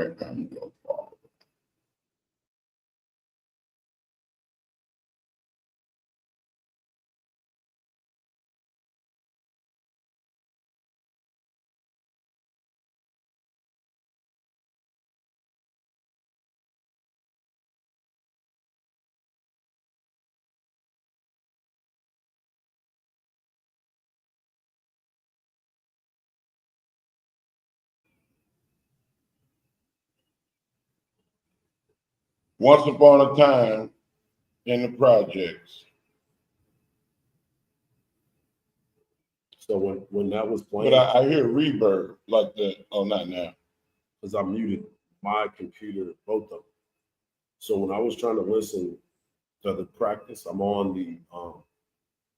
right, I'm gonna follow. Once upon a time in the projects. So when that was But playing, I hear reverb like that. Oh, not now. because I muted my computer, both of them. So when I was trying to listen to the practice, I'm on the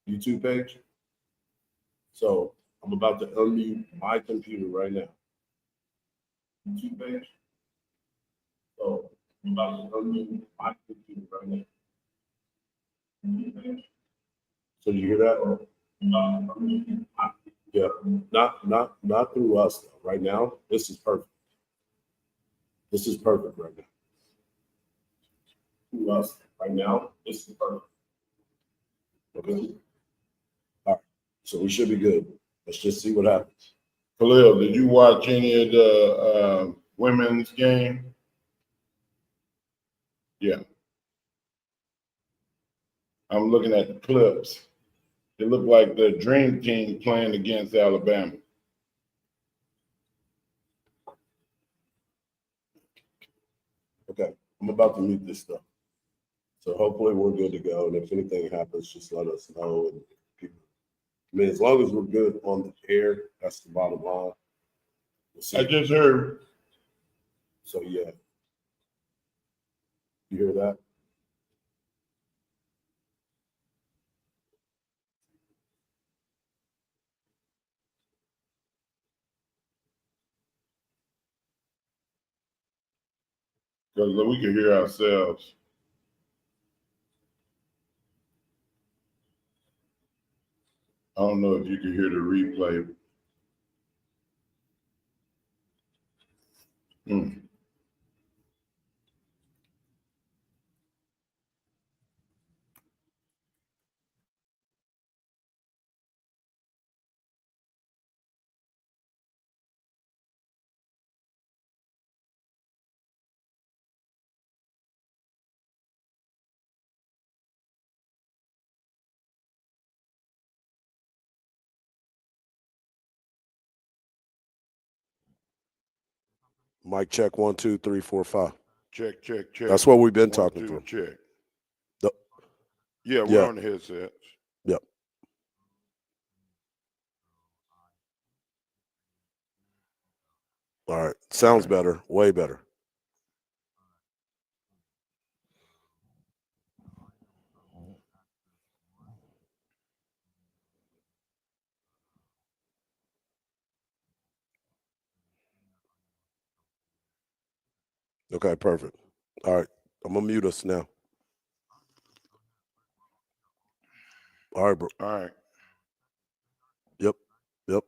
YouTube page. So I'm about to unmute my computer right now. YouTube page. So I'm about to unmute my computer right now. YouTube page. So you hear that? Yeah, not through us though. Right now, this is perfect. This is perfect right now. Through us right now, this is perfect. Okay. All right. So we should be good. Let's just see what happens. Khalil, did you watch any of the women's game? Yeah. I'm looking at the clips. It looked like the Dream Team playing against Alabama. Okay, I'm about to mute this stuff. So hopefully we're good to go. And if anything happens, just let us know. And people, I mean, as long as we're good on the air, that's the bottom line. We'll see. I just heard. So yeah, you hear that? Because we can hear ourselves. I don't know if you can hear the replay. Mic check 1, 2, 3, 4, 5. Check, check, check. That's what we've been 1, talking 2, from. check. The, Yeah, we're yeah. on the headsets. Yep. All right. Sounds better. Way better. Okay, perfect. All right. I'm going to mute us now. All right, bro. All right. Yep. Yep.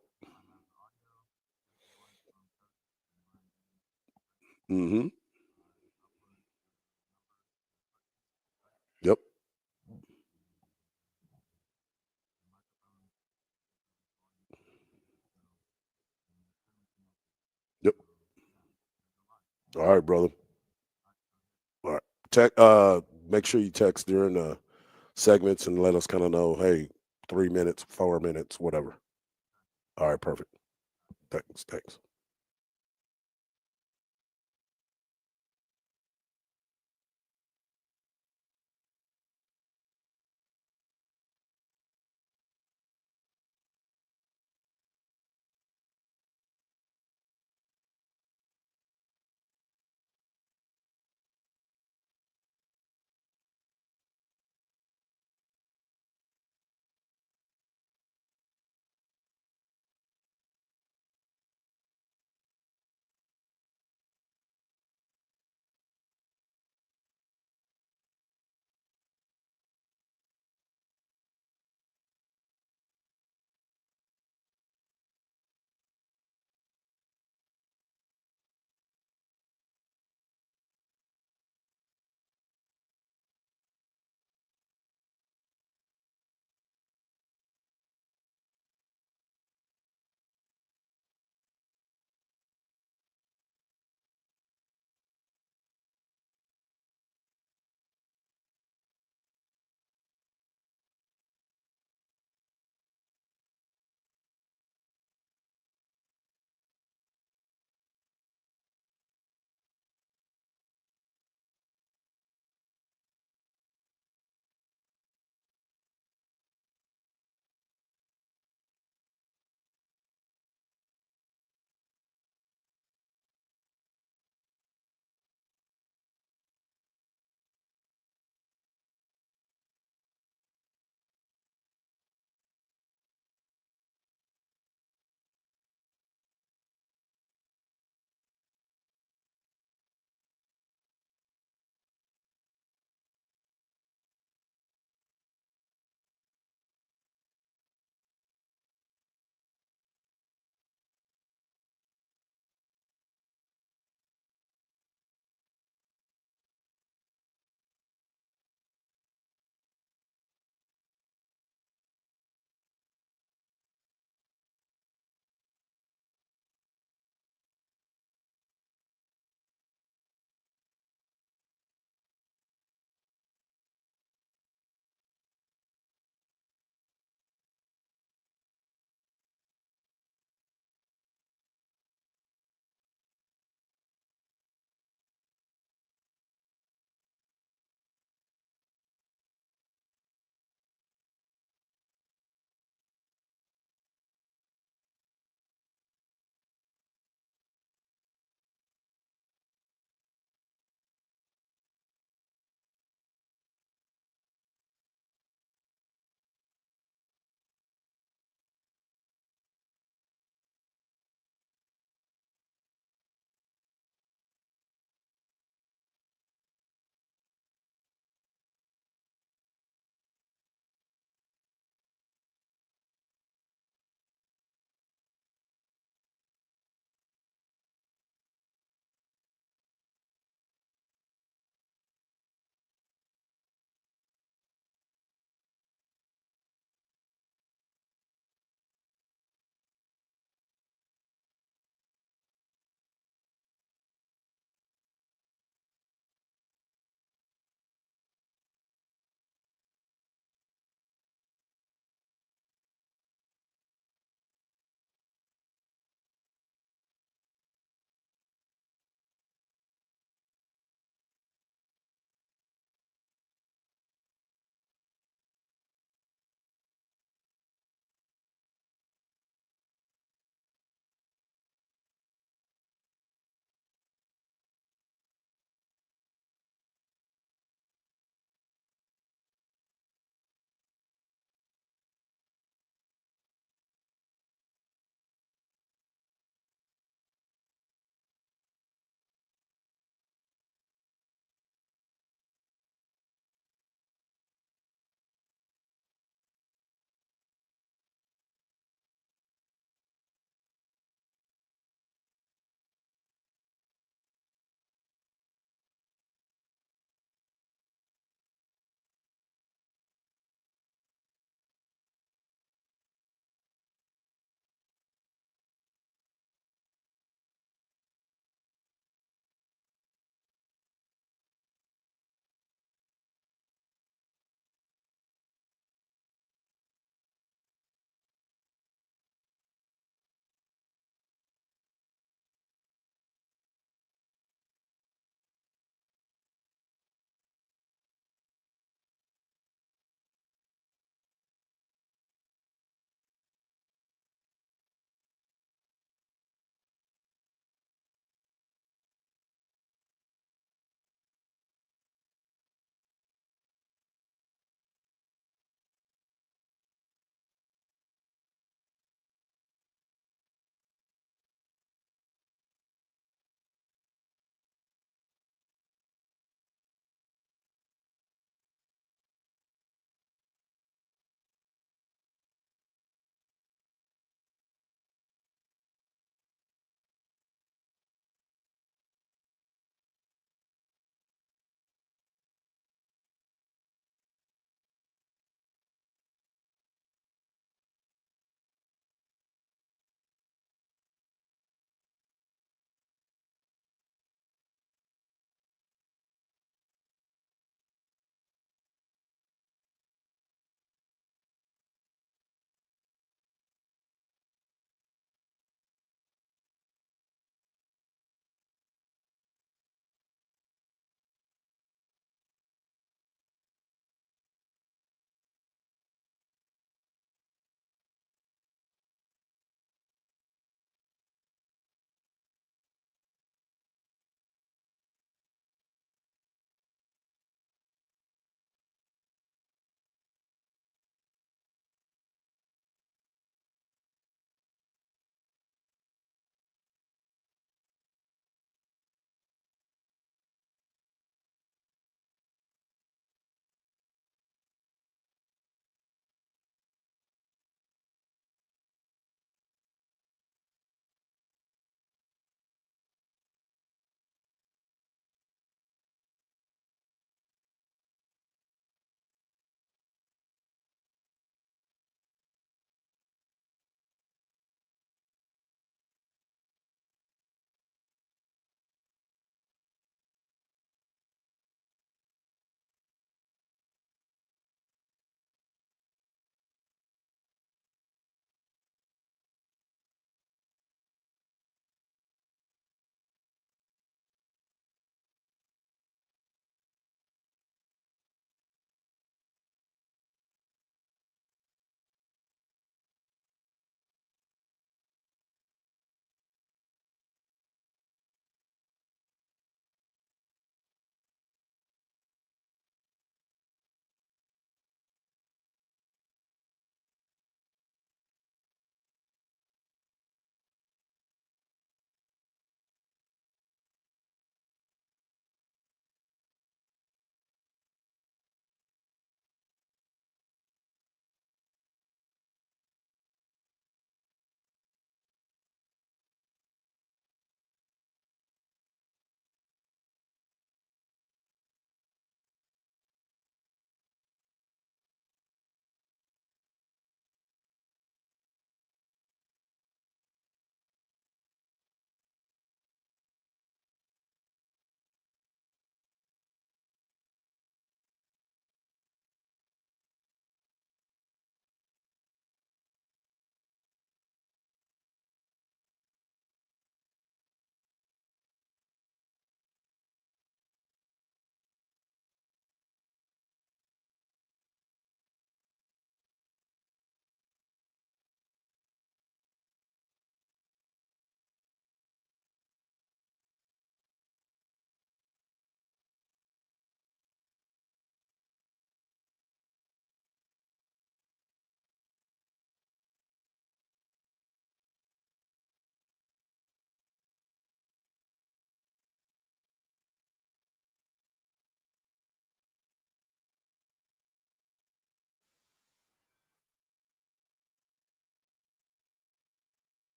Mm-hmm. Yep. Yep. All right, brother. All right. Make sure you text during the segments and let us kind of know, hey, 3 minutes, 4 minutes, whatever. All right, perfect. Thanks.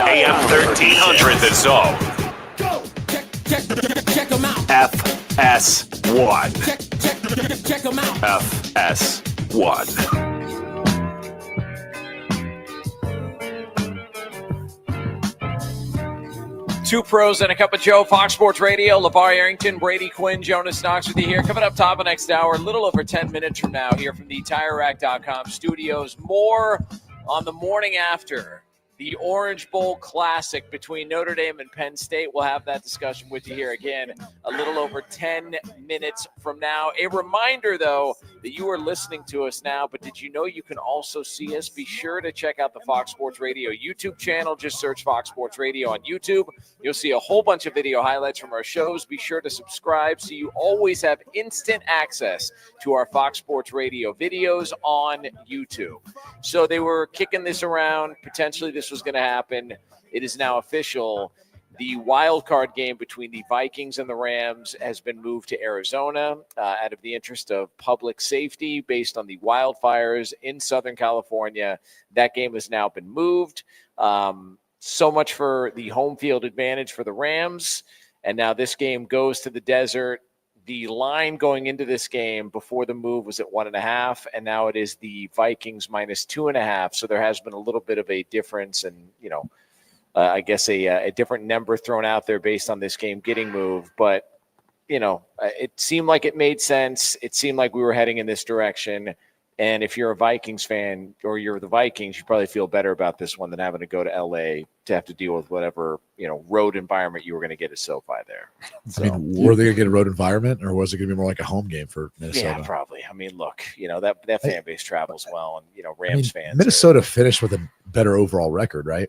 AM 1300 The Zone. FS1. FS1. Two pros and a cup of Joe, Fox Sports Radio. LeVar Arrington, Brady Quinn, Jonas Knox with you here. Coming up top of next hour, a little over 10 minutes from now, here from the TireRack.com studios. More on the morning after the Orange Bowl Classic between Notre Dame and Penn State. We'll have that discussion with you here again a little over 10 minutes from now. A reminder, though, that you are listening to us now, but did you know you can also see us? Be sure to check out the Fox Sports Radio YouTube channel. Just search Fox Sports Radio on YouTube. You'll see a whole bunch of video highlights from our shows. Be sure to subscribe so you always have instant access to our Fox Sports Radio videos on YouTube. So they were kicking this around. Potentially this was going to happen. It is now official. The wild card game between the Vikings and the Rams has been moved to Arizona out of the interest of public safety based on the wildfires in Southern California. That game has now been moved. So much for the home field advantage for the Rams. And now this game goes to the desert. The line going into this game before the move was at 1.5, and now it is the Vikings minus 2.5. So there has been a little bit of a difference, and I guess a different number thrown out there based on this game getting moved. But it seemed like it made sense. It seemed like we were heading in this direction. And if you're a Vikings fan or you're the Vikings, you probably feel better about this one than having to go to LA to have to deal with whatever, road environment you were going to get at SoFi there. So, I mean, were they going to get a road environment, or was it going to be more like a home game for Minnesota? Yeah, probably. I mean, look, that fan base travels well, and, Rams fans. Minnesota finished with a better overall record, right?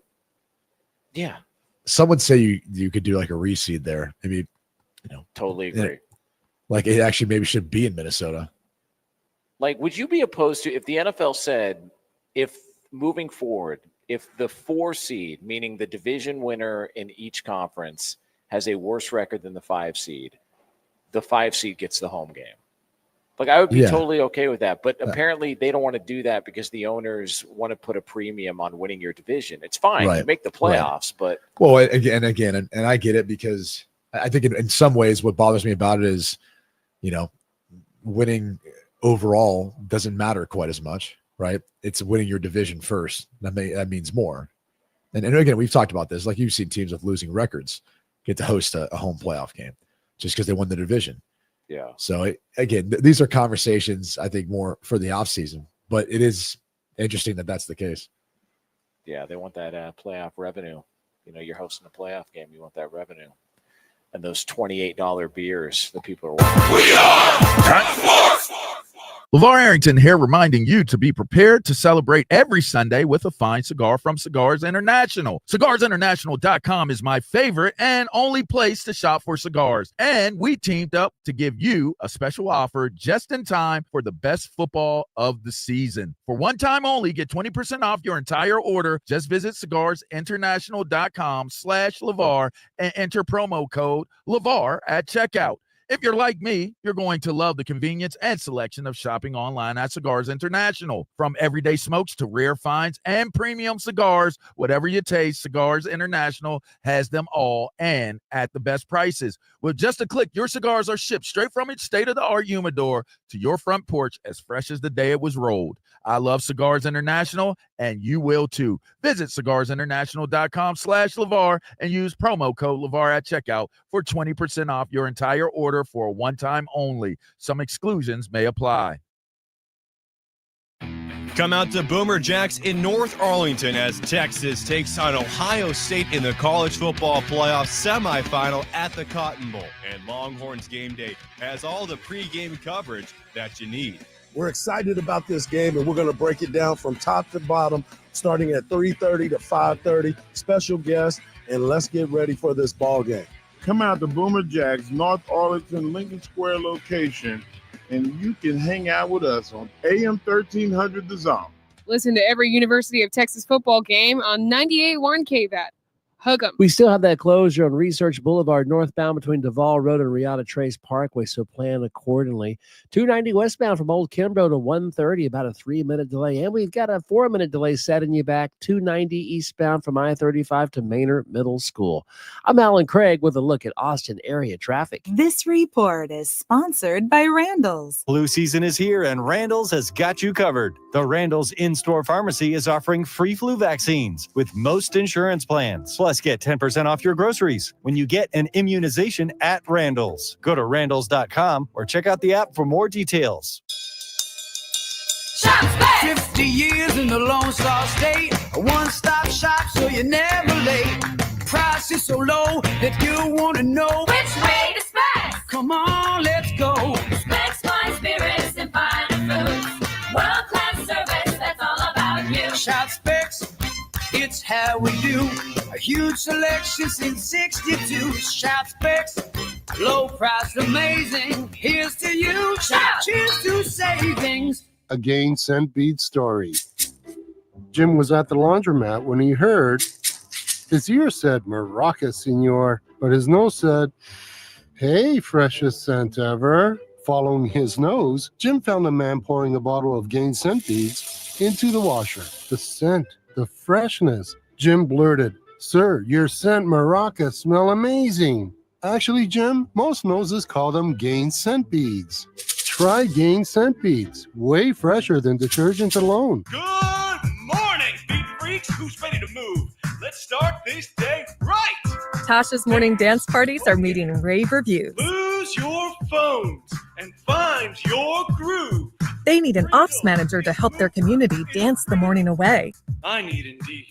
Yeah. Some would say you could do like a reseed there. Maybe, Totally agree. Like it actually maybe should be in Minnesota. Like, would you be opposed to if the NFL said, if moving forward, if the 4 seed, meaning the division winner in each conference, has a worse record than the 5 seed, the 5 seed gets the home game? Like, I would be totally okay with that. But apparently they don't want to do that because the owners want to put a premium on winning your division. It's fine. You make the playoffs, but. Well, again, and I get it, because I think in some ways what bothers me about it is, winning overall doesn't matter quite as much, right? It's winning your division first. That means more. And again, we've talked about this. Like, you've seen teams with losing records get to host a home playoff game just because they won the division. Yeah. So again, these are conversations I think more for the offseason, but it is interesting that that's the case. Yeah, they want that playoff revenue. You're hosting a playoff game. You want that revenue. And those $28 beers that people are wanting. We are LeVar Arrington here, reminding you to be prepared to celebrate every Sunday with a fine cigar from Cigars International. CigarsInternational.com is my favorite and only place to shop for cigars. And we teamed up to give you a special offer just in time for the best football of the season. For one time only, get 20% off your entire order. Just visit CigarsInternational.com/LeVar and enter promo code LeVar at checkout. If you're like me, you're going to love the convenience and selection of shopping online at Cigars International. From everyday smokes to rare finds and premium cigars, whatever you taste, Cigars International has them all and at the best prices. With just a click, your cigars are shipped straight from its state-of-the-art humidor to your front porch as fresh as the day it was rolled. I love Cigars International, and you will too. Visit CigarsInternational.com/LeVar and use promo code LeVar at checkout for 20% off your entire order for a one-time only. Some exclusions may apply. Come out to Boomer Jacks in North Arlington as Texas takes on Ohio State in the college football playoff semifinal at the Cotton Bowl. And Longhorns Game Day has all the pregame coverage that you need. We're excited about this game, and we're going to break it down from top to bottom, starting at 3:30 to 5:30. Special guests, and let's get ready for this ball game. Come out to Boomer Jack's North Arlington Lincoln Square location, and you can hang out with us on AM 1300 The Zone. Listen to every University of Texas football game on 98.1 KVAT. Hug 'em. We still have that closure on Research Boulevard northbound between Duval Road and Riata Trace Parkway, so plan accordingly. 290 westbound from Old Kimbrough to 130, about a 3-minute delay. And we've got a 4-minute delay setting you back 290 eastbound from I-35 to Manor Middle School. I'm Alan Craig with a look at Austin area traffic. This report is sponsored by Randall's. Flu season is here, and Randall's has got you covered. The Randall's in-store pharmacy is offering free flu vaccines with most insurance plans. Plus, get 10% off your groceries when you get an immunization at Randall's. Go to randalls.com or check out the app for more details. Shop's back. 50 years in the Lone Star State. A one-stop shop so you're never late. Price is so low that you want to know which way to Specs. Come on, let's go. Specs Wine Spirits and Fine Foods. World-class service, that's all about you. Shop Specs, it's how we do. A huge selection since 62. Shop Specs, low price, amazing. Here's to you. Shout. Cheers to savings. A Gain Scent Bead story. Jim was at the laundromat when he heard his ear said, "Maraca, senor," but his nose said, "Hey, freshest scent ever." Following his nose, Jim found a man pouring a bottle of Gain Scent Beads into the washer. The scent, the freshness. Jim blurted, "Sir, your scent Maraca smell amazing." Actually, Jim, most noses call them Gain Scent Beads. Try Gain Scent Beads. Way fresher than detergent alone. Good morning, beat freaks. Who's ready to move? Let's start this day right. Tasha's morning dance parties are meeting rave reviews. Lose your phones and find your groove. They need an ops manager to help their community dance the morning away. I need Indeed.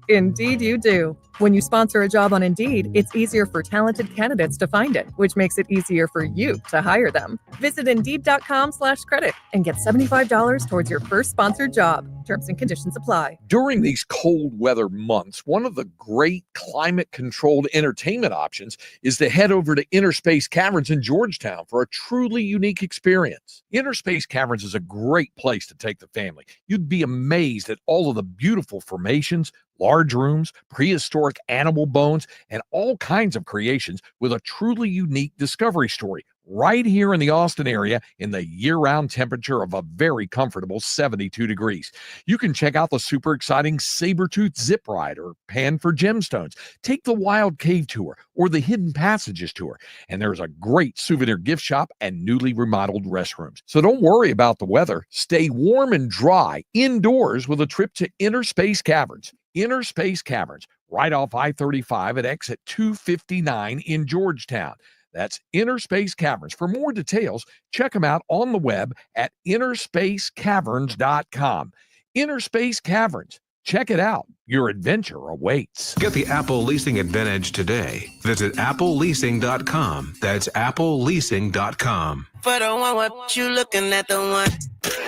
Indeed you do. When you sponsor a job on Indeed, it's easier for talented candidates to find it, which makes it easier for you to hire them. Visit Indeed.com/credit and get $75 towards your first sponsored job. Terms and conditions apply. During these cold weather months, one of the great climate-controlled entertainment options is to head over to Inner Space Caverns in Georgetown for a truly unique experience. Inner Space Caverns is a great place to take the family. You'd be amazed at all of the beautiful formations, large rooms, prehistoric animal bones, and all kinds of creations with a truly unique discovery story right here in the Austin area in the year-round temperature of a very comfortable 72 degrees. You can check out the super exciting Sabertooth Zip Ride or Pan for Gemstones. Take the Wild Cave Tour or the Hidden Passages Tour. And there's a great souvenir gift shop and newly remodeled restrooms. So don't worry about the weather. Stay warm and dry indoors with a trip to Inner Space Caverns. Inner Space Caverns, right off I-35 at exit 259 in Georgetown. That's Inner Space Caverns. For more details, check them out on the web at innerspacecaverns.com. Inner Space Caverns. Check it out. Your adventure awaits. Get the Apple Leasing Advantage today. Visit appleleasing.com. That's appleleasing.com. For the one, what you looking at the one?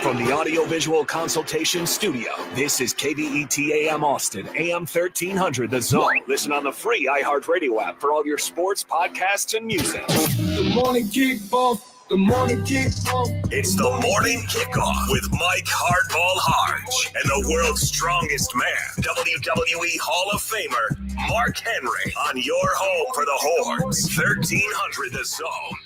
From the Audiovisual Consultation Studio, this is KDET AM Austin, AM 1300 The Zone. Listen on the free iHeartRadio app for all your sports, podcasts, and music. The morning kickoff. The morning kickoff. It's the morning kickoff with Mike Hardball Harge and the world's strongest man, WWE Hall of Famer, Mark Henry, on your home for the Horns, 1300 The Zone.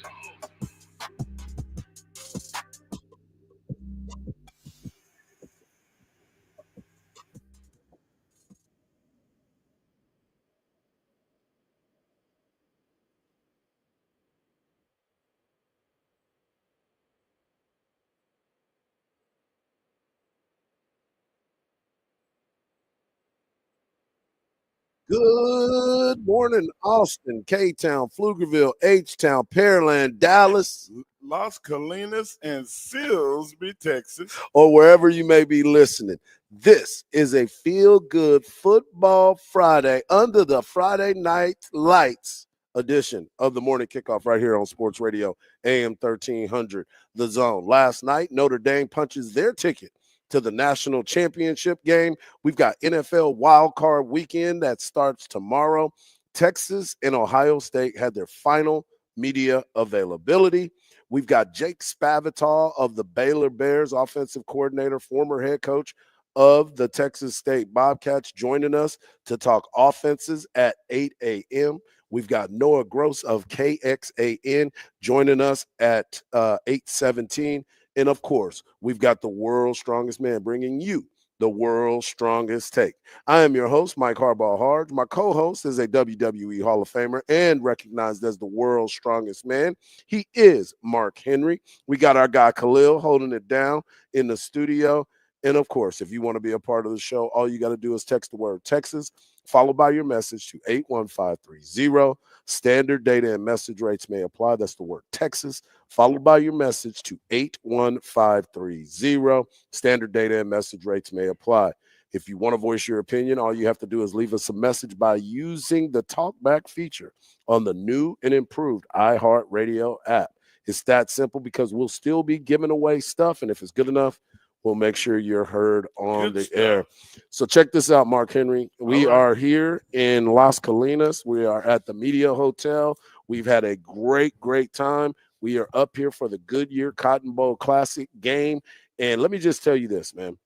Good morning, Austin, K-Town, Pflugerville, H-Town, Pearland, Dallas, Las Colinas, and Silsbee, Texas, or wherever you may be listening. This is a feel-good football Friday under the Friday Night Lights edition of the morning kickoff right here on Sports Radio AM 1300 The Zone. Last night, Notre Dame punches their ticket to the national championship game. We've got NFL wildcard weekend that starts tomorrow. Texas and Ohio State had their final media availability. We've got Jake Spavital of the Baylor Bears, offensive coordinator, former head coach of the Texas State Bobcats joining us to talk offenses at 8 a.m. We've got Noah Gross of KXAN joining us at 8:17. And, of course, we've got the world's strongest man bringing you the world's strongest take. I am your host, Mike Hardball Hard. My co-host is a WWE Hall of Famer and recognized as the world's strongest man. He is Mark Henry. We got our guy Khalil holding it down in the studio. And, of course, if you want to be a part of the show, all you got to do is text the word Texas, followed by your message to 81530. Standard data and message rates may apply. That's the word Texas, followed by your message to 81530. Standard data and message rates may apply. If you want to voice your opinion, all you have to do is leave us a message by using the talkback feature on the new and improved iHeartRadio app. It's that simple because we'll still be giving away stuff, and if it's good enough, we'll make sure you're heard on the air. So check this out, Mark Henry. We are here in Las Colinas. We are at the Media Hotel. We've had a great, great time. We are up here for the Goodyear Cotton Bowl Classic game. And let me just tell you this, man.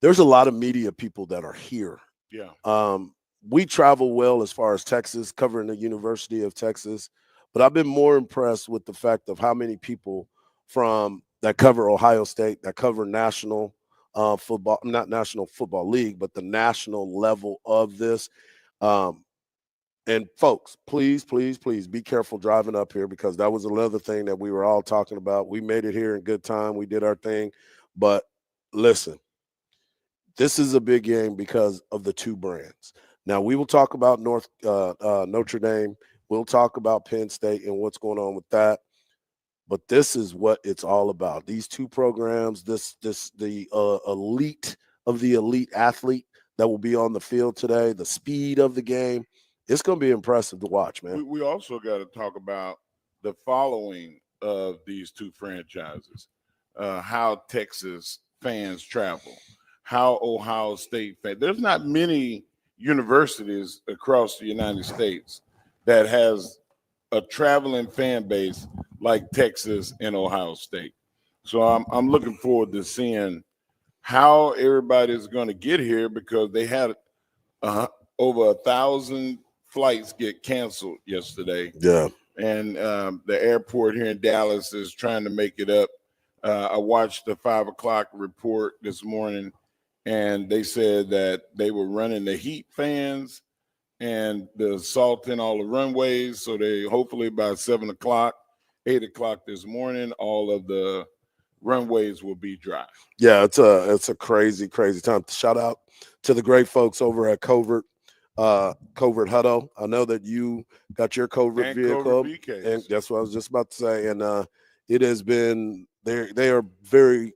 There's a lot of media people that are here. Yeah. We travel well as far as Texas, covering the University of Texas. But I've been more impressed with the fact of how many people from that cover Ohio State, that cover national football, not National Football League, but the national level of this. And folks, please, please, please be careful driving up here because that was another thing that we were all talking about. We made it here in good time. We did our thing. But listen, this is a big game because of the two brands. Now, we will talk about Notre Dame. We'll talk about Penn State and what's going on with that. But this is what it's all about. These two programs, the elite of the elite athlete that will be on the field today, the speed of the game. It's going to be impressive to watch, man. We also got to talk about the following of these two franchises, how Texas fans travel, how Ohio State fans. There's not many universities across the United States that has a traveling fan base like Texas and Ohio State. So I'm looking forward to seeing how everybody's going to get here because they had over 1,000 flights get canceled yesterday. Yeah. And the airport here in Dallas is trying to make it up. I watched the 5 o'clock report this morning, and they said that they were running the heat fans and the salting all the runways. So they hopefully by 7 o'clock, 8 o'clock this morning, all of the runways will be dry. Yeah, it's a crazy, crazy time. Shout out to the great folks over at Covert Huddle. I know that you got your Covert And vehicle, Covert BKs. and that's what I was just about to say. And it has been they are very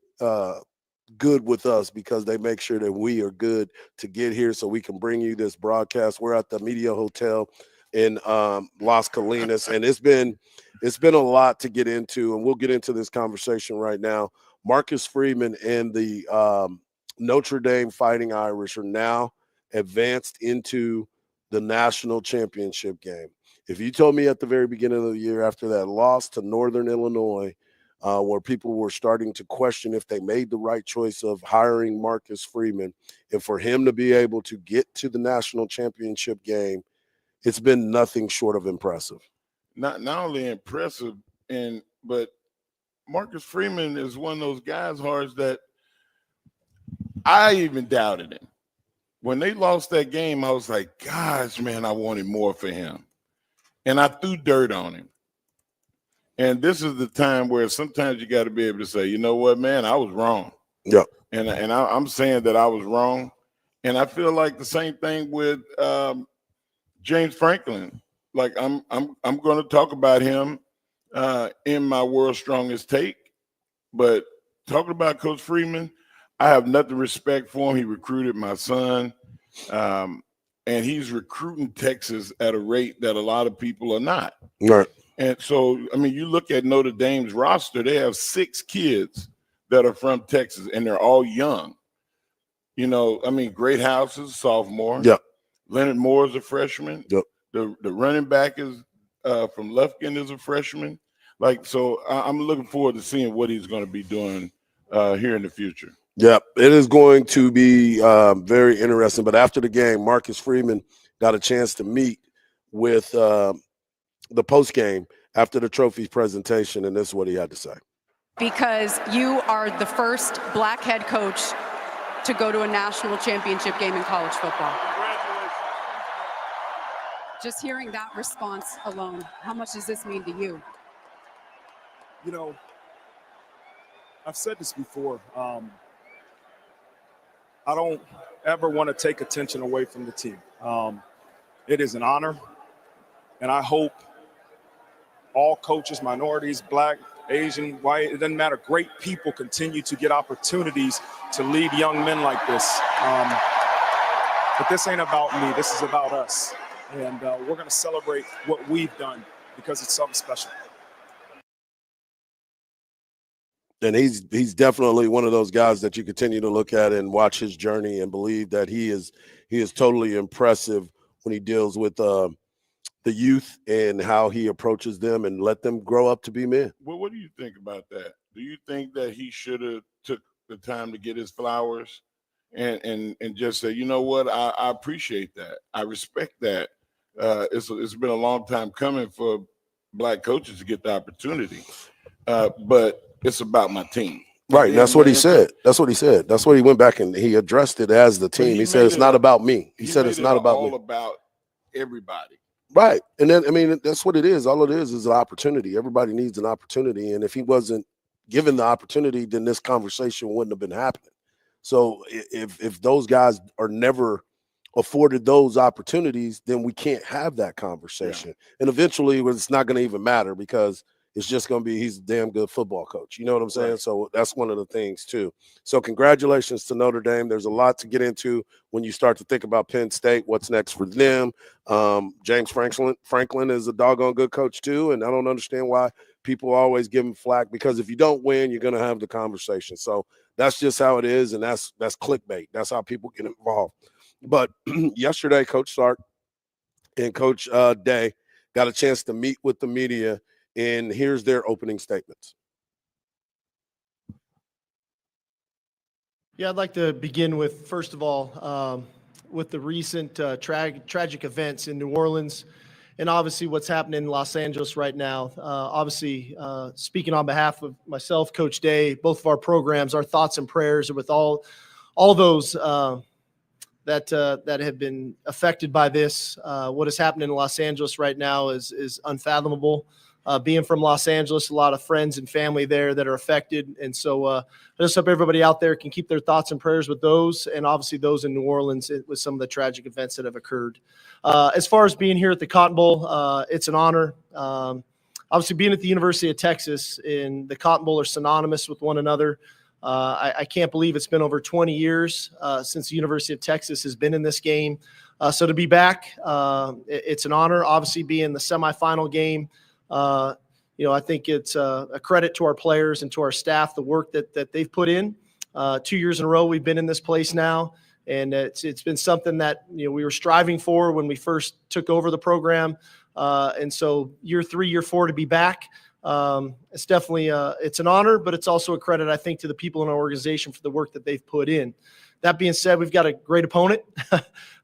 good with us because they make sure that we are good to get here so we can bring you this broadcast. We're at the Media Hotel in Las Colinas, and it's been a lot to get into, and we'll get into this conversation right now. Marcus Freeman and the Notre Dame Fighting Irish are now advanced into the national championship game. If you told me at the very beginning of the year after that loss to Northern Illinois, where people were starting to question if they made the right choice of hiring Marcus Freeman, and for him to be able to get to the national championship game, it's been nothing short of impressive. Not only impressive, but Marcus Freeman is one of those guys, Hards, that I even doubted him. When they lost that game, I was like, gosh, man, I wanted more for him. And I threw dirt on him. And this is the time where sometimes you got to be able to say, you know what, man, I was wrong. Yeah. And I'm saying that I was wrong. And I feel like the same thing with James Franklin. Like I'm going to talk about him in my World's Strongest Take. But talking about Coach Freeman, I have nothing respect for him. He recruited my son. And he's recruiting Texas at a rate that a lot of people are not. Right. And so, I mean, you look at Notre Dame's roster, they have 6 kids that are from Texas, and they're all young. You know, I mean, Great House is a sophomore. Yep. Leonard Moore is a freshman. Yep. The running back is from Lufkin is a freshman. Like, so I'm looking forward to seeing what he's going to be doing here in the future. Yep, it is going to be very interesting. But after the game, Marcus Freeman got a chance to meet with the post game after the trophy presentation, and this is what he had to say. Because you are the first black head coach to go to a national championship game in college football. Just hearing that response alone, how much does this mean to you? You know, I've said this before. I don't ever want to take attention away from the team. It is an honor, and I hope all coaches, minorities, black, Asian, white, it doesn't matter, great people continue to get opportunities to lead young men like this. But this ain't about me. This is about us. And we're going to celebrate what we've done because it's something special. And he's definitely one of those guys that you continue to look at and watch his journey and believe that he is totally impressive when he deals with the youth and how he approaches them and let them grow up to be men. Well, what do you think about that? Do you think that he should have took the time to get his flowers and just say, you know what, I appreciate that. I respect that. It's been a long time coming for black coaches to get the opportunity. But it's about my team. Right. And that's what he said. That's what he said. That's what he went back and he addressed it as the team. He said, it's not about me. He said, it's not about me. All about everybody. Right. And then, I mean, that's what it is. All it is an opportunity. Everybody needs an opportunity. And if he wasn't given the opportunity, then this conversation wouldn't have been happening. So if those guys are never afforded those opportunities, then we can't have that conversation. Yeah. And eventually it's not going to even matter because it's just going to be he's a damn good football coach. You know what I'm saying? Right. So that's one of the things too. So congratulations to Notre Dame. There's a lot to get into when you start to think about Penn State, what's next for them. James Franklin is a doggone good coach too, and I don't understand why people always give him flack because if you don't win, you're going to have the conversation. So that's just how it is, and that's clickbait. That's how people get involved. But yesterday, Coach Sark and Coach Day got a chance to meet with the media, and here's their opening statements. Yeah, I'd like to begin with, first of all, with the recent tragic events in New Orleans and obviously what's happening in Los Angeles right now. Obviously, speaking on behalf of myself, Coach Day, both of our programs, our thoughts and prayers are with all those that have been affected by this. What is happening in Los Angeles right now is unfathomable. Being from Los Angeles, a lot of friends and family there that are affected. And so I just hope everybody out there can keep their thoughts and prayers with those and obviously those in New Orleans with some of the tragic events that have occurred. As far as being here at the Cotton Bowl, it's an honor. Obviously being at the University of Texas and the Cotton Bowl are synonymous with one another. I can't believe it's been over 20 years since the University of Texas has been in this game. So to be back, it's an honor. Obviously being the semifinal game, I think it's a credit to our players and to our staff, the work that they've put in. 2 years in a row, we've been in this place now, and it's been something that we were striving for when we first took over the program. And so year 3, year 4 to be back, it's definitely it's an honor, but it's also a credit, I think, to the people in our organization for the work that they've put in. That being said, we've got a great opponent.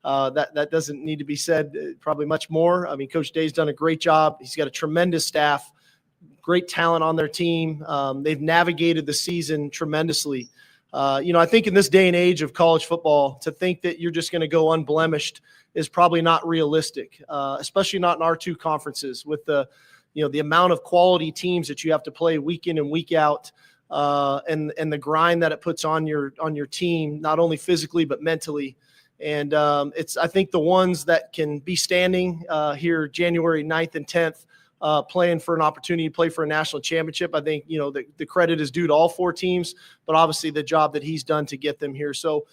That doesn't need to be said probably much more. I mean, Coach Day's done a great job. He's got a tremendous staff, great talent on their team. They've navigated the season tremendously. I think in this day and age of college football, to think that you're just going to go unblemished is probably not realistic, especially not in our two conferences with the amount of quality teams that you have to play week in and week out. And the grind that it puts on your team, not only physically but mentally. And it's, I think, the ones that can be standing here January 9th and 10th, playing for an opportunity to play for a national championship. I think, the credit is due to all 4 teams, but obviously the job that he's done to get them here. So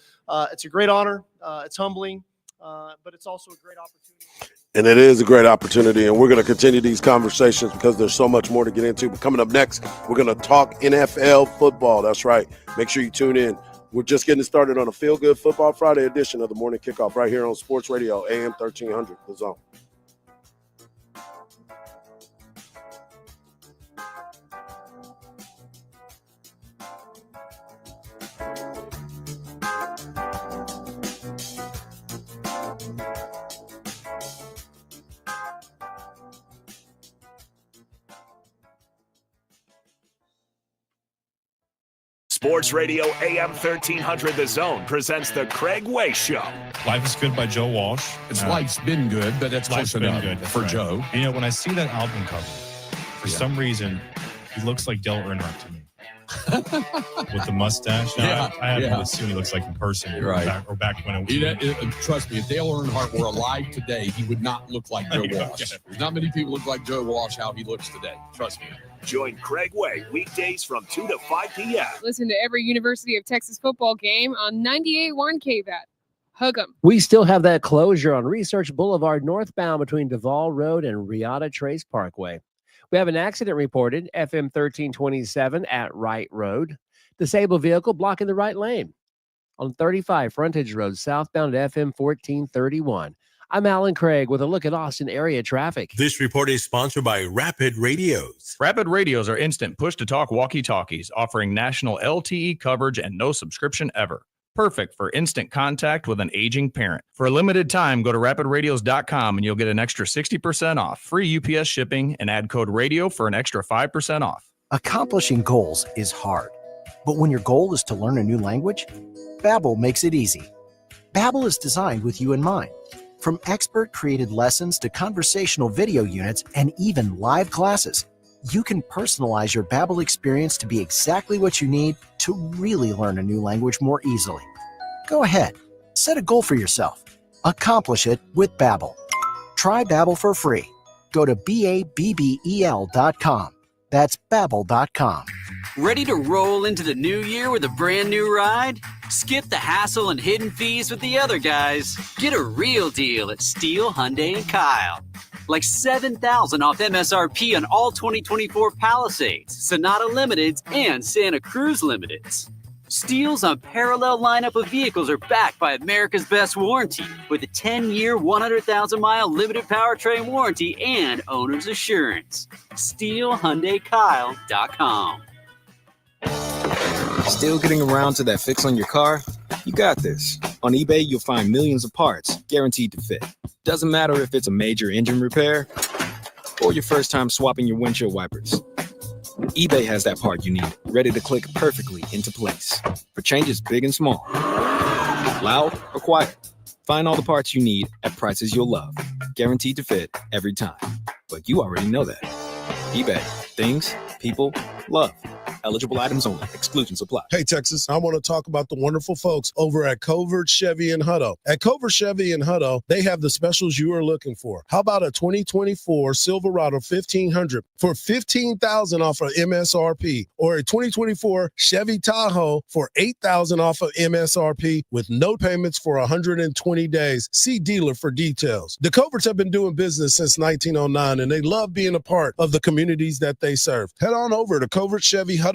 it's a great honor. It's humbling, but it's also a great opportunity. And it is a great opportunity, and we're going to continue these conversations because there's so much more to get into. But coming up next, we're going to talk NFL football. That's right. Make sure you tune in. We're just getting started on a Feel Good Football Friday edition of the Morning Kickoff right here on Sports Radio, AM 1300, The Zone. Sports Radio AM 1300 The Zone presents the Craig Way Show. Life is Good by Joe Walsh. Life's been good, but that's Life's close been enough good for right. Joe. And, when I see that album cover, for some reason, he looks like Dale Earnhardt to me. With the mustache. Now, I haven't really seen what he looks like in person. Right. Back when it was. Trust me, if Dale Earnhardt were alive today, he would not look like Joe Walsh. There's not many people look like Joe Walsh how he looks today. Trust me. Join Craig Way weekdays from 2 to 5 p.m. Listen to every University of Texas football game on 98.1 KVAT. Hug 'em. We still have that closure on Research Boulevard northbound between Duval Road and Riata Trace Parkway. We have an accident reported, FM 1327 at Wright Road. Disabled vehicle blocking the right lane. On 35 Frontage Road, southbound at FM 1431. I'm Alan Craig with a look at Austin area traffic. This report is sponsored by Rapid Radios. Rapid Radios are instant push-to-talk walkie-talkies, offering national LTE coverage and no subscription ever. Perfect for instant contact with an aging parent. For a limited time, go to rapidradios.com and you'll get an extra 60% off, free UPS shipping, and add code RADIO for an extra 5% off. Accomplishing goals is hard, but when your goal is to learn a new language, Babbel makes it easy. Babbel is designed with you in mind. From expert-created lessons to conversational video units and even live classes, you can personalize your Babbel experience to be exactly what you need to really learn a new language more easily. Go ahead, set a goal for yourself. Accomplish it with Babbel. Try Babbel for free. Go to BABBEL.com. That's Babbel.com. Ready to roll into the new year with a brand new ride? Skip the hassle and hidden fees with the other guys. Get a real deal at Steele, Hyundai, and Kyle. Like $7,000 off MSRP on all 2024 Palisades, Sonata Limiteds, and Santa Cruz Limiteds. Steele's unparalleled lineup of vehicles are backed by America's best warranty with a 10-year, 100,000-mile limited powertrain warranty and owner's assurance. SteeleHyundaiKyle.com. Still getting around to that fix on your car? You got this. On eBay, you'll find millions of parts guaranteed to fit. Doesn't matter if it's a major engine repair or your first time swapping your windshield wipers. eBay has that part you need, ready to click perfectly into place for changes big and small. Loud or quiet, find all the parts you need at prices you'll love. Guaranteed to fit every time. But you already know that. eBay. Things people love. Eligible items only. Exclusions apply. Hey, Texas, I want to talk about the wonderful folks over at Covert Chevy and Hutto. At Covert Chevy and Hutto, they have the specials you are looking for. How about a 2024 Silverado 1500 for $15,000 off of MSRP, or a 2024 Chevy Tahoe for $8,000 off of MSRP with no payments for 120 days. See dealer for details. The Coverts have been doing business since 1909, and they love being a part of the communities that they serve. Head on over to CovertChevyHutto.com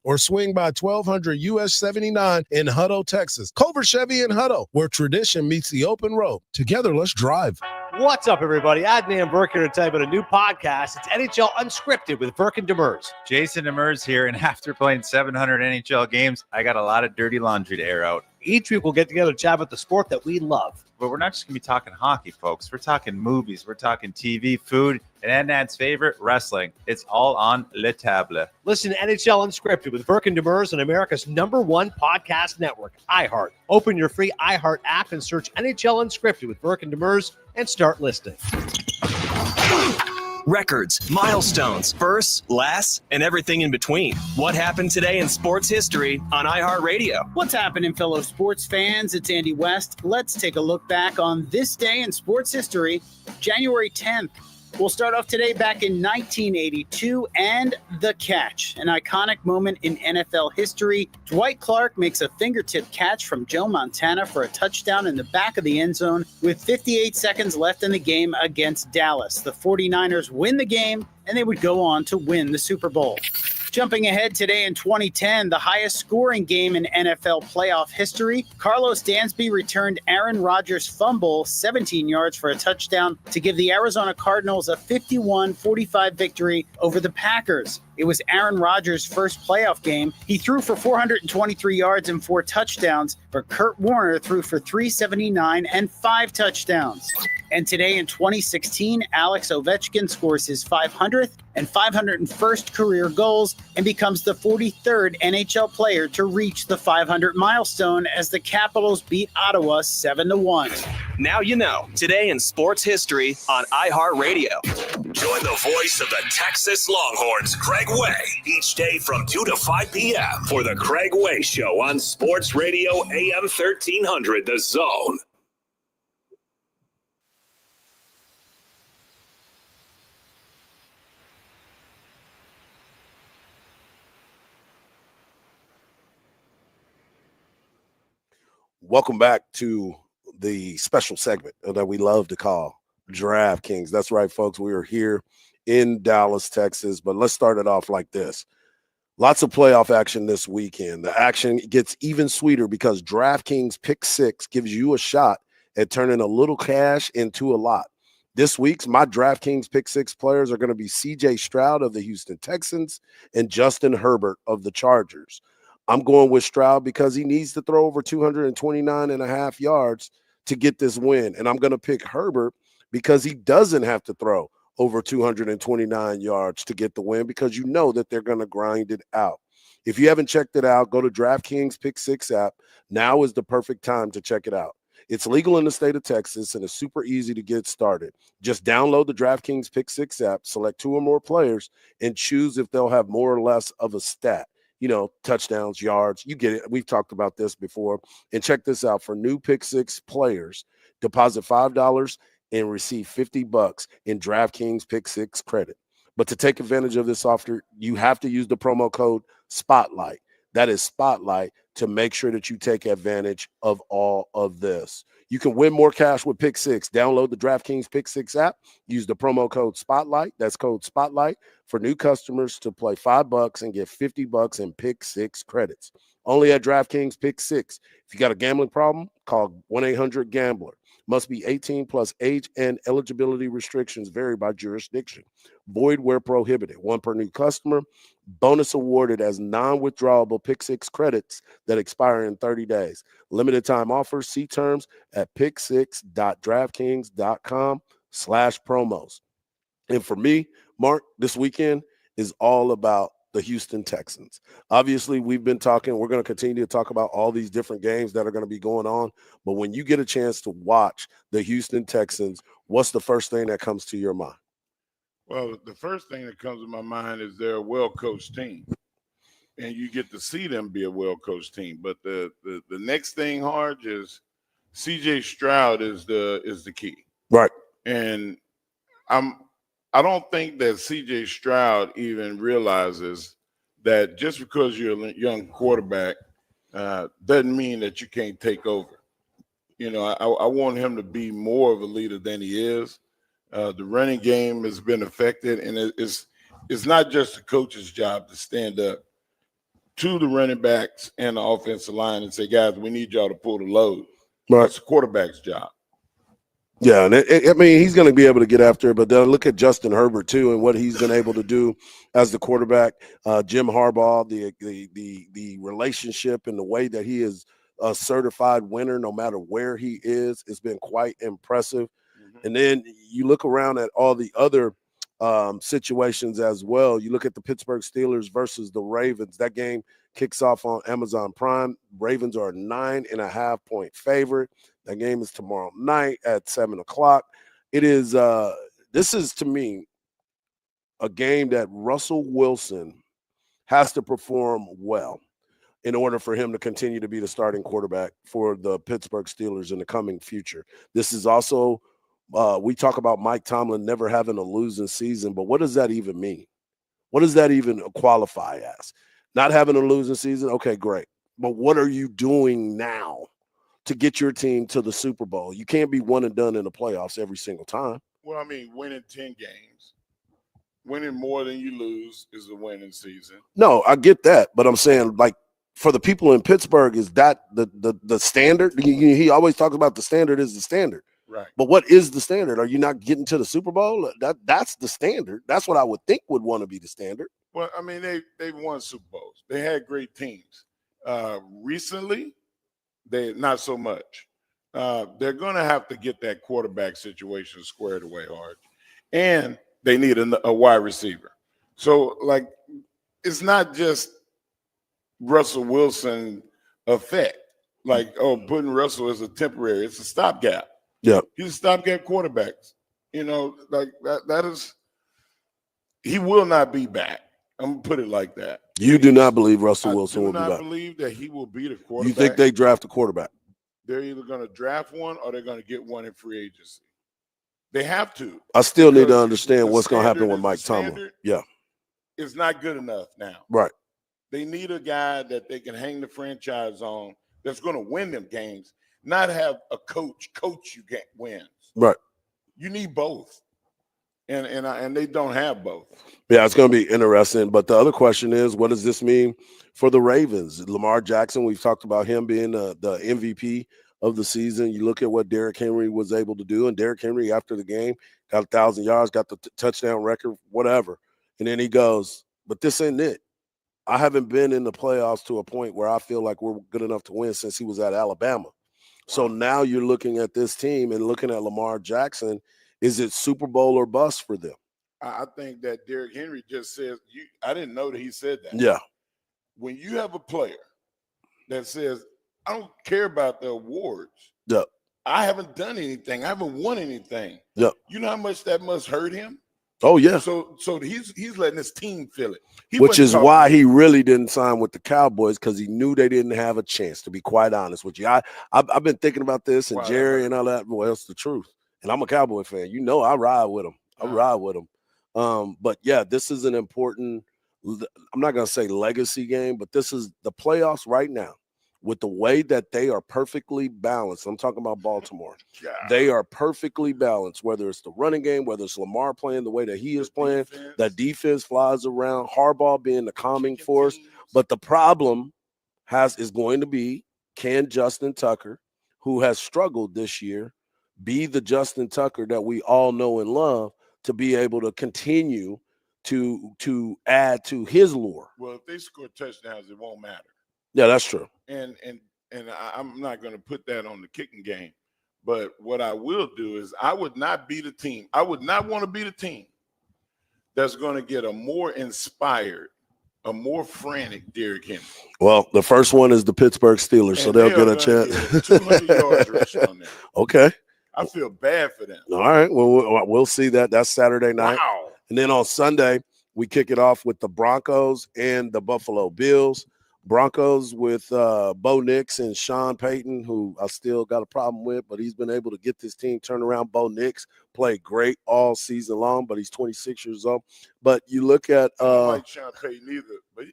or swing by 1200 US 79 in Hutto, Texas. Covert Chevy and Hutto, where tradition meets the open road. Together, let's drive. What's up, everybody? Adnan Burke here to tell you about a new podcast. It's NHL Unscripted with Burke and Demers. Jason Demers here, and after playing 700 NHL games, I got a lot of dirty laundry to air out. Each week we'll get together to chat about the sport that we love. But we're not just going to be talking hockey, folks. We're talking movies. We're talking TV, food, and Adnan's favorite, wrestling. It's all on Le Table. Listen to NHL Unscripted with Burke and Demers on America's #1 podcast network, iHeart. Open your free iHeart app and search NHL Unscripted with Burke and Demers and start listening. Records, milestones, firsts, lasts, and everything in between. What happened today in sports history on iHeartRadio? What's happening, fellow sports fans? It's Andy West. Let's take a look back on this day in sports history, January 10th. We'll start off today back in 1982 and the catch, an iconic moment in NFL history. Dwight Clark makes a fingertip catch from Joe Montana for a touchdown in the back of the end zone with 58 seconds left in the game against Dallas. The 49ers win the game, and they would go on to win the Super Bowl. Jumping ahead today in 2010, the highest scoring game in NFL playoff history, Carlos Dansby returned Aaron Rodgers' fumble 17 yards for a touchdown to give the Arizona Cardinals a 51-45 victory over the Packers. It was Aaron Rodgers' first playoff game. He threw for 423 yards and 4 touchdowns, but Kurt Warner threw for 379 and 5 touchdowns. And today in 2016, Alex Ovechkin scores his 500th and 501st career goals and becomes the 43rd NHL player to reach the 500 milestone as the Capitals beat Ottawa 7-1. Now you know. Today in sports history on iHeartRadio. Join the voice of the Texas Longhorns, Craig Way, each day from 2 to 5 p.m. for the Craig Way Show on Sports Radio AM 1300, The Zone. Welcome back to the special segment that we love to call DraftKings. That's right, folks. We are here in Dallas, Texas, but let's start it off like this. Lots of playoff action this weekend. The action gets even sweeter because DraftKings Pick 6 gives you a shot at turning a little cash into a lot. This week's my DraftKings Pick 6 players are going to be C.J. Stroud of the Houston Texans and Justin Herbert of the Chargers. I'm going with Stroud because he needs to throw over 229.5 yards to get this win. And I'm going to pick Herbert because he doesn't have to throw over 229 yards to get the win because you know that they're going to grind it out. If you haven't checked it out, go to DraftKings Pick 6 app. Now is the perfect time to check it out. It's legal in the state of Texas and it's super easy to get started. Just download the DraftKings Pick 6 app, select 2 or more players, and choose if they'll have more or less of a stat. You know, touchdowns, yards, you get it. We've talked about this before. And check this out. For new Pick 6 players, deposit $5 and receive $50 in DraftKings Pick 6 credit. But to take advantage of this offer, you have to use the promo code SPOTLIGHT. That is SPOTLIGHT to make sure that you take advantage of all of this. You can win more cash with Pick 6. Download the DraftKings Pick 6 app. Use the promo code SPOTLIGHT. That's code SPOTLIGHT for new customers to play $5 and get $50 in Pick 6 credits. Only at DraftKings Pick 6. If you got a gambling problem, call 1-800-GAMBLER. Must be 18 plus. Age and eligibility restrictions vary by jurisdiction. Void where prohibited. 1 per new customer. Bonus awarded as non-withdrawable Pick 6 credits that expire in 30 days. Limited time offers. See terms at pick6.draftkings.com/promos. And for me, Mark, this weekend is all about the Houston Texans. Obviously, we've been talking. We're going to continue to talk about all these different games that are going to be going on. But when you get a chance to watch the Houston Texans, what's the first thing that comes to your mind? Well, the first thing that comes to my mind is they're a well-coached team. And you get to see them be a well-coached team. But the next thing, Harge, is C.J. Stroud is the key. Right. And I don't think that C.J. Stroud even realizes that just because you're a young quarterback doesn't mean that you can't take over. You know, I want him to be more of a leader than he is. The running game has been affected, and it's not just the coach's job to stand up to the running backs and the offensive line and say, guys, we need y'all to pull the load. Right. That's the quarterback's job. Yeah, and I mean, he's going to be able to get after it, but then look at Justin Herbert, too, and what he's been able to do as the quarterback. Jim Harbaugh, the relationship and the way that he is a certified winner no matter where he is, has been quite impressive. Mm-hmm. And then you look around at all the other situations as well. You look at the Pittsburgh Steelers versus the Ravens. That game kicks off on Amazon Prime. Ravens are a 9.5-point favorite. That game is tomorrow night at 7:00. It is this is, to me, a game that Russell Wilson has to perform well in order for him to continue to be the starting quarterback for the Pittsburgh Steelers in the coming future. This is also we talk about Mike Tomlin never having a losing season, but what does that even mean? What does that even qualify as? Not having a losing season? Okay, great. But what are you doing now to get your team to the Super Bowl? You can't be one and done in the playoffs every single time. Well, I mean, winning 10 games, winning more than you lose is a winning season. No, I get that, but I'm saying, like, for the people in Pittsburgh, is that the standard? He always talks about the standard is the standard. Right. But what is the standard? Are you not getting to the Super Bowl? That's the standard. That's what I would think would want to be the standard. Well, I mean, they've won Super Bowls. They had great teams. Recently, they not so much. They're going to have to get that quarterback situation squared away hard, and they need a wide receiver. So, like, it's not just Russell Wilson effect. Like, putting Russell as a temporary. It's a stopgap. Yeah. He's a stopgap quarterback. You know, like that is – he will not be back. I'm going to put it like that. You do not believe Russell Wilson will be I do back? not believe that he will be the quarterback. You think they draft a quarterback? They're either going to draft one or they're going to get one in free agency. They have to. I still need to understand what's going to happen with Mike Tomlin. Yeah. It's not good enough now. Right. They need a guy that they can hang the franchise on that's going to win them games, not have a coach you get wins. Right. You need both. And they don't have both. Yeah, it's going to be interesting. But the other question is, what does this mean for the Ravens? Lamar Jackson, we've talked about him being the MVP of the season. You look at what Derrick Henry was able to do, and Derrick Henry after the game got 1,000 yards, got the touchdown record, whatever. And then he goes, but this ain't it. I haven't been in the playoffs to a point where I feel like we're good enough to win since he was at Alabama. Wow. So now you're looking at this team and looking at Lamar Jackson. Is it Super Bowl or bust for them? I think that Derrick Henry just says, I didn't know that he said that. Yeah. When you have a player that says, I don't care about the awards. Yeah. I haven't done anything. I haven't won anything. Yeah. You know how much that must hurt him? Oh, yeah. So he's letting his team feel it. Which is why he really didn't sign with the Cowboys, because he knew they didn't have a chance, to be quite honest with you. I've been thinking about this, and Jerry and all that. Well, it's the truth. And I'm a Cowboy fan. You know, I ride with him. But yeah, this is an important, I'm not going to say legacy game, but this is the playoffs right now with the way that they are perfectly balanced. I'm talking about Baltimore. Yeah. They are perfectly balanced, whether it's the running game, whether it's Lamar playing the way that he is playing, that defense flies around, Harbaugh being the calming force. But the problem is going to be, can Justin Tucker, who has struggled this year, be the Justin Tucker that we all know and love, to be able to continue to add to his lure? Well, if they score touchdowns, it won't matter. Yeah, that's true. And I'm not going to put that on the kicking game. But what I will do is I would not be the team. I would not want to be the team that's going to get a more inspired, a more frantic Derrick Henry. Well, the first one is the Pittsburgh Steelers, so they'll get a chance. 200 yards rushing on there. Okay. I feel bad for them. All right. Well, we'll see that. That's Saturday night. Wow. And then on Sunday, we kick it off with the Broncos and the Buffalo Bills. Broncos with Bo Nix and Sean Payton, who I still got a problem with, but he's been able to get this team turned around. Bo Nix played great all season long, but he's 26 years old. But you look at I don't like Sean Payton either, but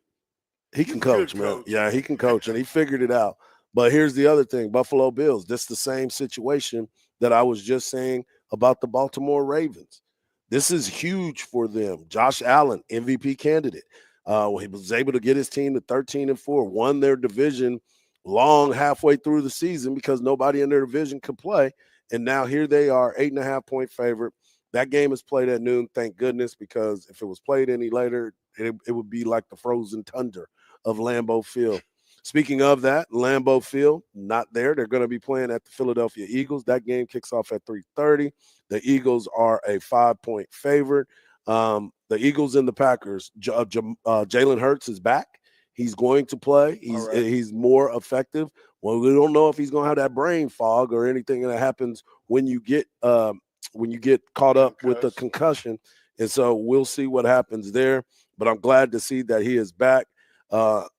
he can coach, man. Yeah, he can coach, and he figured it out. But here's the other thing, Buffalo Bills, this is the same situation that I was just saying about the Baltimore Ravens. This is huge for them. Josh Allen, MVP candidate. He was able to get his team to 13-4, won their division long halfway through the season because nobody in their division could play. And now here they are, 8.5-point favorite. That game is played at noon, thank goodness, because if it was played any later, it would be like the frozen tundra of Lambeau Field. Speaking of that, Lambeau Field, not there. They're going to be playing at the Philadelphia Eagles. That game kicks off at 3:30. The Eagles are a 5-point favorite. The Eagles and the Packers, Jalen Hurts is back. He's going to play. He's more effective. Well, we don't know if he's going to have that brain fog or anything that happens when you get caught up with the concussion. And so we'll see what happens there. But I'm glad to see that he is back. The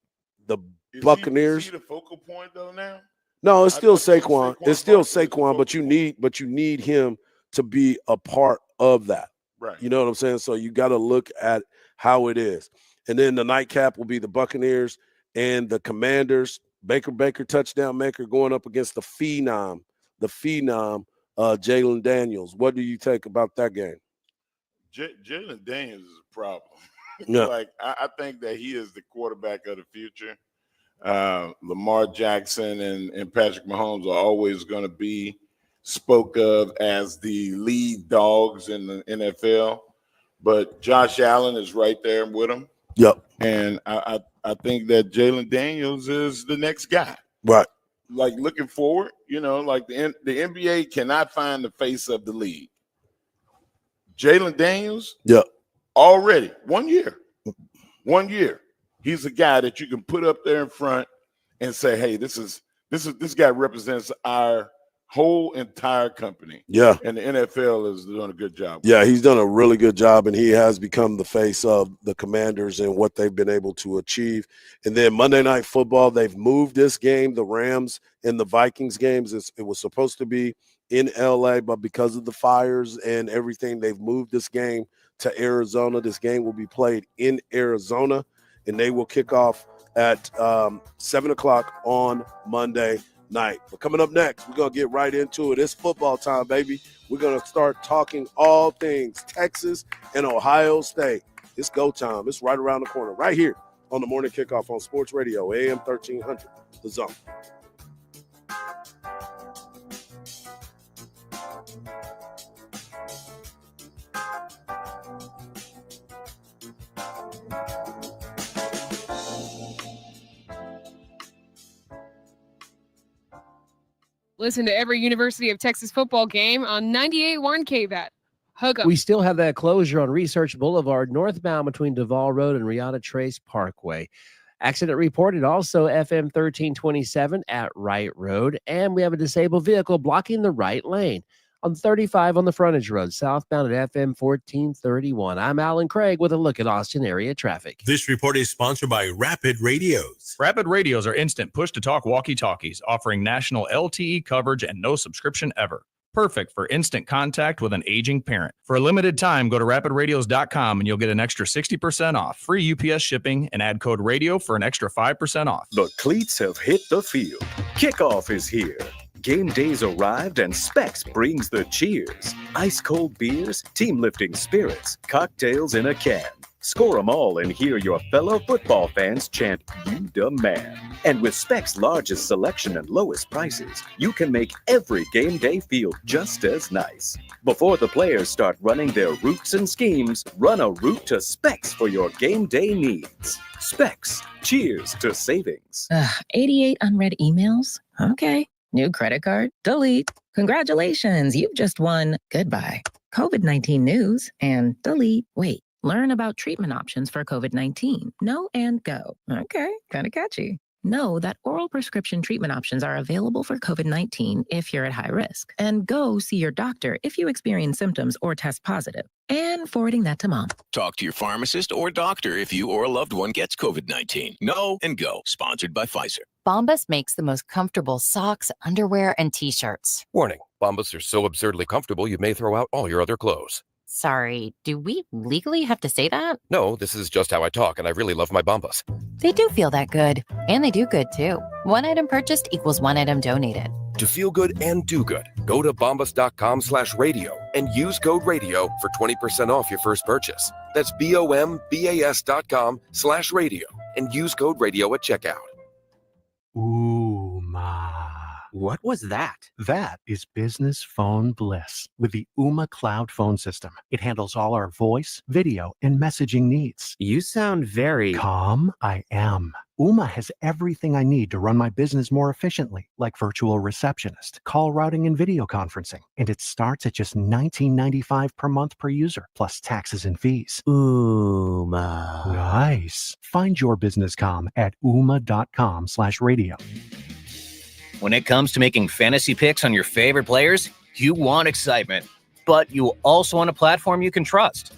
Buccaneers. Is he the focal point though now? No, it's still Saquon. It's still Saquon, but you need him to be a part of that. Right. You know what I'm saying? So you got to look at how it is. And then the nightcap will be the Buccaneers and the Commanders. Baker touchdown maker going up against the phenom, Jalen Daniels. What do you take about that game? Jalen Daniels is a problem. Yeah. Like I think that he is the quarterback of the future. Lamar Jackson and Patrick Mahomes are always going to be spoke of as the lead dogs in the NFL, but Josh Allen is right there with him. Yep. And I think that Jalen Daniels is the next guy. Right. Like looking forward, like the NBA cannot find the face of the league. Jalen Daniels, yep, already 1 year. 1 year. He's a guy that you can put up there in front and say, hey, this guy represents our whole entire company. Yeah. And the NFL is doing a good job. Yeah, he's done a really good job, and he has become the face of the Commanders and what they've been able to achieve. And then Monday Night Football, they've moved this game, the Rams and the Vikings games. It was supposed to be in LA, but because of the fires and everything, they've moved this game to Arizona. This game will be played in Arizona, and they will kick off at 7 o'clock on Monday night. But coming up next, we're going to get right into it. It's football time, baby. We're going to start talking all things Texas and Ohio State. It's go time. It's right around the corner, right here on the morning kickoff on Sports Radio, AM 1300, The Zone. Listen to every University of Texas football game on 98.1 KVAT. Hook 'em. We still have that closure on Research Boulevard, northbound between Duval Road and Riata Trace Parkway. Accident reported also FM 1327 at Wright Road. And we have a disabled vehicle blocking the right lane on 35 on the frontage road, southbound at FM 1431. I'm Alan Craig with a look at Austin area traffic. This report is sponsored by Rapid Radios. Rapid Radios are instant push-to-talk walkie-talkies, offering national LTE coverage and no subscription ever. Perfect for instant contact with an aging parent. For a limited time, go to rapidradios.com and you'll get an extra 60% off, free UPS shipping, and add code radio for an extra 5% off. The cleats have hit the field. Kickoff is here. Game day's arrived and Specs brings the cheers. Ice-cold beers, team-lifting spirits, cocktails in a can. Score 'em all and hear your fellow football fans chant, "You the man." And with Specs' largest selection and lowest prices, you can make every game day feel just as nice. Before the players start running their routes and schemes, run a route to Specs for your game day needs. Specs, cheers to savings. 88 unread emails? Okay. New credit card? Delete. Congratulations, you've just won. Goodbye. COVID-19 news and delete. Wait, learn about treatment options for COVID-19. No and go. Okay, kind of catchy. Know that oral prescription treatment options are available for COVID-19 if you're at high risk. And go see your doctor if you experience symptoms or test positive. And forwarding that to mom. Talk to your pharmacist or doctor if you or a loved one gets COVID-19. Know and go. Sponsored by Pfizer. Bombas makes the most comfortable socks, underwear, and T-shirts. Warning, Bombas are so absurdly comfortable you may throw out all your other clothes. Sorry, do we legally have to say that? No, this is just how I talk, and I really love my Bombas. They do feel that good. And they do good, too. One item purchased equals one item donated. To feel good and do good, go to bombas.com/radio and use code radio for 20% off your first purchase. That's BOMBAS.com/radio and use code radio at checkout. Ooh, ma. What was that? That is business phone bliss with the Ooma Cloud phone system. It handles all our voice, video, and messaging needs. You sound very calm. I am. Ooma has everything I need to run my business more efficiently, like virtual receptionist, call routing, and video conferencing. And it starts at just $19.95 per month per user, plus taxes and fees. Ooma. Nice. Find your business comm at ooma.com/radio. When it comes to making fantasy picks on your favorite players, you want excitement, but you also want a platform you can trust.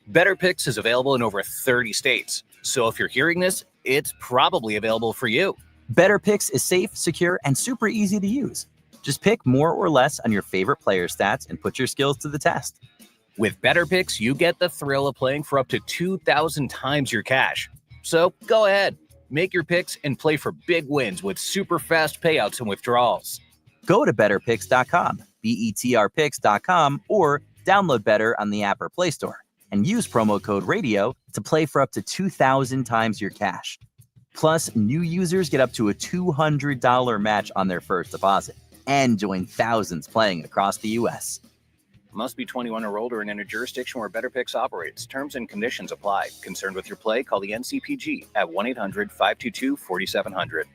Better Picks is available in over 30 states. So if you're hearing this, it's probably available for you. Better Picks is safe, secure, and super easy to use. Just pick more or less on your favorite player stats and put your skills to the test. With Better Picks, you get the thrill of playing for up to 2,000 times your cash. So go ahead, make your picks and play for big wins with super fast payouts and withdrawals. Go to betterpicks.com, BETRpicks.com, or download Better on the app or Play Store and use promo code radio to play for up to 2,000 times your cash. Plus, new users get up to a $200 match on their first deposit and join thousands playing across the U.S. Must be 21 or older and in a jurisdiction where Better Picks operates. Terms and conditions apply. Concerned with your play? Call the NCPG at 1-800-522-4700.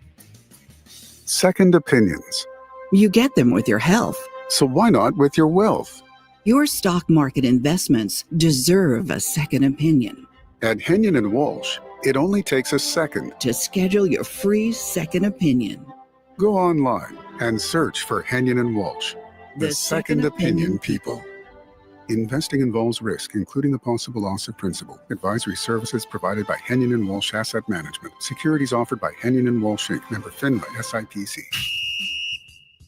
Second opinions. You get them with your health. So why not with your wealth? Your stock market investments deserve a second opinion. At Henyon & Walsh, it only takes a second to schedule your free second opinion. Go online and search for Henyon & Walsh, the second opinion people. Investing involves risk, including the possible loss of principal. Advisory services provided by Henyon & Walsh Asset Management. Securities offered by Henyon & Walsh Inc. Member FINRA SIPC.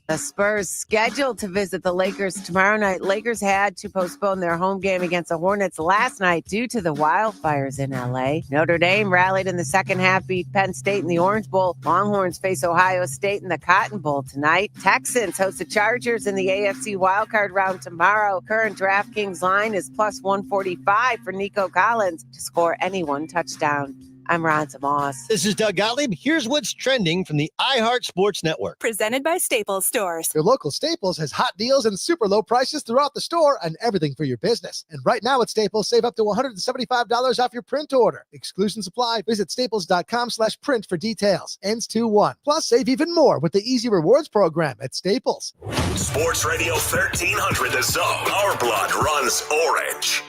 The Spurs scheduled to visit the Lakers tomorrow night. Lakers had to postpone their home game against the Hornets last night due to the wildfires in L.A. Notre Dame rallied in the second half, beat Penn State in the Orange Bowl. Longhorns face Ohio State in the Cotton Bowl tonight. Texans host the Chargers in the AFC wildcard round tomorrow. Current DraftKings line is plus 145 for Nico Collins to score any one touchdown. I'm Ron Moss. This is Doug Gottlieb. Here's what's trending from the iHeart Sports Network. Presented by Staples Stores. Your local Staples has hot deals and super low prices throughout the store and everything for your business. And right now at Staples, save up to $175 off your print order. Exclusions apply. Visit staples.com/print for details. Ends 2/1. Plus, save even more with the Easy Rewards program at Staples. Sports Radio 1300 The Zone. Our blood runs orange.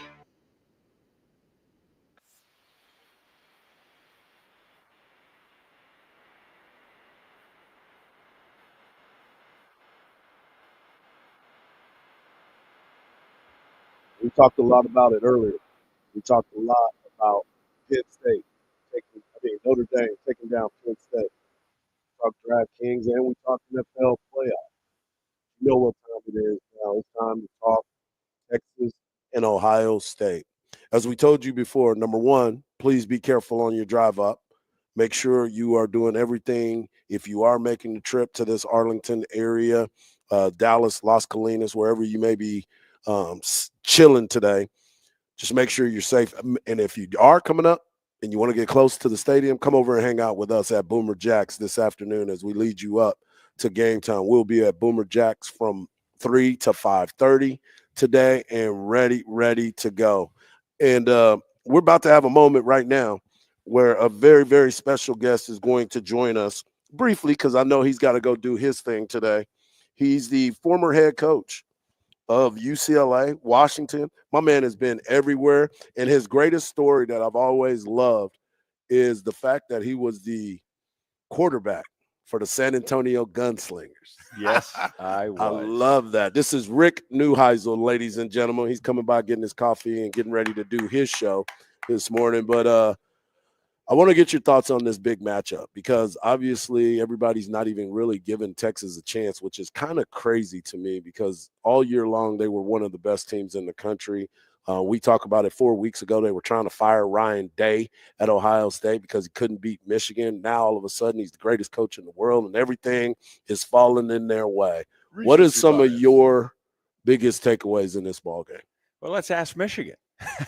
We talked a lot about it earlier. We talked a lot about Penn State Notre Dame taking down Penn State. We talked DraftKings and we talked NFL playoffs. You know what time it is now. It's time to talk Texas and Ohio State. As we told you before, number one, please be careful on your drive up. Make sure you are doing everything. If you are making the trip to this Arlington area, Dallas, Las Colinas, wherever you may be chilling today, just make sure you're safe. And if you are coming up and you want to get close to the stadium, come over and hang out with us at Boomer Jacks this afternoon as we lead you up to game time. We'll be at Boomer Jacks from 3 to 5:30 today and ready to go. And we're about to have a moment right now where a very, very special guest is going to join us briefly because I know he's got to go do his thing today. He's the former head coach of UCLA, Washington. My man has been everywhere. And his greatest story that I've always loved is the fact that he was the quarterback for the San Antonio Gunslingers. Yes, I was. I love that. This is Rick Neuheisel, ladies and gentlemen. He's coming by getting his coffee and getting ready to do his show this morning. But I want to get your thoughts on this big matchup because obviously everybody's not even really giving Texas a chance, which is kind of crazy to me because all year long they were one of the best teams in the country. We talked about it 4 weeks ago. They were trying to fire Ryan Day at Ohio State because he couldn't beat Michigan. Now all of a sudden he's the greatest coach in the world and everything is falling in their way. What is some of your biggest takeaways in this ball game? Well, let's ask Michigan.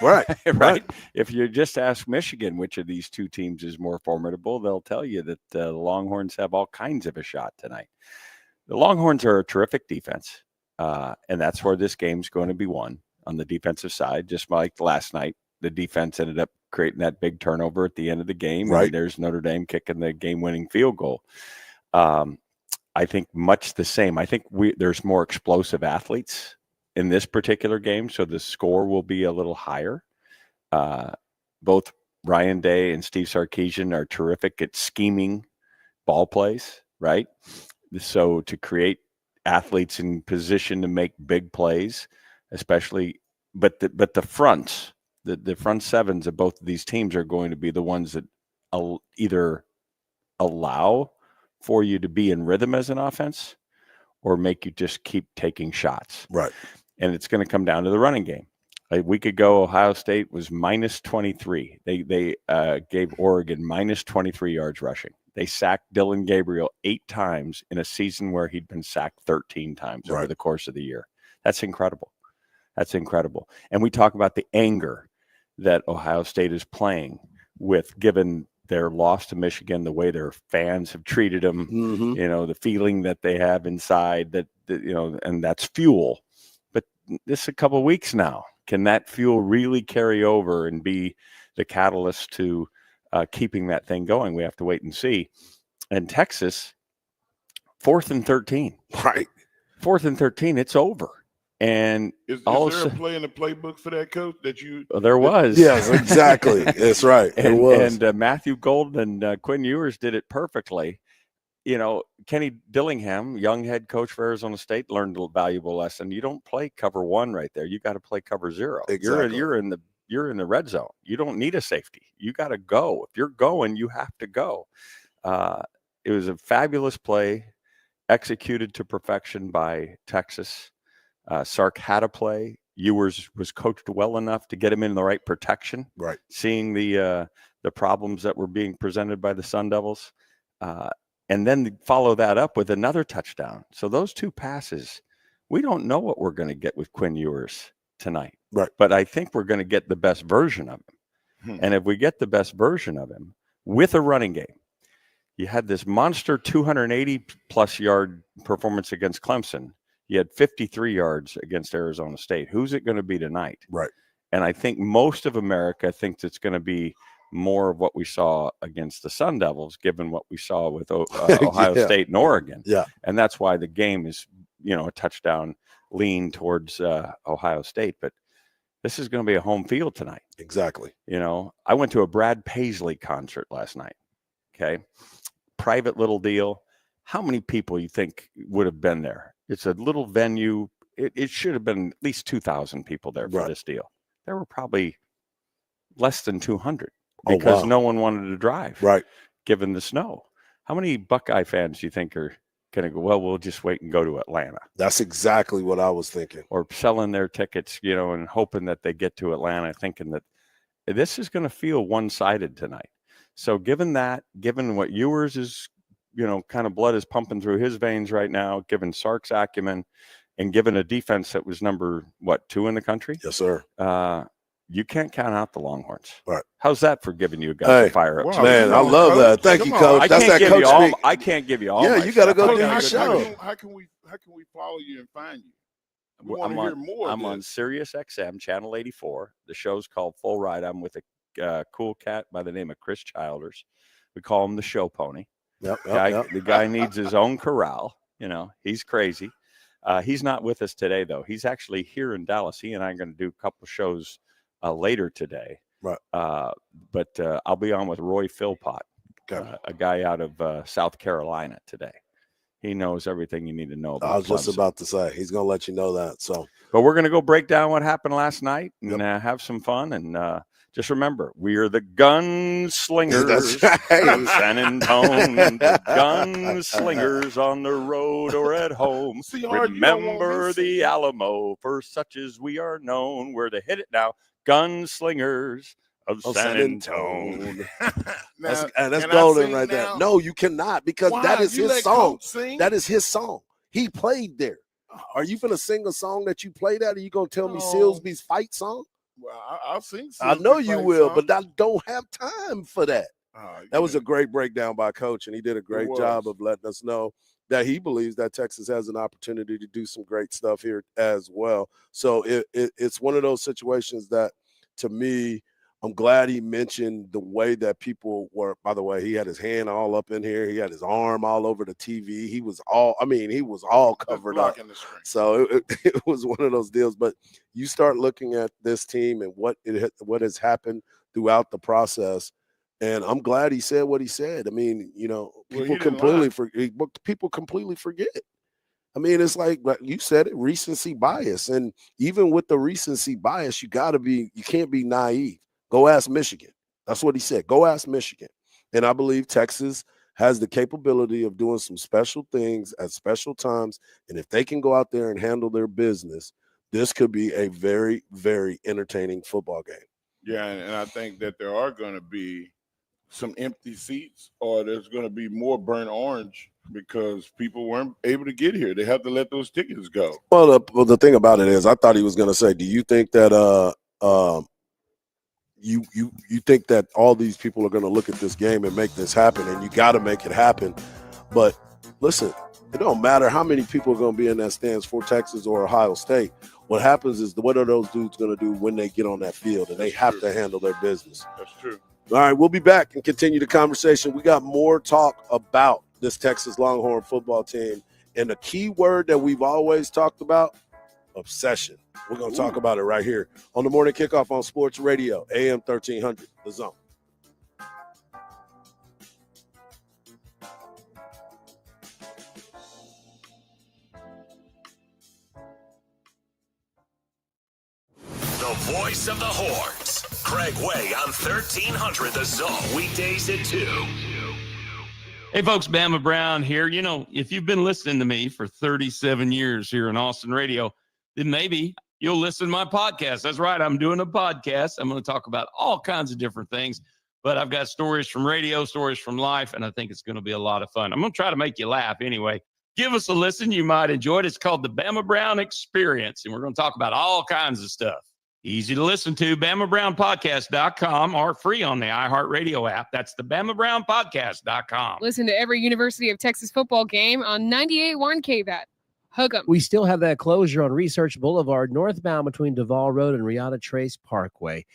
Right. Right. If you just ask Michigan which of these two teams is more formidable, they'll tell you that the Longhorns have all kinds of a shot tonight. The Longhorns are a terrific defense, and that's where this game's going to be won on the defensive side. Just like last night, the defense ended up creating that big turnover at the end of the game. Right. And there's Notre Dame kicking the game-winning field goal. I think much the same. I think there's more explosive athletes in this particular game, so the score will be a little higher. Both Ryan Day and Steve Sarkisian are terrific at scheming ball plays, right? So to create athletes in position to make big plays, especially, but the fronts, the front sevens of both of these teams are going to be the ones that either allow for you to be in rhythm as an offense or make you just keep taking shots. Right. And it's going to come down to the running game. A week ago, Ohio State was minus 23. They gave Oregon minus 23 yards rushing. They sacked Dylan Gabriel 8 times in a season where he'd been sacked 13 times over the course of the year. That's incredible. That's incredible. And we talk about the anger that Ohio State is playing with, given their loss to Michigan, the way their fans have treated them, Mm-hmm. the feeling that they have inside that, and that's fuel But this is a couple of weeks now. Can that fuel really carry over and be the catalyst to keeping that thing going? We have to wait and see. And Texas, 4th and 13. Right. 4th and 13, it's over. And is there a play in the playbook for that, coach, that you? There was. Yes, exactly. That's right. And, it was. And Matthew Golden and Quinn Ewers did it perfectly. You know, Kenny Dillingham, young head coach for Arizona State, learned a valuable lesson. You don't play cover 1 right there. You got to play cover 0. Exactly. You're in the red zone. You don't need a safety. You got to go. If you're going, you have to go. It was a fabulous play, executed to perfection by Texas. Sark had a play. Ewers was coached well enough to get him in the right protection. Right. Seeing the problems that were being presented by the Sun Devils. And then follow that up with another touchdown. So those 2 passes, we don't know what we're going to get with Quinn Ewers tonight. Right. But I think we're going to get the best version of him. And if we get the best version of him with a running game, you had this monster 280-plus yard performance against Clemson. You had 53 yards against Arizona State. Who's it going to be tonight? Right. And I think most of America thinks it's going to be more of what we saw against the Sun Devils, given what we saw with Ohio State and Oregon. Yeah. And that's why the game is, a touchdown lean towards Ohio State. But this is going to be a home field tonight. Exactly. I went to a Brad Paisley concert last night. Okay. Private little deal. How many people you think would have been there? It's a little venue. It should have been at least 2,000 people there for this deal. There were probably less than 200 because no one wanted to drive. Right. Given the snow. How many Buckeye fans do you think are going to go, well, we'll just wait and go to Atlanta? That's exactly what I was thinking. Or selling their tickets, and hoping that they get to Atlanta, thinking that this is going to feel one-sided tonight. So given what Ewers is, kind of blood is pumping through his veins right now, given Sark's acumen, and given a defense that was number, 2 in the country? Yes, sir. You can't count out the Longhorns. Right. How's that for giving you guys a fire up? Man, I love that. Thank you, Coach. That's that coach speak. I can't give you all. Yeah, you got to go do your show. How can we follow you and find you? I'm on Sirius XM Channel 84. The show's called Full Ride. I'm with a cool cat by the name of Chris Childers. We call him the Show Pony. The guy needs his own corral. He's crazy. He's not with us today, though. He's actually here in Dallas. He and I are going to do a couple shows later today. Right. But I'll be on with Roy Philpott, a guy out of South Carolina today. He knows everything you need to know about I was just Clemson. about to say, he's going to let you know that. So, but we're going to go break down what happened last night and have some fun. And just remember, we are the gunslingers. That's right. San Antone, the gunslingers on the road or at home. Remember the Alamo, for such as we are known. We're the hit it now, gunslingers of San Antone. That's golden right there. No, you cannot, because that is his song. That is his song. He played there. Are you going to sing a song that you played at? Or are you going to tell me Silsby's fight song? Well, I'll sing. I know you will, but I don't have time for that. That was a great breakdown by Coach, and he did a great job of letting us know that he believes that Texas has an opportunity to do some great stuff here as well. So it's one of those situations that, to me, I'm glad he mentioned the way that people were. By the way, he had his hand all up in here. He had his arm all over the TV. He was all covered up. So it was one of those deals. But you start looking at this team and what has happened throughout the process. And I'm glad he said what he said. I mean, people completely forget. I mean, it's like you said it, recency bias. And even with the recency bias, you can't be naive. Go ask Michigan. That's what he said. Go ask Michigan. And I believe Texas has the capability of doing some special things at special times. And if they can go out there and handle their business, this could be a very, very entertaining football game. Yeah, and I think that there are going to be some empty seats, or there's going to be more burnt orange because people weren't able to get here. They have to let those tickets go. Well, the thing about it is, I thought he was going to say, do you think that you think that all these people are going to look at this game and make this happen, and you got to make it happen? But listen, it don't matter how many people are going to be in that stands for Texas or Ohio State. What happens is what are those dudes going to do when they get on that field, and they have to handle their business. That's true. All right, we'll be back and continue the conversation. We got more talk about this Texas Longhorn football team, and the key word that we've always talked about, obsession. We're going to talk about it right here on the Morning Kickoff on Sports Radio, AM 1300, The Zone. The voice of the Horns, Craig Way on 1300 The Zone, weekdays at 2. Hey, folks, Bama Brown here. You know, if you've been listening to me for 37 years here in Austin radio, then maybe you'll listen to my podcast. That's right. I'm doing a podcast. I'm going to talk about all kinds of different things, but I've got stories from radio, stories from life, and I think it's going to be a lot of fun. I'm going to try to make you laugh anyway. Give us a listen. You might enjoy it. It's called the Bama Brown Experience, and we're going to talk about all kinds of stuff. Easy to listen to, BamaBrownPodcast.com, or free on the iHeartRadio app. That's the BamaBrownPodcast.com. Listen to every University of Texas football game on 98.1 KVAT. Hook 'em. We still have that closure on Research Boulevard northbound between Duval Road and Riata Trace Parkway.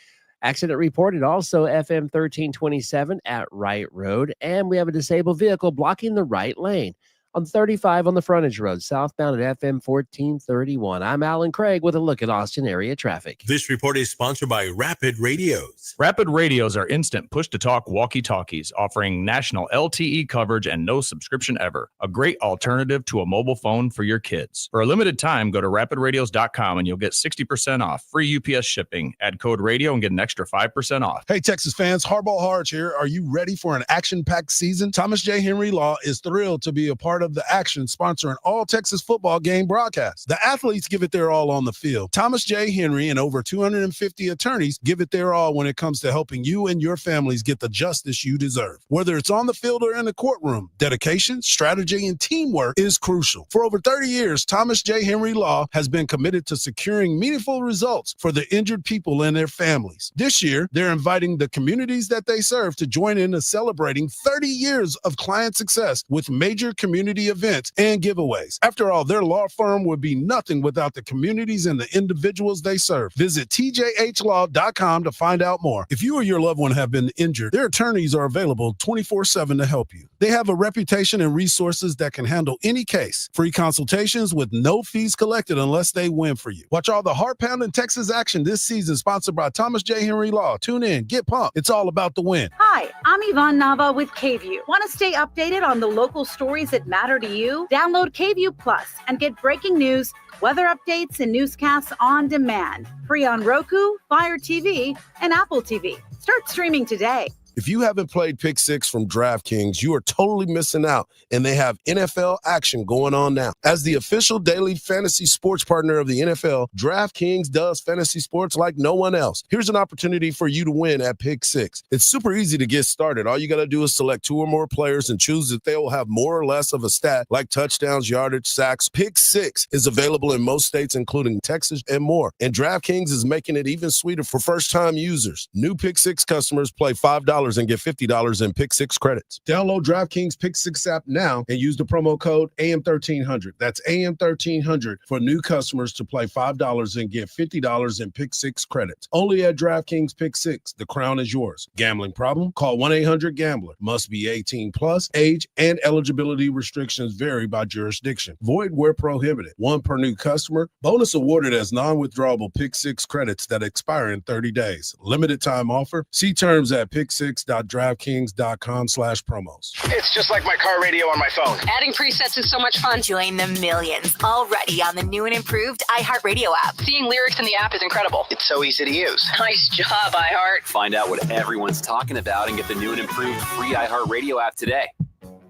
Accident reported also FM 1327 at Wright Road, and we have a disabled vehicle blocking the right lane on 35 on the frontage road, southbound at FM 1431. I'm Alan Craig with a look at Austin area traffic. This report is sponsored by Rapid Radios. Rapid Radios are instant push-to-talk walkie-talkies offering national LTE coverage and no subscription ever. A great alternative to a mobile phone for your kids. For a limited time, go to rapidradios.com and you'll get 60% off. Free UPS shipping. Add code radio and get an extra 5% off. Hey, Texas fans, Hardball Harge here. Are you ready for an action-packed season? Thomas J. Henry Law is thrilled to be a part of the action, sponsoring all Texas football game broadcasts. The athletes give it their all on the field. Thomas J. Henry and over 250 attorneys give it their all when it comes to helping you and your families get the justice you deserve. Whether it's on the field or in the courtroom, dedication, strategy, and teamwork is crucial. For over 30 years, Thomas J. Henry Law has been committed to securing meaningful results for the injured people and their families. This year, they're inviting the communities that they serve to join in celebrating 30 years of client success with major community events and giveaways. After all, their law firm would be nothing without the communities and the individuals they serve. Visit tjhlaw.com to find out more. If you or your loved one have been injured, their attorneys are available 24/7 to help you. They have a reputation and resources that can handle any case. Free consultations with no fees collected unless they win for you. Watch all the heart-pounding Texas action this season, sponsored by Thomas J. Henry Law. Tune in, get pumped. It's all about the win. Hi, I'm Yvonne Nava with KView. Want to stay updated on the local stories that matter to you? Download KView Plus and get breaking news, weather updates, and newscasts on demand. Free on Roku, Fire TV, and Apple TV. Start streaming today. If you haven't played Pick Six from DraftKings, you are totally missing out, and they have NFL action going on now. As the official daily fantasy sports partner of the NFL, DraftKings does fantasy sports like no one else. Here's an opportunity for you to win at Pick Six. It's super easy to get started. All you got to do is select two or more players and choose if they will have more or less of a stat like touchdowns, yardage, sacks. Pick Six is available in most states, including Texas and more. And DraftKings is making it even sweeter for first-time users. New Pick Six customers play $5 and get $50 in Pick Six credits. Download DraftKings Pick Six app now and use the promo code AM1300. That's AM1300 for new customers to play $5 and get $50 in Pick Six credits. Only at DraftKings Pick Six. The crown is yours. Gambling problem? Call 1-800-GAMBLER. Must be 18 plus. Age and eligibility restrictions vary by jurisdiction. Void where prohibited. One per new customer. Bonus awarded as non-withdrawable Pick Six credits that expire in 30 days. Limited time offer. See terms at picksix.draftkings.com/promos. It's just like my car radio on my phone. Adding presets is so much fun. Join the millions already on the new and improved iHeartRadio app. Seeing lyrics in the app is incredible. It's so easy to use. Nice job, iHeart. Find out what everyone's talking about and get the new and improved free iHeartRadio app today.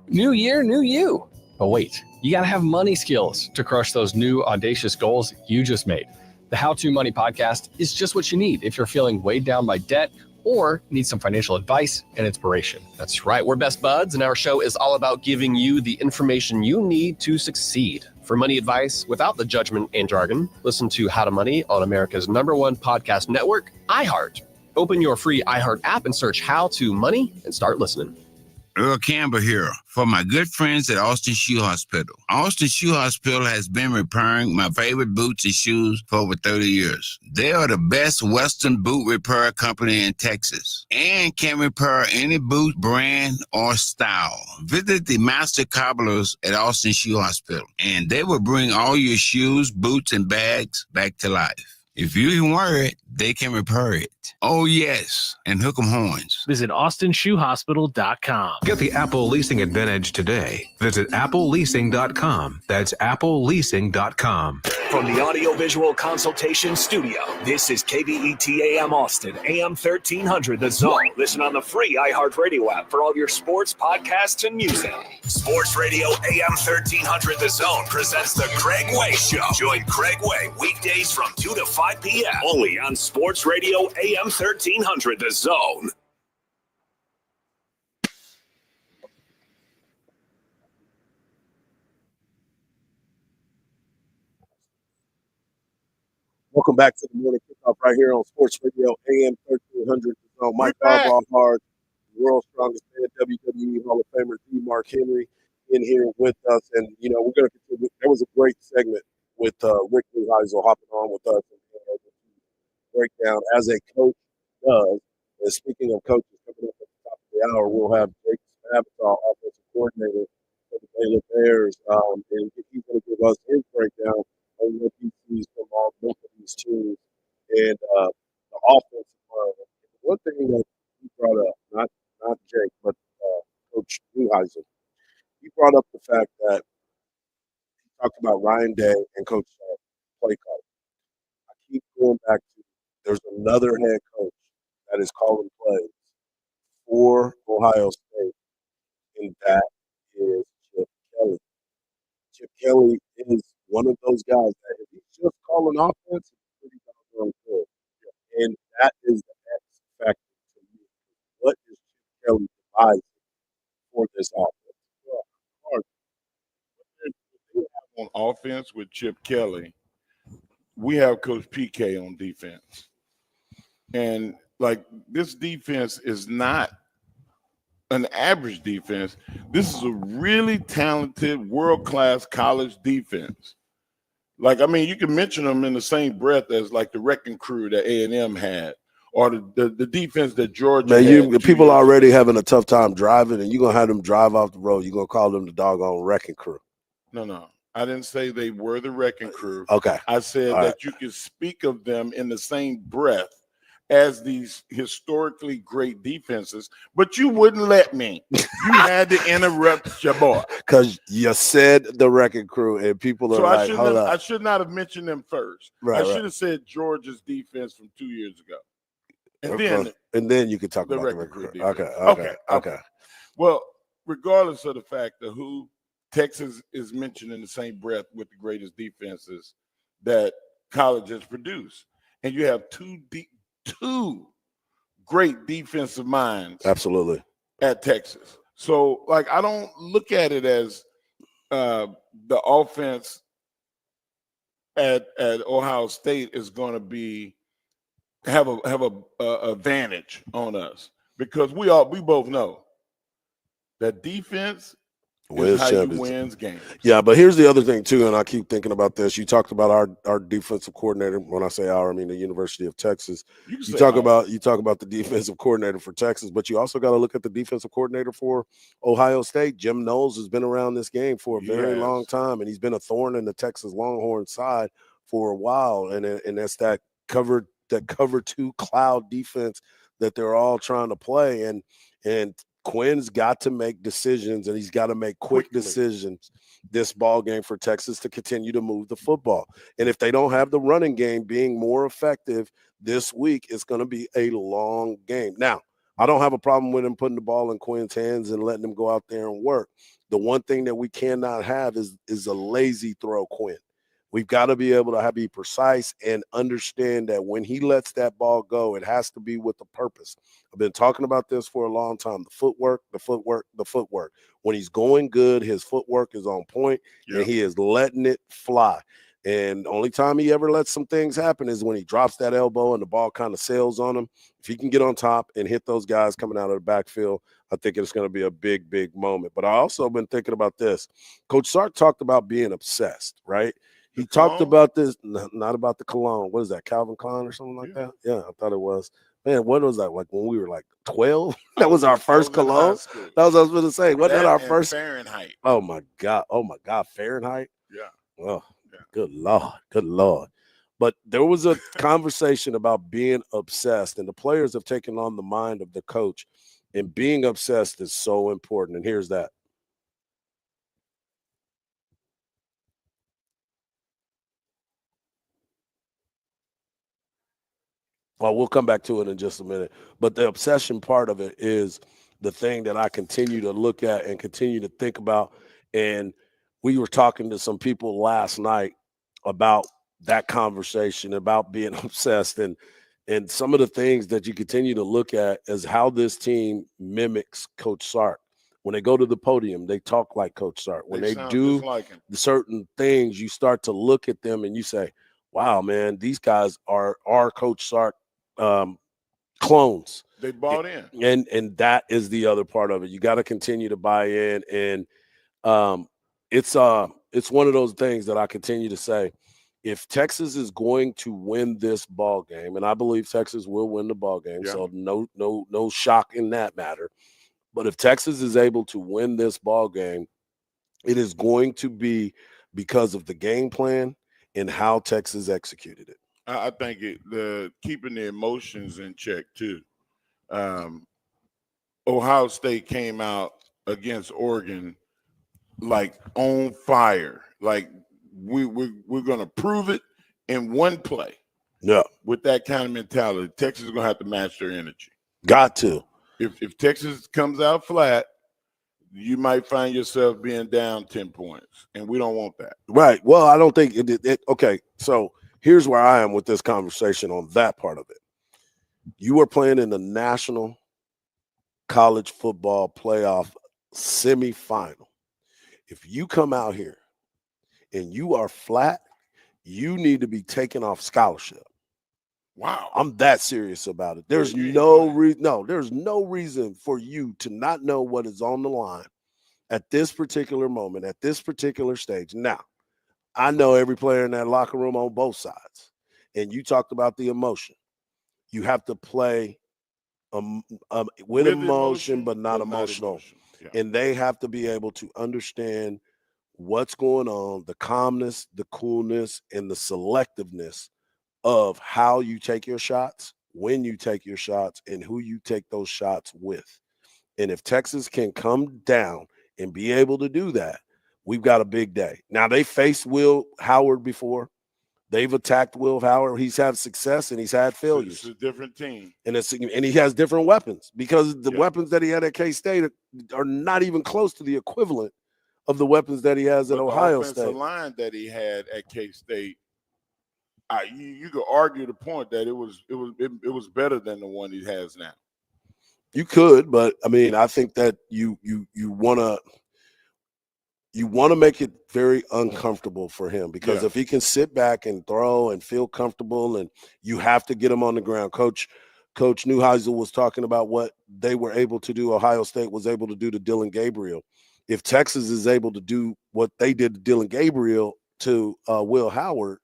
New year, new you. But wait, you got to have money skills to crush those new audacious goals you just made. The How to Money podcast is just what you need if you're feeling weighed down by debt or need some financial advice and inspiration. That's right. We're best buds, and our show is all about giving you the information you need to succeed. For money advice without the judgment and jargon, listen to How to Money on America's #1 podcast network, iHeart. Open your free iHeart app and search How to Money and start listening. Earl Campbell here for my good friends at Austin Shoe Hospital. Austin Shoe Hospital has been repairing my favorite boots and shoes for over 30 years. They are the best Western boot repair company in Texas and can repair any boot brand or style. Visit the master cobblers at Austin Shoe Hospital and they will bring all your shoes, boots, and bags back to life. If you can wear it, they can repair it. Oh, yes, and hook 'em horns. Visit AustinShoeHospital.com. Get the Apple Leasing Advantage today. Visit AppleLeasing.com. That's AppleLeasing.com. From the Audiovisual Consultation Studio, this is KBET AM Austin, AM 1300, The Zone. Listen on the free iHeartRadio app for all your sports, podcasts, and music. Sports Radio AM 1300, The Zone presents The Craig Way Show. Join Craig Way weekdays from 2 to 5 p.m. only on Sports Radio AM 1300, The Zone. Welcome back to the morning kickoff right here on Sports Radio AM 1300. Mike Hard, world's strongest man, WWE Hall of Famer, Mark Henry, in here with us. And, you know, we're going to continue. There was a great segment with Rick Neuheisel hopping on with us and break down as a coach does. And speaking of coaches, coming up at the top of the hour, we'll have Jake Spavital, offensive coordinator for the Baylor Bears, and he's going to give us his breakdown on what he sees from all both of these teams and the offensive line. One thing that he brought up, not Jake, but Coach Neuheisel, he brought up the fact that he talked about Ryan Day and Coach play call. I keep going back to there's another head coach that is calling plays for Ohio State, and that is Chip Kelly. Chip Kelly is one of those guys that if he's just calling offense, it's pretty doggone good. And that is the X factor to me. What is Chip Kelly devising for this offense? Well, on offense with Chip Kelly, we have Coach PK on defense. And like this defense is not an average defense. This is a really talented, world-class college defense. Like, I mean, you can mention them in the same breath as like the wrecking crew that A&M had, or the defense that Georgia had. People already having a tough time driving, and you're going to have them drive off the road. You're going to call them the doggone wrecking crew. No. I didn't say they were the wrecking crew. Okay. I said All that right. you could speak of them in the same breath as these historically great defenses, but you wouldn't let me. You had to interrupt your boy. Because you said the wrecking crew, and people are like, hold up. I should not have mentioned them first. Right, I should have said Georgia's defense from 2 years ago. And then you could talk about the wrecking crew. defense. Okay. Well, regardless of the fact of who, Texas is mentioned in the same breath with the greatest defenses that college has produced. And you have two great defensive minds. Absolutely. At Texas. So, like, I don't look at it as the offense at Ohio State is going to have a advantage on us, because we both know that defense is how you wins games. Yeah, but here's the other thing too, and I keep thinking about this. You talked about our defensive coordinator. When I say our, I mean the University of Texas. You talk about the defensive coordinator for Texas, but you also got to look at the defensive coordinator for Ohio State. Jim Knowles has been around this game for a very long time, and he's been a thorn in the Texas Longhorn side for a while. And that's that cover two cloud defense that they're all trying to play. And Quinn's got to make decisions, and he's got to make quick decisions this ball game for Texas to continue to move the football. And if they don't have the running game being more effective this week, it's going to be a long game. Now, I don't have a problem with him putting the ball in Quinn's hands and letting him go out there and work. The one thing that we cannot have is a lazy throw Quinn. We've got to be able to be precise and understand that when he lets that ball go, it has to be with a purpose. I've been talking about this for a long time. The footwork. When he's going good, his footwork is on point, and he is letting it fly. And the only time he ever lets some things happen is when he drops that elbow and the ball kind of sails on him. If he can get on top and hit those guys coming out of the backfield, I think it's going to be a big, big moment. But I also been thinking about this. Coach Sark talked about being obsessed, right? He talked about this, not about the cologne. What is that, Calvin Klein or something like that? Yeah, I thought it was. Man, what was that, like when we were like 12? That was our first cologne? That was what I was going to say. Wasn't that our first? Fahrenheit. Oh, my God. Fahrenheit? Yeah. Oh, good Lord. But there was a conversation about being obsessed, and the players have taken on the mind of the coach, and being obsessed is so important. And here's that. Well, we'll come back to it in just a minute. But the obsession part of it is the thing that I continue to look at and continue to think about. And we were talking to some people last night about that conversation, about being obsessed, and some of the things that you continue to look at is how this team mimics Coach Sark. When they go to the podium, they talk like Coach Sark. When they do certain things, you start to look at them and you say, wow, man, these guys are Coach Sark clones. They bought in. And that is the other part of it. You got to continue to buy in. And it's one of those things that I continue to say, if Texas is going to win this ball game, and I believe Texas will win the ball game, so no shock in that matter. But if Texas is able to win this ball game, it is going to be because of the game plan and how Texas executed it. I think keeping the emotions in check too. Ohio State came out against Oregon like on fire, like we're gonna prove it in one play. Yeah, with that kind of mentality, Texas is gonna have to match their energy. Got to. If Texas comes out flat, you might find yourself being down 10 points, and we don't want that. Right. Well, I don't think it. Okay, so here's where I am with this conversation on that part of it. You are playing in the National College Football Playoff semifinal. If you come out here and you are flat, you need to be taken off scholarship. Wow. I'm that serious about it. There's no reason for you to not know what is on the line at this particular moment, at this particular stage. Now, I know every player in that locker room on both sides. And you talked about the emotion. You have to play with emotion, but not emotional. Yeah. And they have to be able to understand what's going on, the calmness, the coolness, and the selectiveness of how you take your shots, when you take your shots, and who you take those shots with. And if Texas can come down and be able to do that, we've got a big day. Now, they faced Will Howard before. They've attacked Will Howard. He's had success and he's had failures. It's a different team. And he has different weapons because the weapons that he had at K-State are not even close to the equivalent of the weapons that he has at Ohio State. The line that he had at K-State, you could argue the point that it was better than the one he has now. You could, but I mean, I think that you want to make it very uncomfortable for him because if he can sit back and throw and feel comfortable, and you have to get him on the ground. Coach Neuheisel was talking about what they were able to do. Ohio State was able to do to Dylan Gabriel. If Texas is able to do what they did to Dylan Gabriel to Will Howard,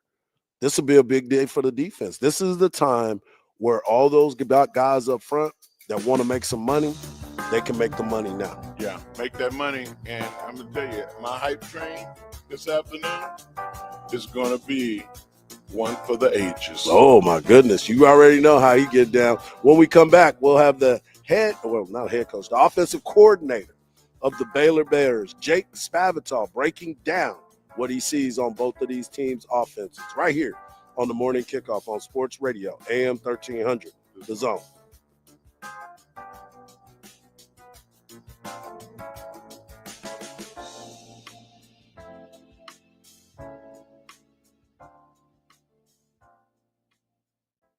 this will be a big day for the defense. This is the time where all those guys up front that want to make some money, they can make the money now. Yeah, make that money. And I'm going to tell you, my hype train this afternoon is going to be one for the ages. Oh, my goodness. You already know how he get down. When we come back, we'll have the the offensive coordinator of the Baylor Bears, Jake Spavital, breaking down what he sees on both of these teams' offenses right here on the Morning Kickoff on Sports Radio, AM 1300, The Zone.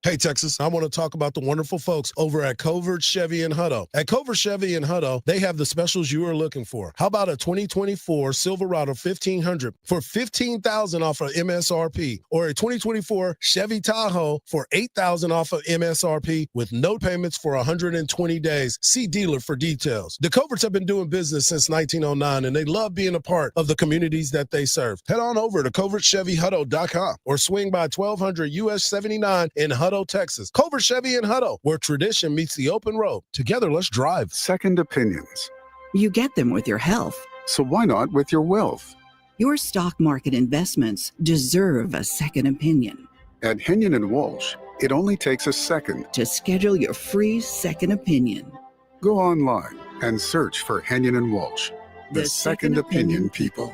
Hey, Texas, I want to talk about the wonderful folks over at Covert Chevy in Hutto. At Covert Chevy in Hutto, they have the specials you are looking for. How about a 2024 Silverado 1500 for $15,000 off of MSRP, or a 2024 Chevy Tahoe for $8,000 off of MSRP with no payments for 120 days. See dealer for details. The Coverts have been doing business since 1909, and they love being a part of the communities that they serve. Head on over to covertchevyhutto.com or swing by 1200 US 79 in Hutto, Texas. Covert Chevy in Hutto, where tradition meets the open road. Together, let's drive. Second opinions. You get them with your health. So why not with your wealth? Your stock market investments deserve a second opinion. At Henyon & Walsh, it only takes a second to schedule your free second opinion. Go online and search for Henyon & Walsh, the second opinion people.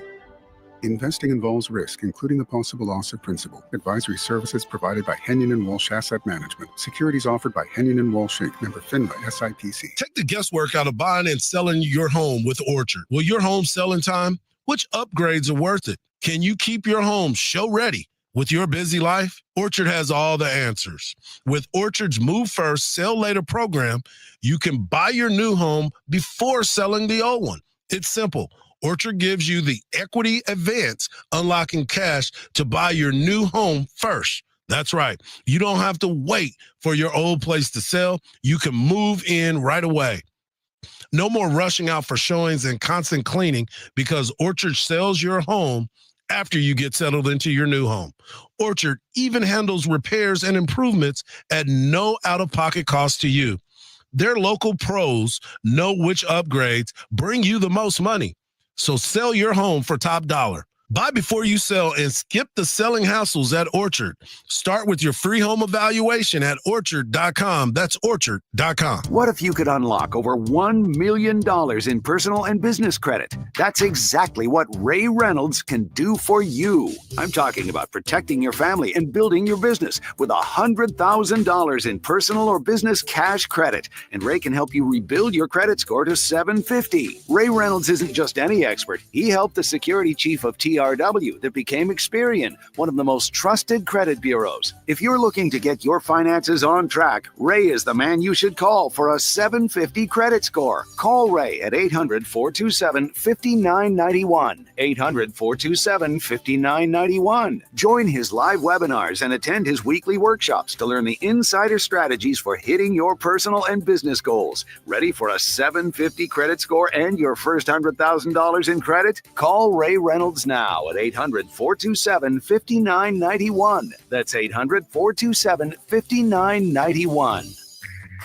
Investing involves risk, including the possible loss of principal. Advisory services provided by Henyon & Walsh Asset Management. Securities offered by Henyon & Walsh Inc., member FINRA SIPC. Take the guesswork out of buying and selling your home with Orchard. Will your home sell in time? Which upgrades are worth it? Can you keep your home show ready? With your busy life, Orchard has all the answers. With Orchard's Move First, Sell Later program, you can buy your new home before selling the old one. It's simple. Orchard gives you the equity advance, unlocking cash to buy your new home first. That's right. You don't have to wait for your old place to sell. You can move in right away. No more rushing out for showings and constant cleaning, because Orchard sells your home after you get settled into your new home. Orchard even handles repairs and improvements at no out-of-pocket cost to you. Their local pros know which upgrades bring you the most money. So sell your home for top dollar. Buy before you sell and skip the selling hassles at Orchard. Start with your free home evaluation at orchard.com. That's orchard.com. What if you could unlock over $1 million in personal and business credit? That's exactly what Ray Reynolds can do for you. I'm talking about protecting your family and building your business with $100,000 in personal or business cash credit. And Ray can help you rebuild your credit score to 750. Ray Reynolds isn't just any expert. He helped the security chief of TRW that became Experian, one of the most trusted credit bureaus. If you're looking to get your finances on track, Ray is the man you should call for a 750 credit score. Call Ray at 800-427-5991. 800-427-5991. Join his live webinars and attend his weekly workshops to learn the insider strategies for hitting your personal and business goals. Ready for a 750 credit score and your first $100,000 in credit? Call Ray Reynolds now at 800-427-5991. That's 800-427-5991.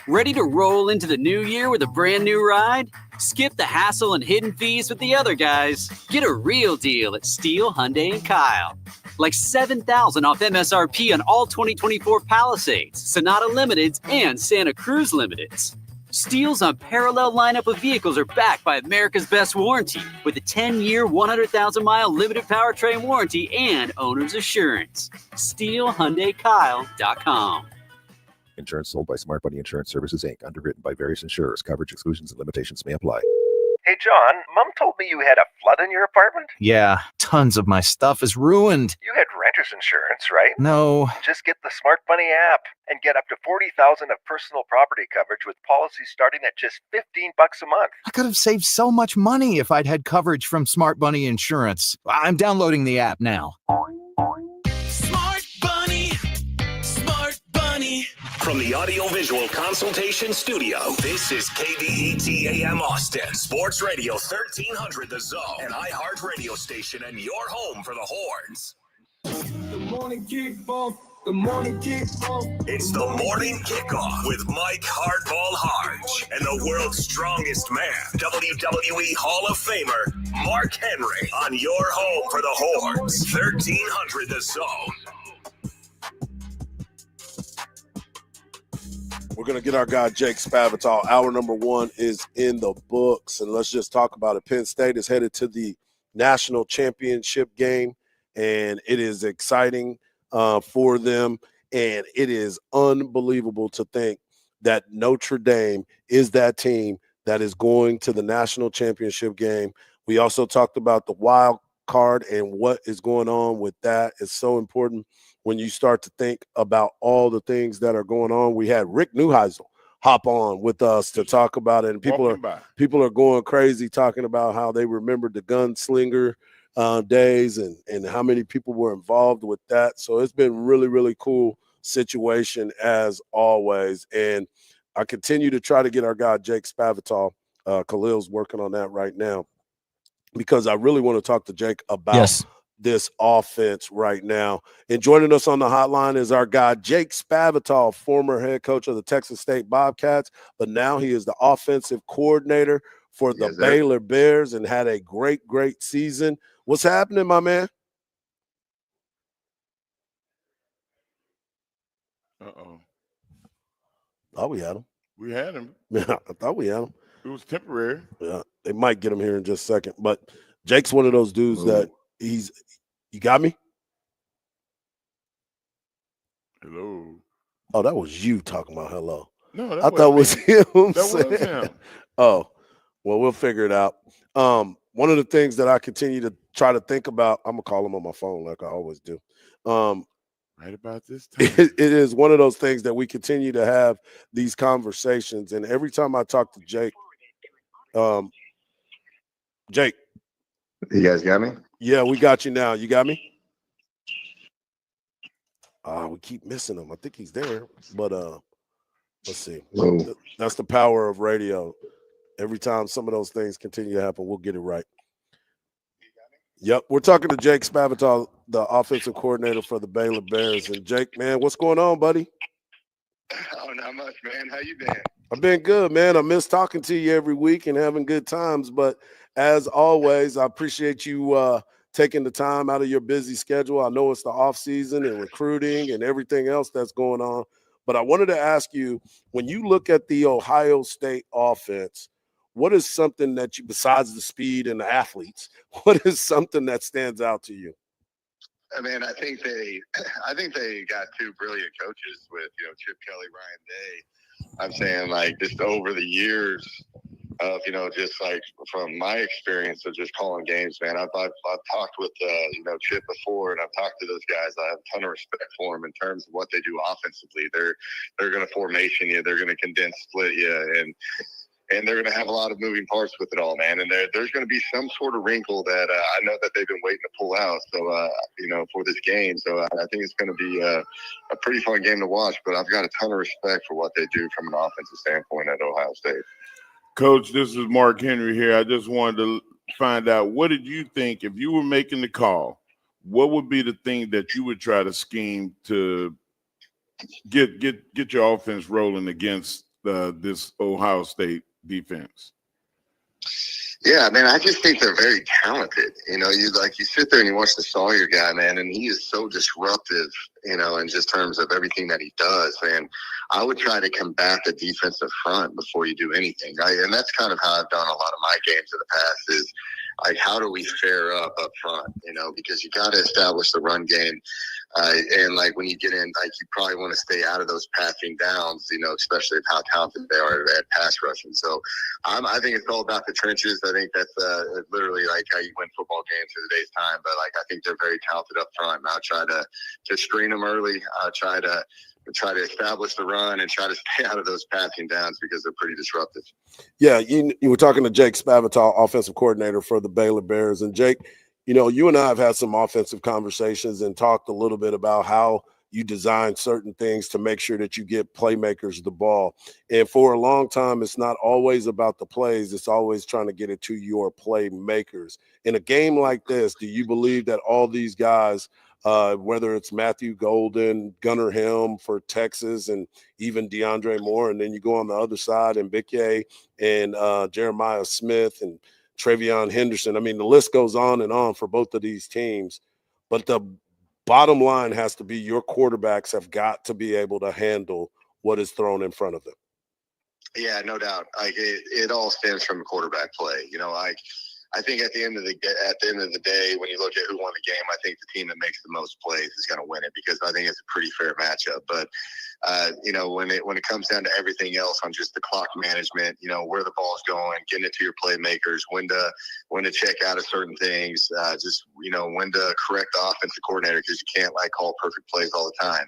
Ready to roll into the new year with a brand new ride? Skip the hassle and hidden fees with the other guys. Get a real deal at Steele, Hyundai, and Kyle. Like $7,000 off MSRP on all 2024 Palisades, Sonata Limiteds, and Santa Cruz Limiteds. Steele's unparalleled lineup of vehicles are backed by America's Best Warranty with a 10-year, 100,000-mile limited powertrain warranty and owner's assurance. SteeleHyundaiKyle.com. Insurance sold by Smart Money Insurance Services, Inc., underwritten by various insurers. Coverage exclusions and limitations may apply. Hey, John, Mom told me you had a flood in your apartment. Yeah, tons of my stuff is ruined. You had renter's insurance, right? No. Just get the Smart Money app and get up to $40,000 of personal property coverage with policies starting at just $15 a month. I could have saved so much money if I'd had coverage from Smart Money Insurance. I'm downloading the app now. Smart Bunny. Smart Bunny. From the audiovisual consultation studio, this is KDET AM Austin, Sports Radio 1300 The Zone, an iHeart radio station and your home for the Horns. The morning kickoff. The morning kickoff. It's the morning kickoff with Mike Hardball Harge and the world's strongest man, WWE Hall of Famer, Mark Henry, on your home for the Horns, 1300 The Zone. We're going to get our guy Jake Spavital. Hour number one is in the books, and let's just talk about it. Penn State is headed to the national championship game, and it is exciting for them, and it is unbelievable to think that Notre Dame is that team that is going to the national championship game. We also talked about the card and what is going on with that is so important when you start to think about all the things that are going on. We had Rick Neuheisel hop on with us to talk about it, and people are going crazy talking about how they remembered the gunslinger days and how many people were involved with that. So it's been really, really cool situation as always. And I continue to try to get our guy Jake Spavital. Khalil's working on that right now, because I really want to talk to Jake about this offense right now. And joining us on the hotline is our guy Jake Spavital, former head coach of the Texas State Bobcats, but now he is the offensive coordinator for the Baylor Bears and had a great season. What's happening, my man? Uh-oh. Thought we had him. We had him. Yeah, I thought we had him. It was temporary. Yeah, they might get him here in just a second. But Jake's one of those dudes that you got me? Hello. Oh, that was you talking about hello. No, I thought it was him. That was him. Oh, well, we'll figure it out. One of the things that I continue to try to think about, I'm going to call him on my phone like I always do. Right about this time. It is one of those things that we continue to have these conversations. And every time I talk to Jake, Jake. You guys got me? Yeah, we got you now. You got me? We keep missing him. I think he's there, but let's see. Whoa. That's the power of radio. Every time some of those things continue to happen, we'll get it right. Yep, we're talking to Jake Spavital, the offensive coordinator for the Baylor Bears. And Jake, man, what's going on, buddy? Oh, not much, man. How you been? I've been good, man. I miss talking to you every week and having good times. But as always, I appreciate you taking the time out of your busy schedule. I know it's the off season and recruiting and everything else that's going on. But I wanted to ask you, when you look at the Ohio State offense, what is something that you, besides the speed and the athletes, what is something that stands out to you? I mean, I think they got two brilliant coaches with, Chip Kelly, Ryan Day. I'm saying, like, just over the years of, just like from my experience of just calling games, man, I've talked with, Chip before, and I've talked to those guys. I have a ton of respect for them in terms of what they do offensively. They're going to formation you. They're going to condense split you. And they're going to have a lot of moving parts with it all, man. And there's going to be some sort of wrinkle that I know that they've been waiting to pull out. So, for this game. So I think it's going to be a pretty fun game to watch. But I've got a ton of respect for what they do from an offensive standpoint at Ohio State. Coach, this is Mark Henry here. I just wanted to find out, what did you think if you were making the call? What would be the thing that you would try to scheme to get your offense rolling against this Ohio State defense? Yeah, man, I just think they're very talented. You sit there and you watch the Sawyer guy, man, and he is so disruptive, in just terms of everything that he does, man. I would try to combat the defensive front before you do anything. And that's kind of how I've done a lot of my games in the past is, like, how do we fare up front, because you got to establish the run game. And, like, when you get in, like, you probably want to stay out of those passing downs, especially how talented they are at pass rushing. So I think it's all about the trenches. I think that's literally like how you win football games in today's time. But, like, I think they're very talented up front. And I'll try to screen them early. I'll try to establish the run and try to stay out of those passing downs because they're pretty disruptive. Yeah, you were talking to Jake Spavital, offensive coordinator for the Baylor Bears. And Jake, you and I have had some offensive conversations and talked a little bit about how you design certain things to make sure that you get playmakers the ball. And for a long time, it's not always about the plays. It's always trying to get it to your playmakers. In a game like this, do you believe that all these guys, whether it's Matthew Golden, Gunnar Helm for Texas, and even DeAndre Moore, and then you go on the other side and Bikke and Jeremiah Smith and Travion Henderson. I mean, the list goes on for both of these teams. But the bottom line has to be your quarterbacks have got to be able to handle what is thrown in front of them. Yeah, no doubt. Like it all stems from quarterback play. I think at the end of the day, when you look at who won the game, I think the team that makes the most plays is going to win it, because I think it's a pretty fair matchup. But when it comes down to everything else on just the clock management, where the ball's going, getting it to your playmakers, when to check out of certain things, when to correct the offensive coordinator, because you can't call perfect plays all the time,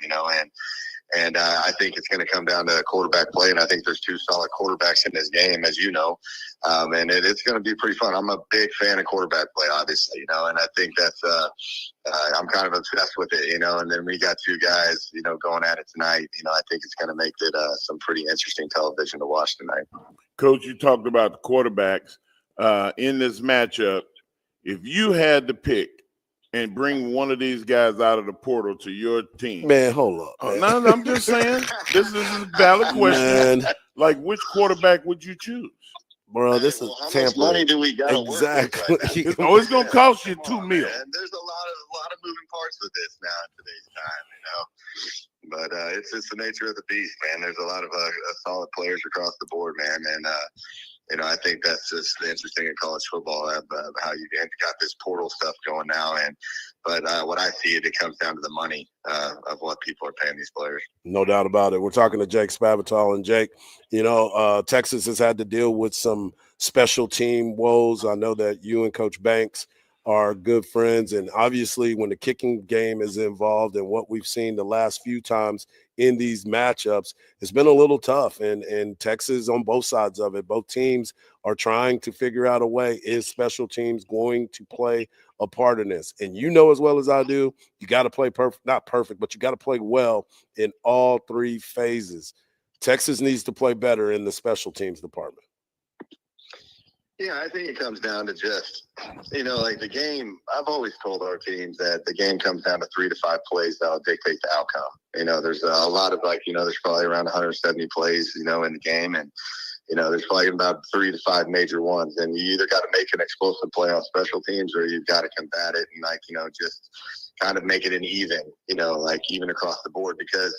And I think it's going to come down to quarterback play, and I think there's two solid quarterbacks in this game, as you know, and it's going to be pretty fun. I'm a big fan of quarterback play, obviously, and I think that's I'm kind of obsessed with it, and then we got two guys, going at it tonight. I think it's going to make it some pretty interesting television to watch tonight. Coach, you talked about the quarterbacks in this matchup. If you had to pick and bring one of these guys out of the portal to your team. Man, hold up. No, I'm just saying. This is a valid question. Man. Which quarterback would you choose? Bro, this is how Tampa. much money do we got? Exactly. It's going to cost you $2 million. And there's a lot of moving parts with this now in today's time, But it's just the nature of the beast, man. There's a lot of solid players across the board, man. And I think that's just the interesting in college football, how you got this portal stuff going now. But what I see, it comes down to the money of what people are paying these players. No doubt about it. We're talking to Jake Spavital. And Jake, Texas has had to deal with some special team woes. I know that you and Coach Banks are good friends. And obviously when the kicking game is involved and what we've seen the last few times in these matchups, it's been a little tough. And Texas on both sides of it, both teams are trying to figure out a way. Is special teams going to play a part in this? And as well as I do, you got to play not perfect, but you got to play well in all three phases. Texas needs to play better in the special teams department. Yeah, I think it comes down to just, the game. I've always told our teams that the game comes down to 3 to 5 plays that'll dictate the outcome. There's a lot of there's probably around 170 plays, in the game. And, there's probably about 3 to 5 major ones. And you either got to make an explosive play on special teams or you've got to combat it and, just kind of make it an even, even across the board, because,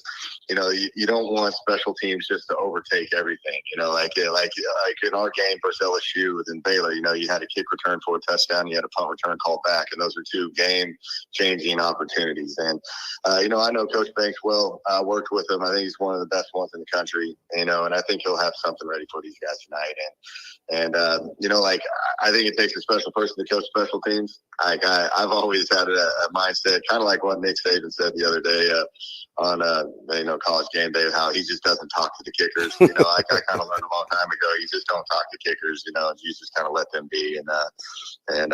you don't want special teams just to overtake everything, like in our game versus LSU within Baylor, you had a kick return for a touchdown, you had a punt return called back, and those are two game-changing opportunities. And, I know Coach Banks well. I worked with him. I think he's one of the best ones in the country, and I think he'll have something ready for these guys tonight. And I think it takes a special person to coach special teams. I've always had a mindset, kind of like what Nick Saban said the other day on College Game Day, how he just doesn't talk to the kickers. I kind of learned a long time ago. You just don't talk to kickers. You just kind of let them be, and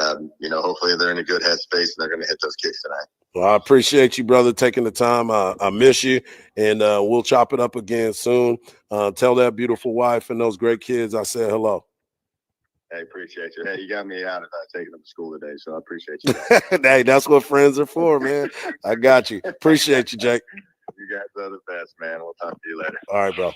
hopefully they're in a good headspace and they're going to hit those kicks tonight. Well, I appreciate you, brother, taking the time. I miss you, and we'll chop it up again soon. Tell that beautiful wife and those great kids I said hello. Hey, appreciate you. Hey, you got me out of taking them to school today, so I appreciate you. Hey, that's what friends are for, man. I got you. Appreciate you, Jake. You guys are the best, man. We'll talk to you later. All right, bro.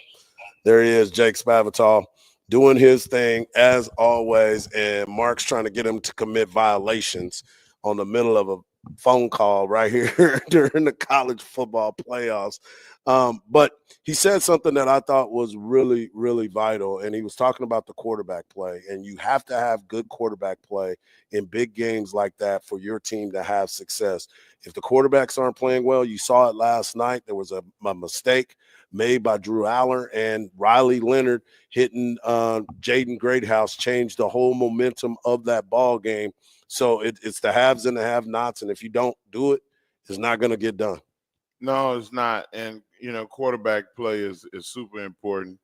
There he is, Jake Spavital, doing his thing as always, and Mark's trying to get him to commit violations on the middle of a phone call right here during the college football playoffs. But he said something that I thought was really, really vital, and he was talking about the quarterback play, and you have to have good quarterback play in big games like that for your team to have success. If the quarterbacks aren't playing well, you saw it last night. There was a mistake made by Drew Aller, and Riley Leonard hitting Jaden Greathouse changed the whole momentum of that ball game. So it's the haves and the have-nots, and if you don't do it, it's not going to get done. No, it's not. And, quarterback play is super important.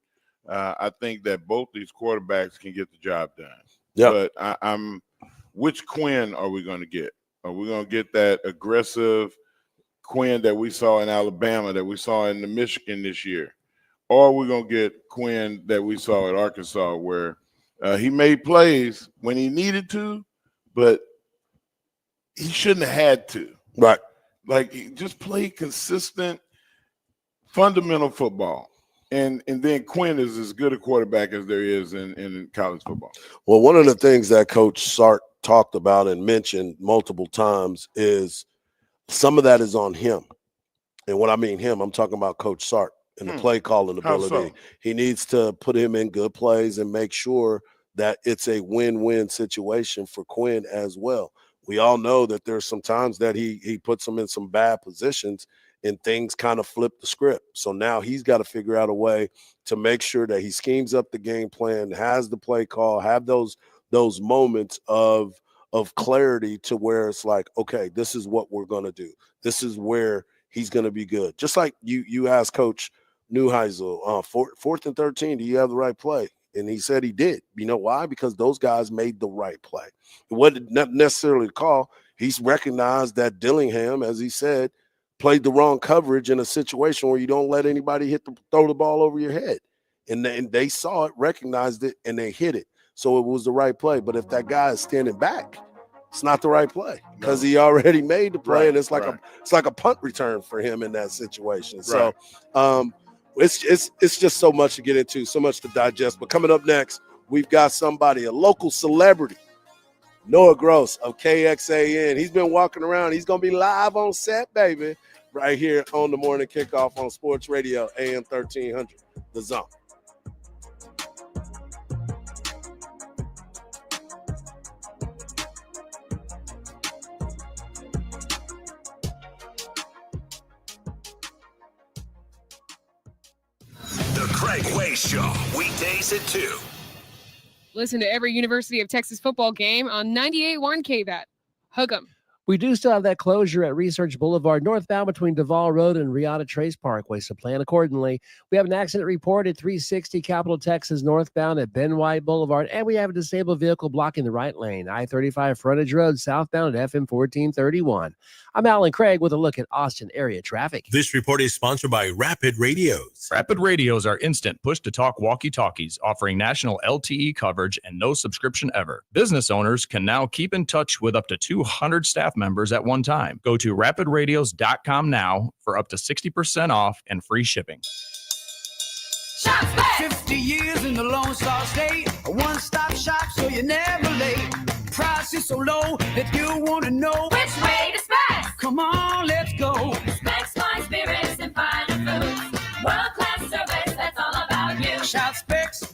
I think that both these quarterbacks can get the job done. Yeah. But which Quinn are we going to get? Are we going to get that aggressive Quinn that we saw in Alabama, that we saw in the Michigan this year? Or are we going to get Quinn that we saw at Arkansas, where he made plays when he needed to, but he shouldn't have had to. Right. Just play consistent, fundamental football. And then Quinn is as good a quarterback as there is in college football. Well, one of the things that Coach Sark talked about and mentioned multiple times is some of that is on him. And when I mean him, I'm talking about Coach Sark and the play calling ability. How so? He needs to put him in good plays and make sure that it's a win-win situation for Quinn as well. We all know that there's some times that he puts them in some bad positions and things kind of flip the script. So now he's got to figure out a way to make sure that he schemes up the game plan, has the play call, have those moments of clarity to where it's like, okay, this is what we're going to do. This is where he's going to be good. Just like you asked Coach Neuheisel, 4th and 13, do you have the right play? And he said he did. You know why? Because those guys made the right play. It wasn't necessarily the call. He's recognized that Dillingham, as he said, played the wrong coverage in a situation where you don't let anybody throw the ball over your head. And they saw it, recognized it, and they hit it. So it was the right play. But if that guy is standing back, it's not the right play because he already made the play, and it's like a punt return for him in that situation. So it's just so much to get into, so much to digest. But coming up next, we've got somebody, a local celebrity, Noah Gross of KXAN. He's been walking around. He's going to be live on set, baby, right here on the Morning Kickoff on Sports Radio, AM 1300, The Zone. The Craig Way Show, weekdays at 2. Listen to every University of Texas football game on 98.1 KVAT. Hook 'em. We do still have that closure at Research Boulevard northbound between Duval Road and Riata Trace Parkway, so plan accordingly. We have an accident report at 360 Capital Texas northbound at Ben White Boulevard, and we have a disabled vehicle blocking the right lane, I-35 Frontage Road southbound at FM 1431. I'm Alan Craig with a look at Austin area traffic. This report is sponsored by Rapid Radios. Rapid Radios are instant push-to-talk walkie-talkies offering national LTE coverage and no subscription ever. Business owners can now keep in touch with up to 200 staff members at one time. Go to rapidradios.com now for up to 60% off and free shipping. 50 years in the Lone Star State, a one-stop shop so you're never late. Price is so low that you want to know which way to Specs. Come on, let's go. Specs, fine spirits and finer foods. World-class service, that's all about you. Shout Specs,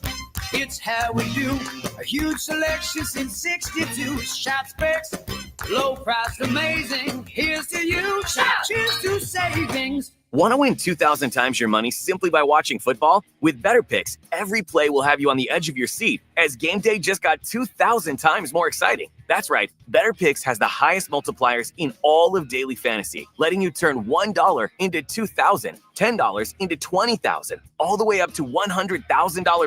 it's how we do. A huge selection since 62. Shout Specs, low price, amazing. Here's to you. Shout, cheers to savings. Want to win 2,000 times your money simply by watching football? With Better Picks, every play will have you on the edge of your seat, as game day just got 2,000 times more exciting. That's right, Better Picks has the highest multipliers in all of daily fantasy, letting you turn $1 into $2,000, $10 into $20,000, all the way up to $100,000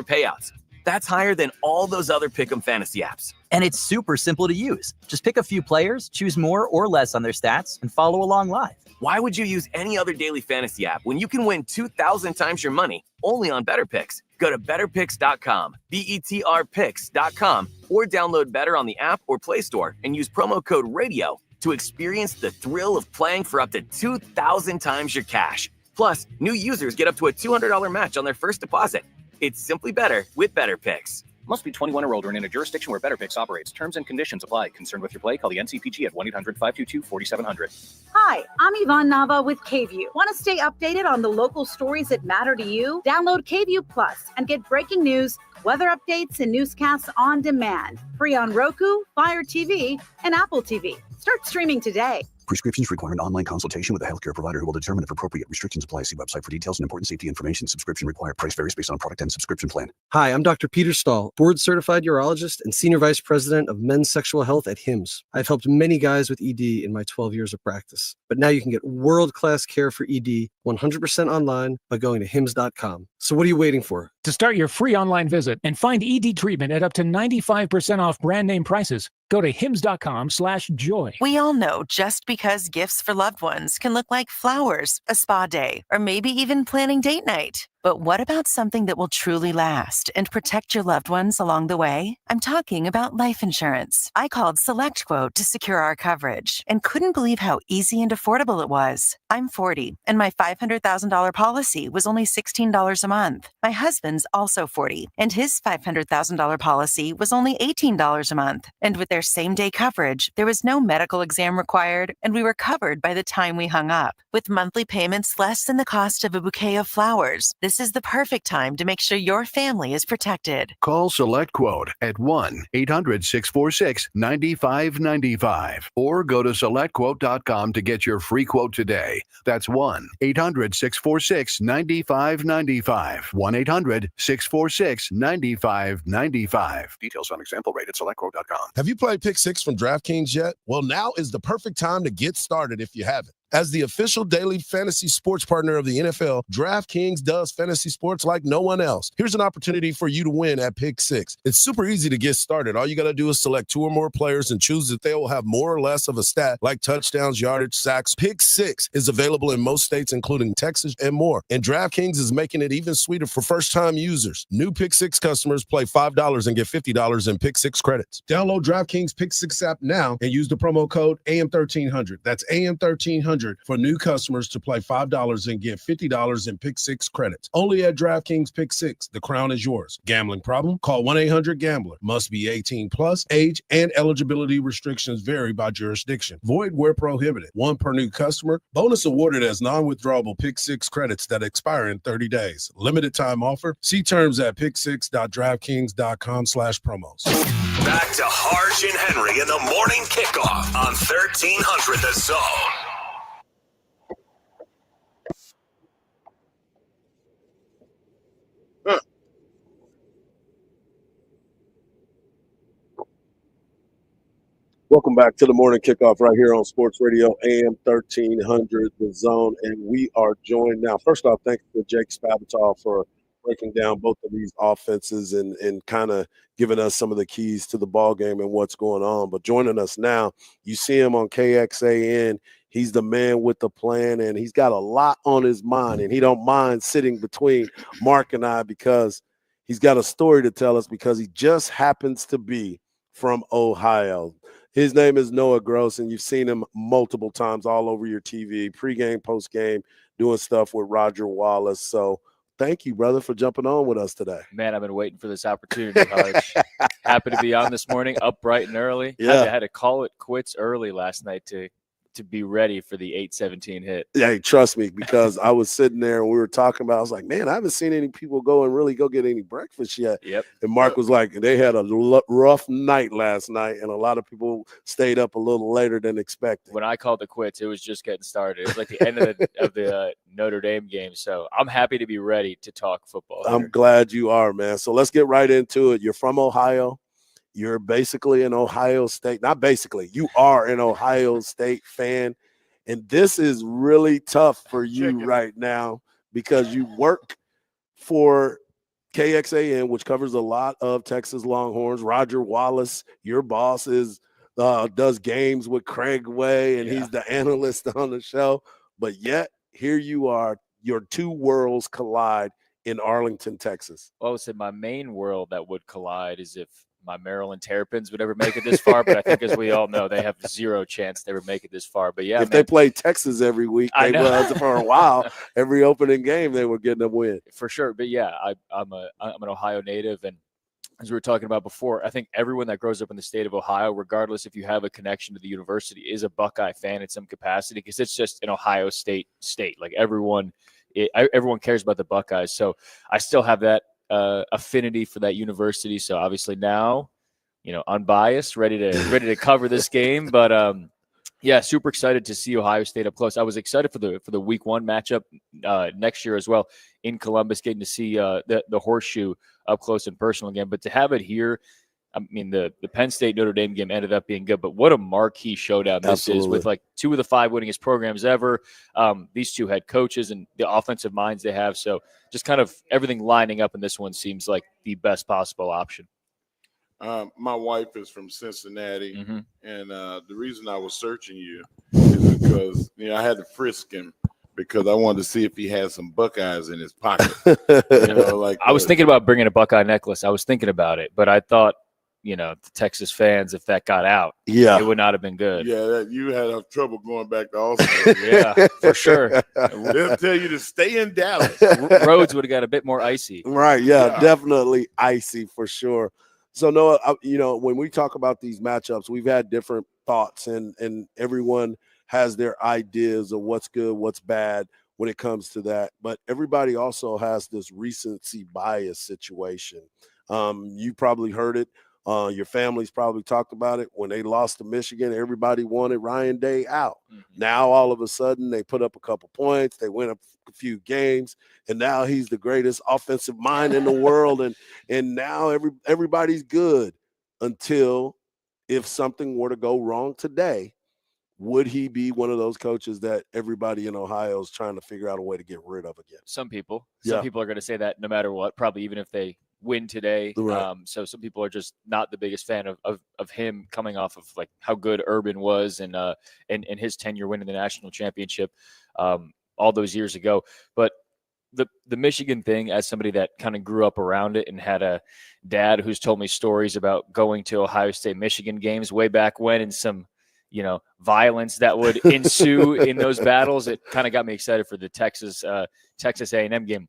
payouts. That's higher than all those other Pick'em fantasy apps. And it's super simple to use. Just pick a few players, choose more or less on their stats, and follow along live. Why would you use any other daily fantasy app when you can win 2,000 times your money only on Better Picks? Go to betterpicks.com, BETRpicks.com, or download Better on the app or Play Store and use promo code RADIO to experience the thrill of playing for up to 2,000 times your cash. Plus, new users get up to a $200 match on their first deposit. It's simply better with Better Picks. Must be 21 or older and in a jurisdiction where Better Picks operates. Terms and conditions apply. Concerned with your play? Call the NCPG at 1-800-522-4700. Hi, I'm Yvonne Nava with KView. Want to stay updated on the local stories that matter to you? Download KView Plus and get breaking news, weather updates, and newscasts on demand. Free on Roku, Fire TV, and Apple TV. Start streaming today. Prescriptions require an online consultation with a healthcare provider who will determine if appropriate restrictions apply. See website for details and important safety information. Subscription required. Price varies based on product and subscription plan. Hi, I'm Dr. Peter Stahl, board-certified urologist and senior vice president of men's sexual health at HIMSS. I've helped many guys with ED in my 12 years of practice. But now you can get world-class care for ED 100% online by going to hims.com. So what are you waiting for? To start your free online visit and find ED treatment at up to 95% off brand name prices, go to hims.com/joy. We all know just because gifts for loved ones can look like flowers, a spa day, or maybe even planning date night. But what about something that will truly last and protect your loved ones along the way? I'm talking about life insurance. I called SelectQuote to secure our coverage and couldn't believe how easy and affordable it was. I'm 40, and my $500,000 policy was only $16 a month. My husband's also 40, and his $500,000 policy was only $18 a month. And with their same-day coverage, there was no medical exam required, and we were covered by the time we hung up. With monthly payments less than the cost of a bouquet of flowers, this this is the perfect time to make sure your family is protected. Call SelectQuote at 1-800-646-9595 or go to SelectQuote.com to get your free quote today. That's 1-800-646-9595. 1-800-646-9595. Details on example rate at SelectQuote.com. Have you played Pick 6 from DraftKings yet? Well, now is the perfect time to get started if you haven't. As the official daily fantasy sports partner of the NFL, DraftKings does fantasy sports like no one else. Here's an opportunity for you to win at Pick 6. It's super easy to get started. All you got to do is select 2 or more players and choose if they will have more or less of a stat like touchdowns, yardage, sacks. Pick 6 is available in most states, including Texas and more. And DraftKings is making it even sweeter for first-time users. New Pick 6 customers play $5 and get $50 in Pick 6 credits. Download DraftKings Pick 6 app now and use the promo code AM1300. That's AM1300 for new customers to play $5 and get $50 in Pick 6 credits. Only at DraftKings Pick 6. The crown is yours. Gambling problem? Call 1-800-GAMBLER. Must be 18 plus. Age and eligibility restrictions vary by jurisdiction. Void where prohibited. One per new customer. Bonus awarded as non-withdrawable Pick 6 credits that expire in 30 days. Limited time offer. See terms at pick6.draftkings.com/promos. Back to Harge and Henry in the morning kickoff on 1300 The Zone. Welcome back to the morning kickoff right here on Sports Radio AM 1300 The Zone, and we are joined now. First off, thank you to Jake Spavital for breaking down both of these offenses and kind of giving us some of the keys to the ball game and what's going on. But joining us now, you see him on KXAN. He's the man with the plan, and he's got a lot on his mind, and he don't mind sitting between Mark and I because he's got a story to tell us because he just happens to be from Ohio. His name is Noah Gross, and you've seen him multiple times all over your TV, pregame, postgame, doing stuff with Roger Wallace. So thank you, brother, for jumping on with us today. Man, I've been waiting for this opportunity, Harge. Happy to be on this morning, up bright and early. Yeah. I had to call it quits early last night to be ready for the 8:17 hit. Yeah, trust me, because I was sitting there and we were talking about, I was like, man, I haven't seen any people go and really go get any breakfast yet. Yep. And Mark was like, they had a rough night last night, and a lot of people stayed up a little later than expected. When I called the quits, it was just getting started. It was like the end of the Notre Dame game. So I'm happy to be ready to talk football. I'm glad you are, man. So let's get right into it. You're from Ohio. You're basically an Ohio State, not basically, you are an Ohio State fan. And this is really tough for you right now because you work for KXAN, which covers a lot of Texas Longhorns. Roger Wallace, your boss, does games with Craig Way, and he's the analyst on the show. But yet, here you are, your two worlds collide in Arlington, Texas. Well, I would say my main world that would collide is if my Maryland Terrapins would ever make it this far, but I think, as we all know, they have zero chance to ever make it this far. But yeah, if they play Texas every week, they was for a while. Every opening game, they were getting a win for sure. But yeah, I'm an Ohio native, and as we were talking about before, I think everyone that grows up in the state of Ohio, regardless if you have a connection to the university, is a Buckeye fan in some capacity because it's just an Ohio State state. Like everyone cares about the Buckeyes, so I still have that affinity for that university. So obviously now, unbiased, ready to cover this game. But yeah, super excited to see Ohio State up close. I was excited for the week 1 matchup next year as well in Columbus, getting to see the horseshoe up close and personal again. But to have it here, I mean, the Penn State Notre Dame game ended up being good, but what a marquee showdown this is with like 2 of the 5 winningest programs ever. These 2 head coaches and the offensive minds they have. So just kind of everything lining up in this one seems like the best possible option. My wife is from Cincinnati, and the reason I was searching you is because I had to frisk him because I wanted to see if he had some Buckeyes in his pocket. I was thinking about bringing a Buckeye necklace. I was thinking about it, but I thought, the Texas fans, if that got out, it would not have been good. Yeah, you had trouble going back to Austin. Yeah, for sure. They'll tell you to stay in Dallas. Roads would have got a bit more icy. Right, yeah, definitely icy for sure. So, Noah, when we talk about these matchups, we've had different thoughts, and everyone has their ideas of what's good, what's bad. when it comes to that. But everybody also has this recency bias situation. You probably heard it. Your family's probably talked about it. When they lost to Michigan, everybody wanted Ryan Day out. Now, all of a sudden, they put up a couple points. They win a few games, and now he's the greatest offensive mind in the world. And now everybody's good until if something were to go wrong today, would he be one of those coaches that everybody in Ohio is trying to figure out a way to get rid of again? Some people are going to say that no matter what, probably even if they win today. Right. So some people are just not the biggest fan of him coming off of like how good Urban was and his tenure winning the national championship all those years ago. But the Michigan thing, as somebody that kind of grew up around it and had a dad who's told me stories about going to Ohio State Michigan games way back when and some violence that would ensue in those battles, it kind of got me excited for the Texas A&M game.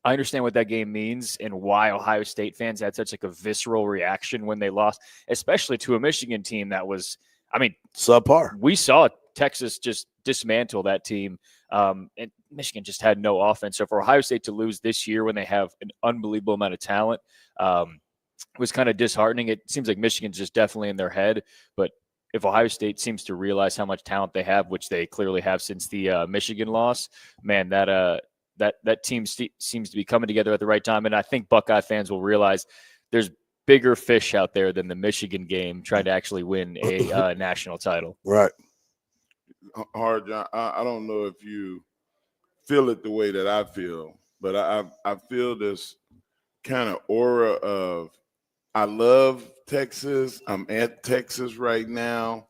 I understand what that game means and why Ohio State fans had such like a visceral reaction when they lost, especially to a Michigan team that was, subpar. We saw Texas just dismantle that team, and Michigan just had no offense. So for Ohio State to lose this year when they have an unbelievable amount of talent was kind of disheartening. It seems like Michigan's just definitely in their head, but if Ohio State seems to realize how much talent they have, which they clearly have since the Michigan loss, man, that team seems to be coming together at the right time. And I think Buckeye fans will realize there's bigger fish out there than the Michigan game trying to actually win a national title. Right. Hard, John. I don't know if you feel it the way that I feel, but I feel this kind of aura of I love Texas. I'm at Texas right now,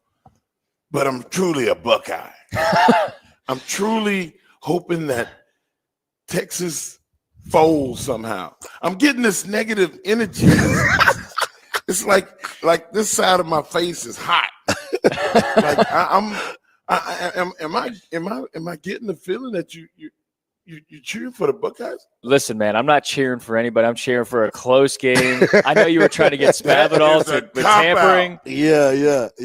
but I'm truly a Buckeye. I'm truly hoping that Texas folds somehow. I'm getting this negative energy. It's like this side of my face is hot. Like am I getting the feeling that you cheering for the Buckeyes? Listen, man, I'm not cheering for anybody. I'm cheering for a close game. I know you were trying to get Spavital with tampering. Yeah.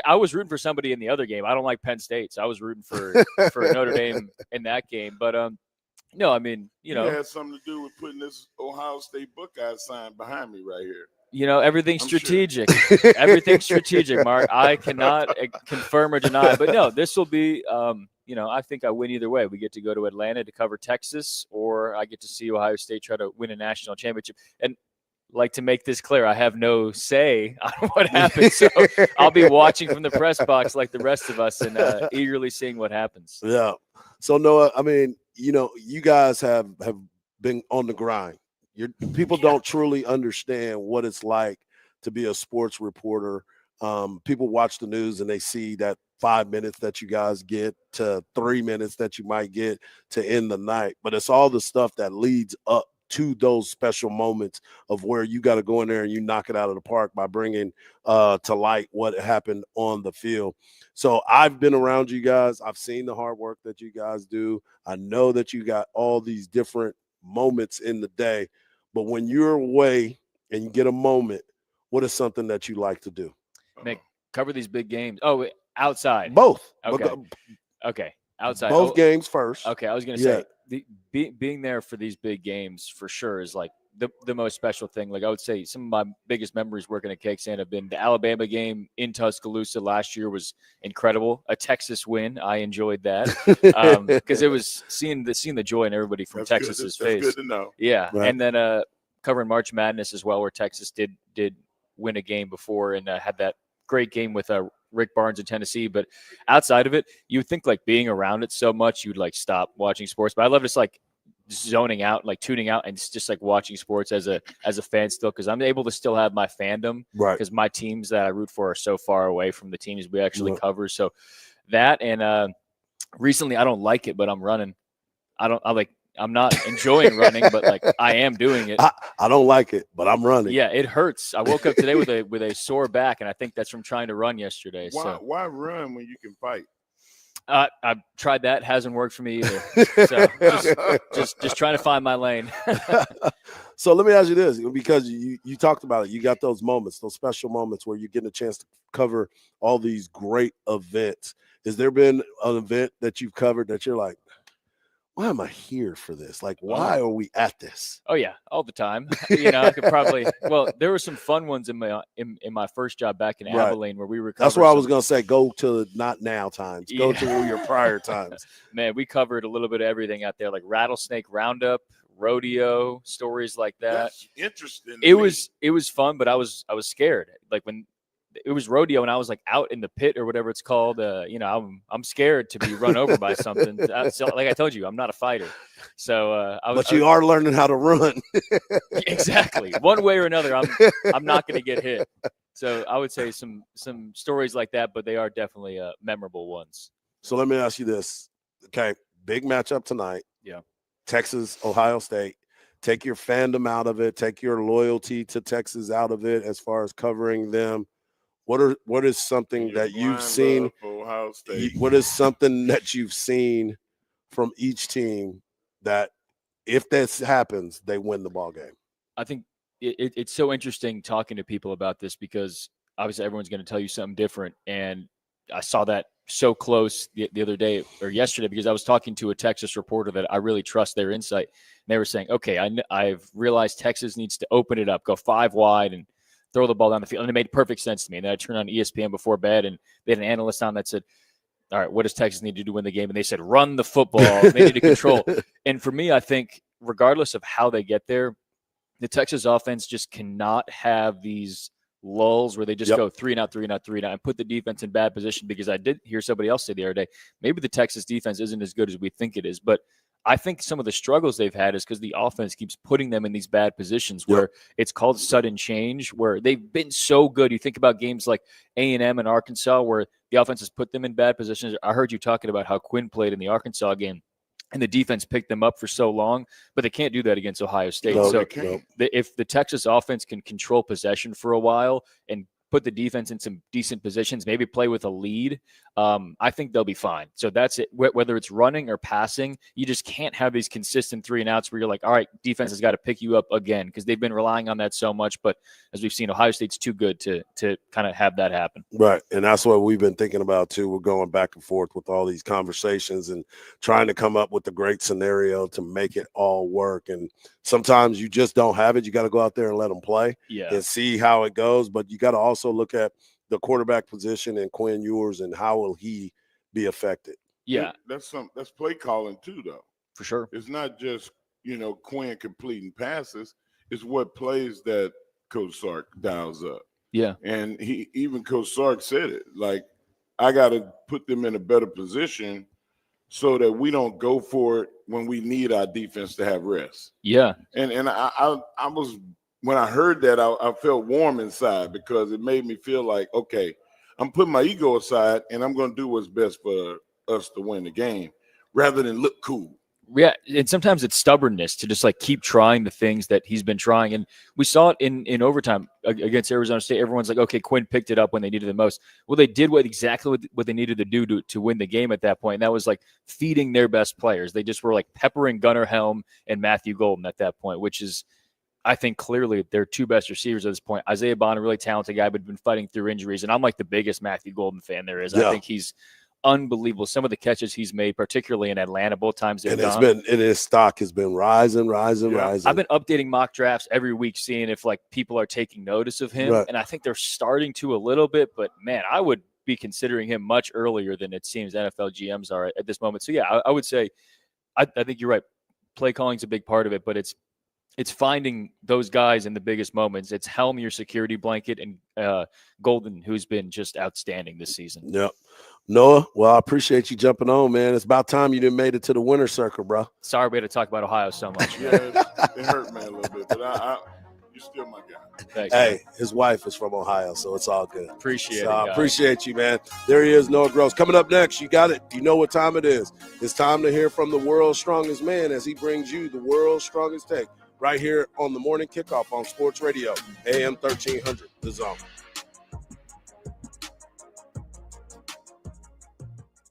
I was rooting for somebody in the other game. I don't like Penn State, so I was rooting for Notre Dame in that game. But no, I mean, it had something to do with putting this Ohio State Buckeyes sign behind me right here. Everything's strategic. Sure. Everything's strategic, Mark. I cannot confirm or deny. But no, this will be, I think I win either way. We get to go to Atlanta to cover Texas, or I get to see Ohio State try to win a national championship. And like to make this clear, I have no say on what happens. So I'll be watching from the press box like the rest of us and eagerly seeing what happens. Yeah. So, Noah, you guys have been on the grind. People don't truly understand what it's like to be a sports reporter. People watch the news and they see that 5 minutes that you guys get to 3 minutes that you might get to end the night. But it's all the stuff that leads up to those special moments of where you got to go in there and you knock it out of the park by bringing to light what happened on the field. So I've been around you guys. I've seen the hard work that you guys do. I know that you got all these different moments in the day, but when you're away and you get a moment, what is something that you like to do? Cover these big games. Oh, outside. Both. Okay. Outside. Both games first. Okay. I was going to say being there for these big games for sure is like the most special thing. Like I would say some of my biggest memories working at Cake Stand have been the Alabama game in Tuscaloosa last year was incredible. A Texas win. I enjoyed that because it was seeing the joy in everybody from Texas's face. That's good to know. Yeah. Right. And then covering March Madness as well, where Texas did win a game before and had that great game with Rick Barnes in Tennessee. But outside of it, you would think like being around it so much, you'd like stop watching sports. But I love just like zoning out, like tuning out and just like watching sports as a fan still, because I'm able to still have my fandom, right? Because my teams that I root for are so far away from the teams we actually cover. So that, and recently I don't like it, but I'm running. I'm not enjoying running, but like I am doing it. I don't like it, but I'm running. Yeah, it hurts. I woke up today with a sore back, and I think that's from trying to run yesterday. Why run when you can fight? I've tried that. Hasn't worked for me either. So just trying to find my lane. So let me ask you this, because you talked about it. You got those moments, those special moments where you're getting a chance to cover all these great events. Has there been an event that you've covered that you're like, why am I here for this? Like, why are we at this? Oh yeah, all the time. I could probably. Well, there were some fun ones in my first job back in Abilene where we were. That's where I was gonna say, go to not now times. Go to your prior times. Man, we covered a little bit of everything out there, like rattlesnake roundup, rodeo, stories like that. That's interesting. It was fun, but I was scared. Like when it was rodeo and I was like out in the pit or whatever it's called. I'm scared to be run over by something. So, like I told you, I'm not a fighter. So but you are learning how to run. Exactly. One way or another, I'm not going to get hit. So I would say some stories like that, but they are definitely memorable ones. So let me ask you this. Okay, big matchup tonight. Yeah. Texas, Ohio State. Take your fandom out of it. Take your loyalty to Texas out of it as far as covering them. What is something that you've seen? Ohio State. What is something that you've seen from each team that if this happens, they win the ball game? I think it's so interesting talking to people about this because obviously everyone's going to tell you something different. And I saw that so close the other day or yesterday because I was talking to a Texas reporter that I really trust their insight. And they were saying, okay, I've realized Texas needs to open it up, go 5 wide and throw the ball down the field. And it made perfect sense to me. And then I turned on ESPN before bed and they had an analyst on that said, all right, what does Texas need to do to win the game? And they said, run the football. They need to control. And for me, I think regardless of how they get there, the Texas offense just cannot have these lulls where they just go 3 and out, 3 and out, 3 and out, and put the defense in bad position because I did hear somebody else say the other day, maybe the Texas defense isn't as good as we think it is. But I think some of the struggles they've had is because the offense keeps putting them in these bad positions where it's called sudden change, where they've been so good. You think about games like A&M and Arkansas where the offense has put them in bad positions. I heard you talking about how Quinn played in the Arkansas game and the defense picked them up for so long, but they can't do that against Ohio State. If the Texas offense can control possession for a while and put the defense in some decent positions, maybe play with a lead, I think they'll be fine. So that's it. Whether it's running or passing, you just can't have these consistent 3 and outs where you're like, all right, defense has got to pick you up again because they've been relying on that so much. But as we've seen, Ohio State's too good to kind of have that happen. Right. And that's what we've been thinking about, too. We're going back and forth with all these conversations and trying to come up with a great scenario to make it all work. And sometimes you just don't have it. You got to go out there and let them play and see how it goes. But you got to also look at the quarterback position and Quinn Ewers and how will he be affected. Yeah. That's play calling too, though. For sure. It's not just, Quinn completing passes. It's what plays that Coach Sark dials up. Yeah. And even Coach Sark said it. Like, I got to put them in a better position so that we don't go for it when we need our defense to have rest. Yeah. And I was – when I heard that, I felt warm inside because it made me feel like, okay, I'm putting my ego aside and I'm going to do what's best for us to win the game rather than look cool. Yeah, and sometimes it's stubbornness to just like keep trying the things that he's been trying. And we saw it in overtime against Arizona State. Everyone's like, okay, Quinn picked it up when they needed it the most. Well, they did exactly what they needed to do to win the game at that point. And that was like feeding their best players. They just were like peppering Gunnar Helm and Matthew Golden at that point, which is, I think clearly their 2 best receivers at this point. Isaiah Bond, a really talented guy, but been fighting through injuries. And I'm like the biggest Matthew Golden fan there is. I think he's unbelievable. Some of the catches he's made, particularly in Atlanta, both times they've gone. And his stock has been rising. I've been updating mock drafts every week, seeing if like people are taking notice of him. And I think they're starting to a little bit, but man, I would be considering him much earlier than it seems NFL GMs are at this moment. So yeah, I would say, I think you're right. Play calling is a big part of it, but it's finding those guys in the biggest moments. It's Helm, your security blanket, and Golden, who's been just outstanding this season. Yep. Noah, well, I appreciate you jumping on, man. It's about time you done made it to the winner's circle, bro. Sorry we had to talk about Ohio so much. Yeah, it hurt, man, a little bit, but you're still my guy. Thanks, hey, man. His wife is from Ohio, so it's all good. Appreciate it, I guys. appreciate you, man. There he is, Noah Gross. Coming up next, you got it. You know what time it is. It's time to hear from the world's strongest man as he brings you the world's strongest take. Right here on the morning kickoff on Sports Radio, AM 1300, The Zone.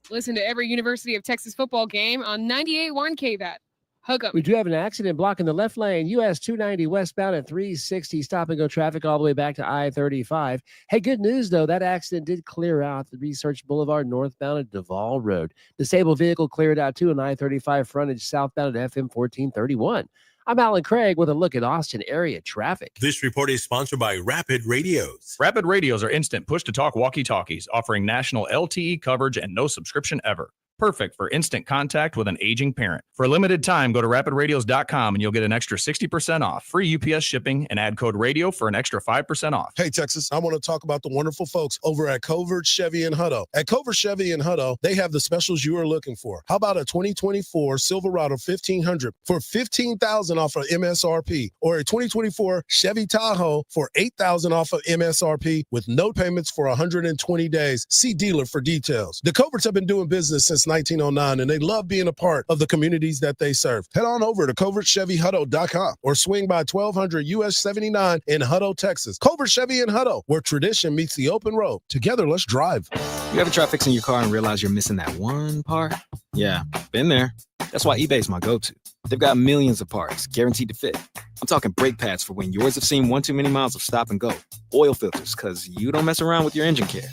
Listen to every University of Texas football game on 98.1 KVAT. Hook 'em. We do have an accident blocking the left lane. US 290 westbound at 360. Stop and go traffic all the way back to I-35. Hey, good news, though. That accident did clear out the Research Boulevard northbound at Duval Road. Disabled vehicle cleared out, too, on I-35 frontage southbound at FM 1431. I'm Alan Craig with a look at Austin area traffic. This report is sponsored by Rapid Radios. Rapid Radios are instant push-to-talk walkie-talkies offering national LTE coverage and no subscription ever. Perfect for instant contact with an aging parent. For a limited time, go to rapidradios.com and you'll get an extra 60% off, free UPS shipping, and add code radio for an extra 5% off. Hey, Texas, I want to talk about the wonderful folks over at Covert Chevy in Hutto. At Covert Chevy in Hutto, they have the specials you are looking for. How about a 2024 Silverado 1500 for $15,000 off of MSRP, or a 2024 Chevy Tahoe for $8,000 off of MSRP with no payments for 120 days. See dealer for details. The Coverts have been doing business since 1909, and they love being a part of the communities that they serve. Head on over to covertchevyhutto.com or swing by 1200 US 79 in Hutto, Texas. Covert Chevy in Hutto, where tradition meets the open road. Together, let's drive. You ever try fixing your car and realize you're missing that one part? Yeah, been there. That's why eBay's my go-to. They've got millions of parts, guaranteed to fit. I'm talking brake pads for when yours have seen one too many miles of stop and go. Oil filters, because you don't mess around with your engine care.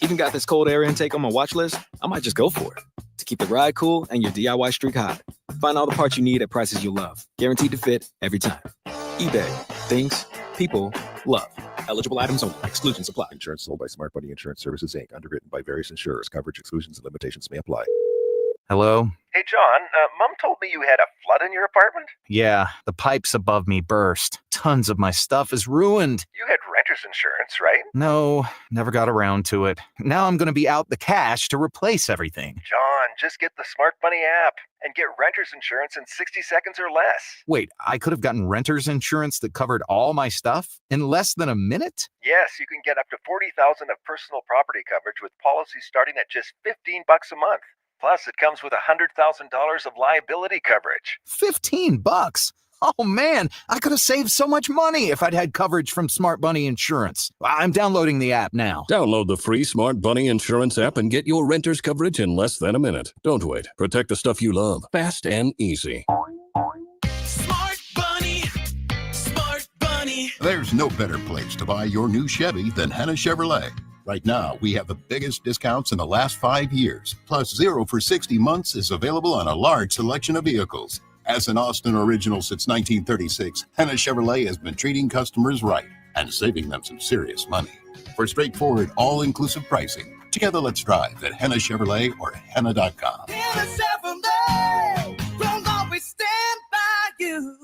Even got this cold air intake on my watch list. I might just go for it. To keep the ride cool and your DIY streak hot. Find all the parts you need at prices you love. Guaranteed to fit every time. eBay. Things people love. Eligible items only. Exclusions apply. Insurance sold by Smart Money Insurance Services, Inc. Underwritten by various insurers. Coverage exclusions and limitations may apply. Hello? Hey, John, Mom told me you had a flood in your apartment? Yeah, the pipes above me burst. Tons of my stuff is ruined. You had renter's insurance, right? No, never got around to it. Now I'm going to be out the cash to replace everything. John, just get the Smart Money app and get renter's insurance in 60 seconds or less. Wait, I could have gotten renter's insurance that covered all my stuff in less than a minute? Yes, you can get up to $40,000 of personal property coverage with policies starting at just $15 a month. Plus, it comes with $100,000 of liability coverage. $15? Oh man, I could have saved so much money if I'd had coverage from Smart Bunny Insurance. I'm downloading the app now. Download the free Smart Bunny Insurance app and get your renter's coverage in less than a minute. Don't wait. Protect the stuff you love. Fast and easy. Smart Bunny. Smart Bunny. There's no better place to buy your new Chevy than Henna Chevrolet. Right now, we have the biggest discounts in the last 5 years. Plus, 0 for 60 months is available on a large selection of vehicles. As an Austin original since 1936, Henna Chevrolet has been treating customers right and saving them some serious money. For straightforward, all-inclusive pricing, together let's drive at Henna Chevrolet or henna.com.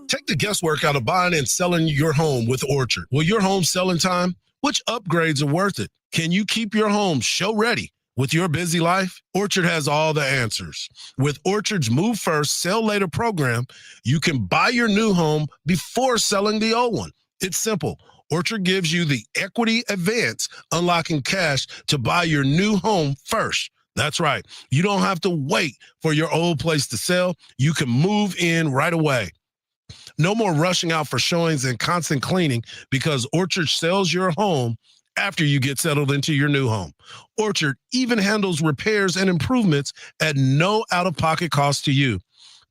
Take the guesswork out of buying and selling your home with Orchard. Will your home sell in time? Which upgrades are worth it? Can you keep your home show ready? With your busy life, Orchard has all the answers. With Orchard's Move First, Sell Later program, you can buy your new home before selling the old one. It's simple. Orchard gives you the equity advance, unlocking cash to buy your new home first. That's right. You don't have to wait for your old place to sell. You can move in right away. No more rushing out for showings and constant cleaning because Orchard sells your home after you get settled into your new home. Orchard even handles repairs and improvements at no out-of-pocket cost to you.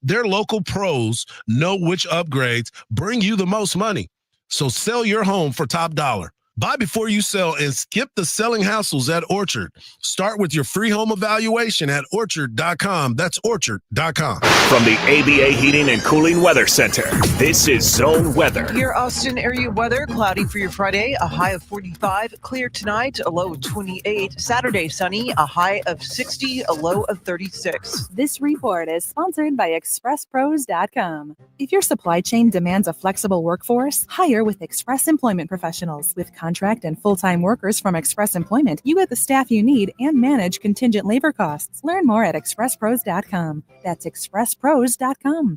Their local pros know which upgrades bring you the most money. So sell your home for top dollar. Buy before you sell and skip the selling hassles at Orchard. Start with your free home evaluation at orchard.com. That's orchard.com. From the ABA Heating and Cooling Weather Center, this is Zone Weather. Your Austin area weather, cloudy for your Friday, a high of 45. Clear tonight, a low of 28. Saturday, sunny, a high of 60, a low of 36. This report is sponsored by ExpressPros.com. If your supply chain demands a flexible workforce, hire with Express Employment Professionals. With contract and full-time workers from Express Employment, you get the staff you need and manage contingent labor costs. Learn more at ExpressPros.com. That's ExpressPros.com.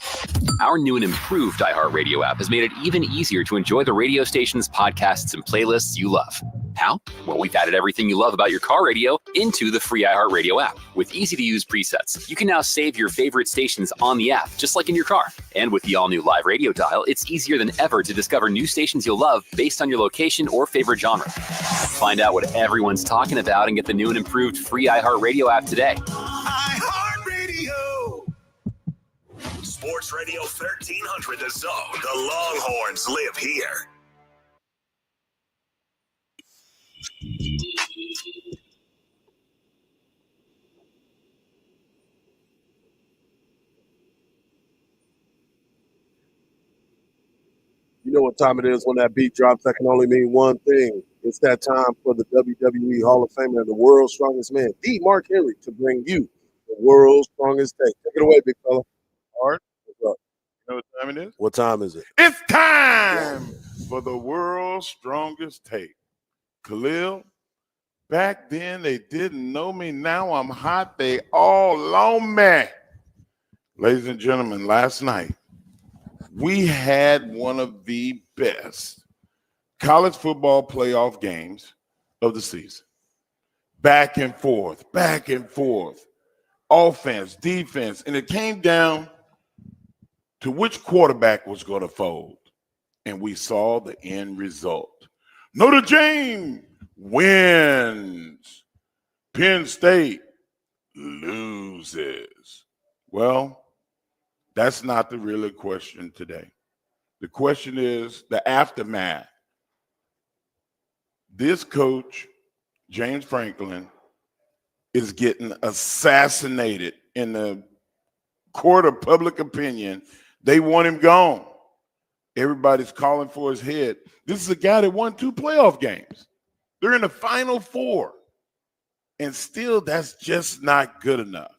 Our new and improved iHeartRadio app has made it even easier to enjoy the radio station's podcasts and playlists you love. How? Well, we've added everything you love about your car radio into the free iHeartRadio app. With easy-to-use presets, you can now save your favorite stations on the app, just like in your car. And with the all-new live radio dial, it's easier than ever to discover new stations you'll love based on your location or favorite genre. Find out what everyone's talking about and get the new and improved free iHeartRadio app today. iHeartRadio. Sports Radio 1300 The Zone. The Longhorns live here. You know what time it is when that beat drops. That can only mean one thing. It's that time for the WWE Hall of Famer and the world's strongest man, the Mark Henry, to bring you the world's strongest take. Take it away, big fella. Art, what's up? You know what time it is? What time is it? It's time for the world's strongest take. Khalil, back then they didn't know me. Now I'm hot. They all on me. Ladies and gentlemen, last night we had one of the best college football playoff games of the season. Back and forth, offense, defense, and it came down to which quarterback was going to fold. And we saw the end result. Notre Dame wins. Penn State loses. Well, that's not the real question today. The question is the aftermath. This coach, James Franklin, is getting assassinated in the court of public opinion. They want him gone. Everybody's calling for his head. This is a guy that won 2 playoff games. They're in the Final Four. And still, that's just not good enough.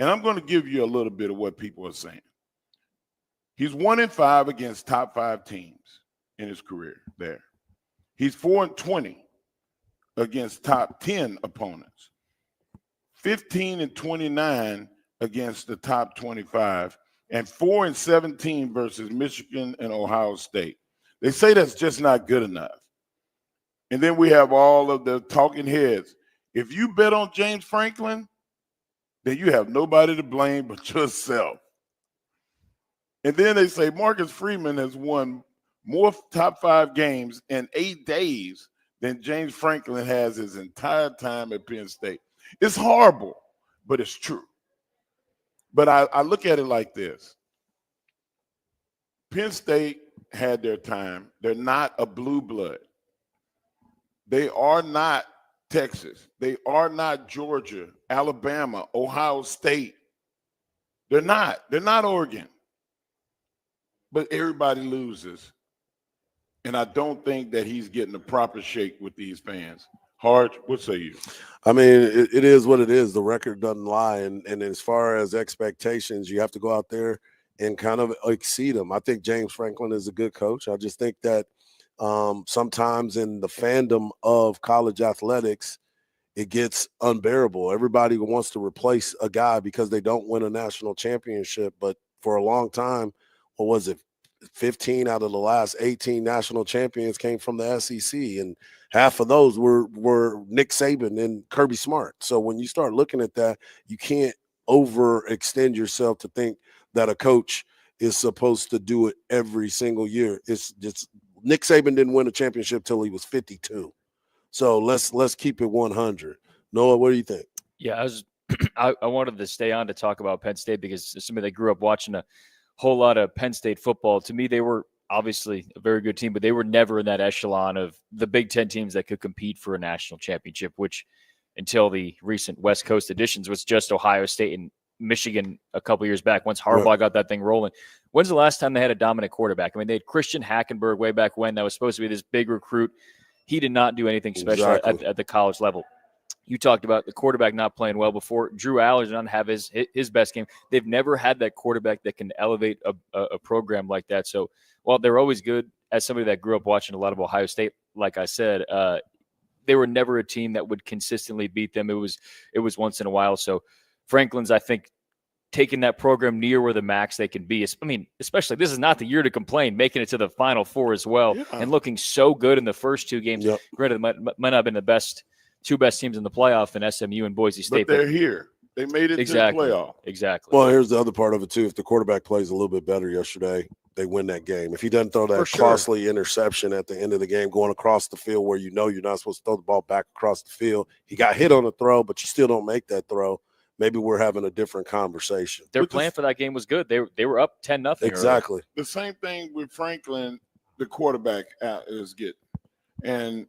And I'm going to give you a little bit of what people are saying. He's 1-5 against top 5 teams in his career there. He's 4-20 against top 10 opponents. 15-29 against the top 25. And 4-17 versus Michigan and Ohio State. They say that's just not good enough. And then we have all of the talking heads. If you bet on James Franklin, then you have nobody to blame but yourself. And then they say Marcus Freeman has won more top 5 games in 8 days than James Franklin has his entire time at Penn State. It's horrible, but it's true. But I look at it like this. Penn State had their time. They're not a blue blood. They are not Texas. They are not Georgia, Alabama, Ohio State. They're not. They're not Oregon. But everybody loses. And I don't think that he's getting the proper shake with these fans. Harge, what say you? I mean, it is what it is. The record doesn't lie. And as far as expectations, you have to go out there and kind of exceed them. I think James Franklin is a good coach. I just think that sometimes in the fandom of college athletics, it gets unbearable. Everybody wants to replace a guy because they don't win a national championship. But for a long time, what was it? 15 out of the last 18 national champions came from the SEC, and half of those were Nick Saban and Kirby Smart. So when you start looking at that, you can't overextend yourself to think that a coach is supposed to do it every single year. It's just Nick Saban didn't win a championship till he was 52. So let's keep it 100. Noah, what do you think? Yeah, I wanted to stay on to talk about Penn State because as somebody that grew up watching a whole lot of Penn State football, to me, they were obviously a very good team, but they were never in that echelon of the Big Ten teams that could compete for a national championship, which until the recent West Coast editions was just Ohio State and Michigan a couple years back once Harbaugh got that thing rolling. When's the last time they had a dominant quarterback? I mean, they had Christian Hackenberg way back when. That was supposed to be this big recruit. He did not do anything special at the college level. You talked about the quarterback not playing well before. Drew Aller did not have his best game. They've never had that quarterback that can elevate a program like that. So while they're always good, as somebody that grew up watching a lot of Ohio State, like I said, they were never a team that would consistently beat them. It was once in a while. So Franklin's, I think, taking that program near where the max they can be. I mean, especially this is not the year to complain, making it to the Final Four as well and looking so good in the first 2 games. Granted, it might not have been the two best teams in the playoff in SMU and Boise State. But they're here. They made it to the playoff. Exactly. Well, here's the other part of it, too. If the quarterback plays a little bit better yesterday, they win that game. If he doesn't throw that costly interception at the end of the game going across the field where you know you're not supposed to throw the ball back across the field, he got hit on the throw, but you still don't make that throw. maybe we're having a different conversation. Their plan for that game was good. They were up 10-0. Exactly. The same thing with Franklin, the quarterback is getting. And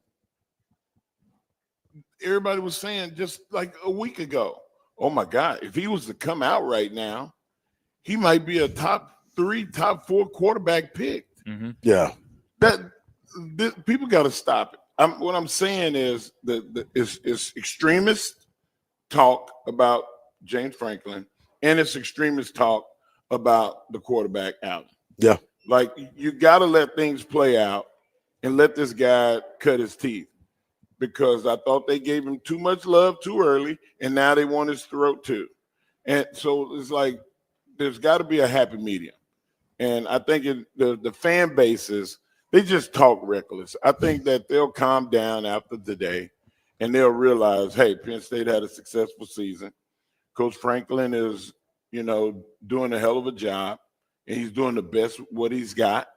everybody was saying just like a week ago, oh my God, if he was to come out right now, he might be a top 3, top 4 quarterback pick. Mm-hmm. Yeah. People got to stop it. What I'm saying is that it's extremist talk about James Franklin, and it's extremist talk about the quarterback out. Yeah. Like, you got to let things play out and let this guy cut his teeth, because I thought they gave him too much love too early, and now they want his throat too. And so it's like there's got to be a happy medium. And I think the fan bases, they just talk reckless. I think that they'll calm down after today, and they'll realize, hey, Penn State had a successful season. Coach Franklin is, doing a hell of a job, and he's doing the best what he's got.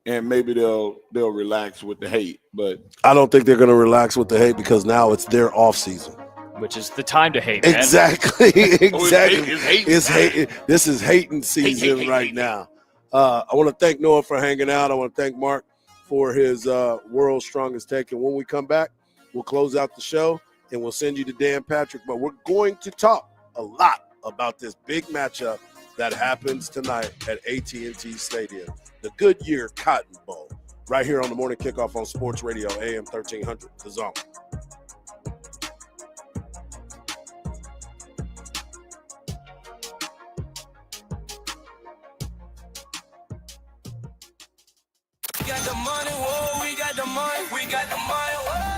And maybe they'll relax with the hate, but I don't think they're going to relax with the hate, because now it's their off season, which is the time to hate. Man. Exactly. Exactly. It's hating. This is hating season right now. I want to thank Noah for hanging out. I want to thank Mark for his World's Strongest Take. And when we come back, we'll close out the show and we'll send you to Dan Patrick. But we're going to talk a lot about this big matchup that happens tonight at AT&T Stadium, the Goodyear Cotton Bowl, right here on the Morning Kickoff on Sports Radio, AM 1300, The Zone.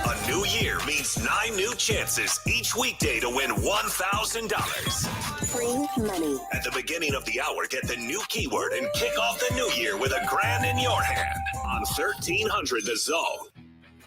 A new year means 9 new chances each weekday to win $1,000. Free money. At the beginning of the hour, get the new keyword and kick off the new year with $1,000 in your hand on 1300 The Zone.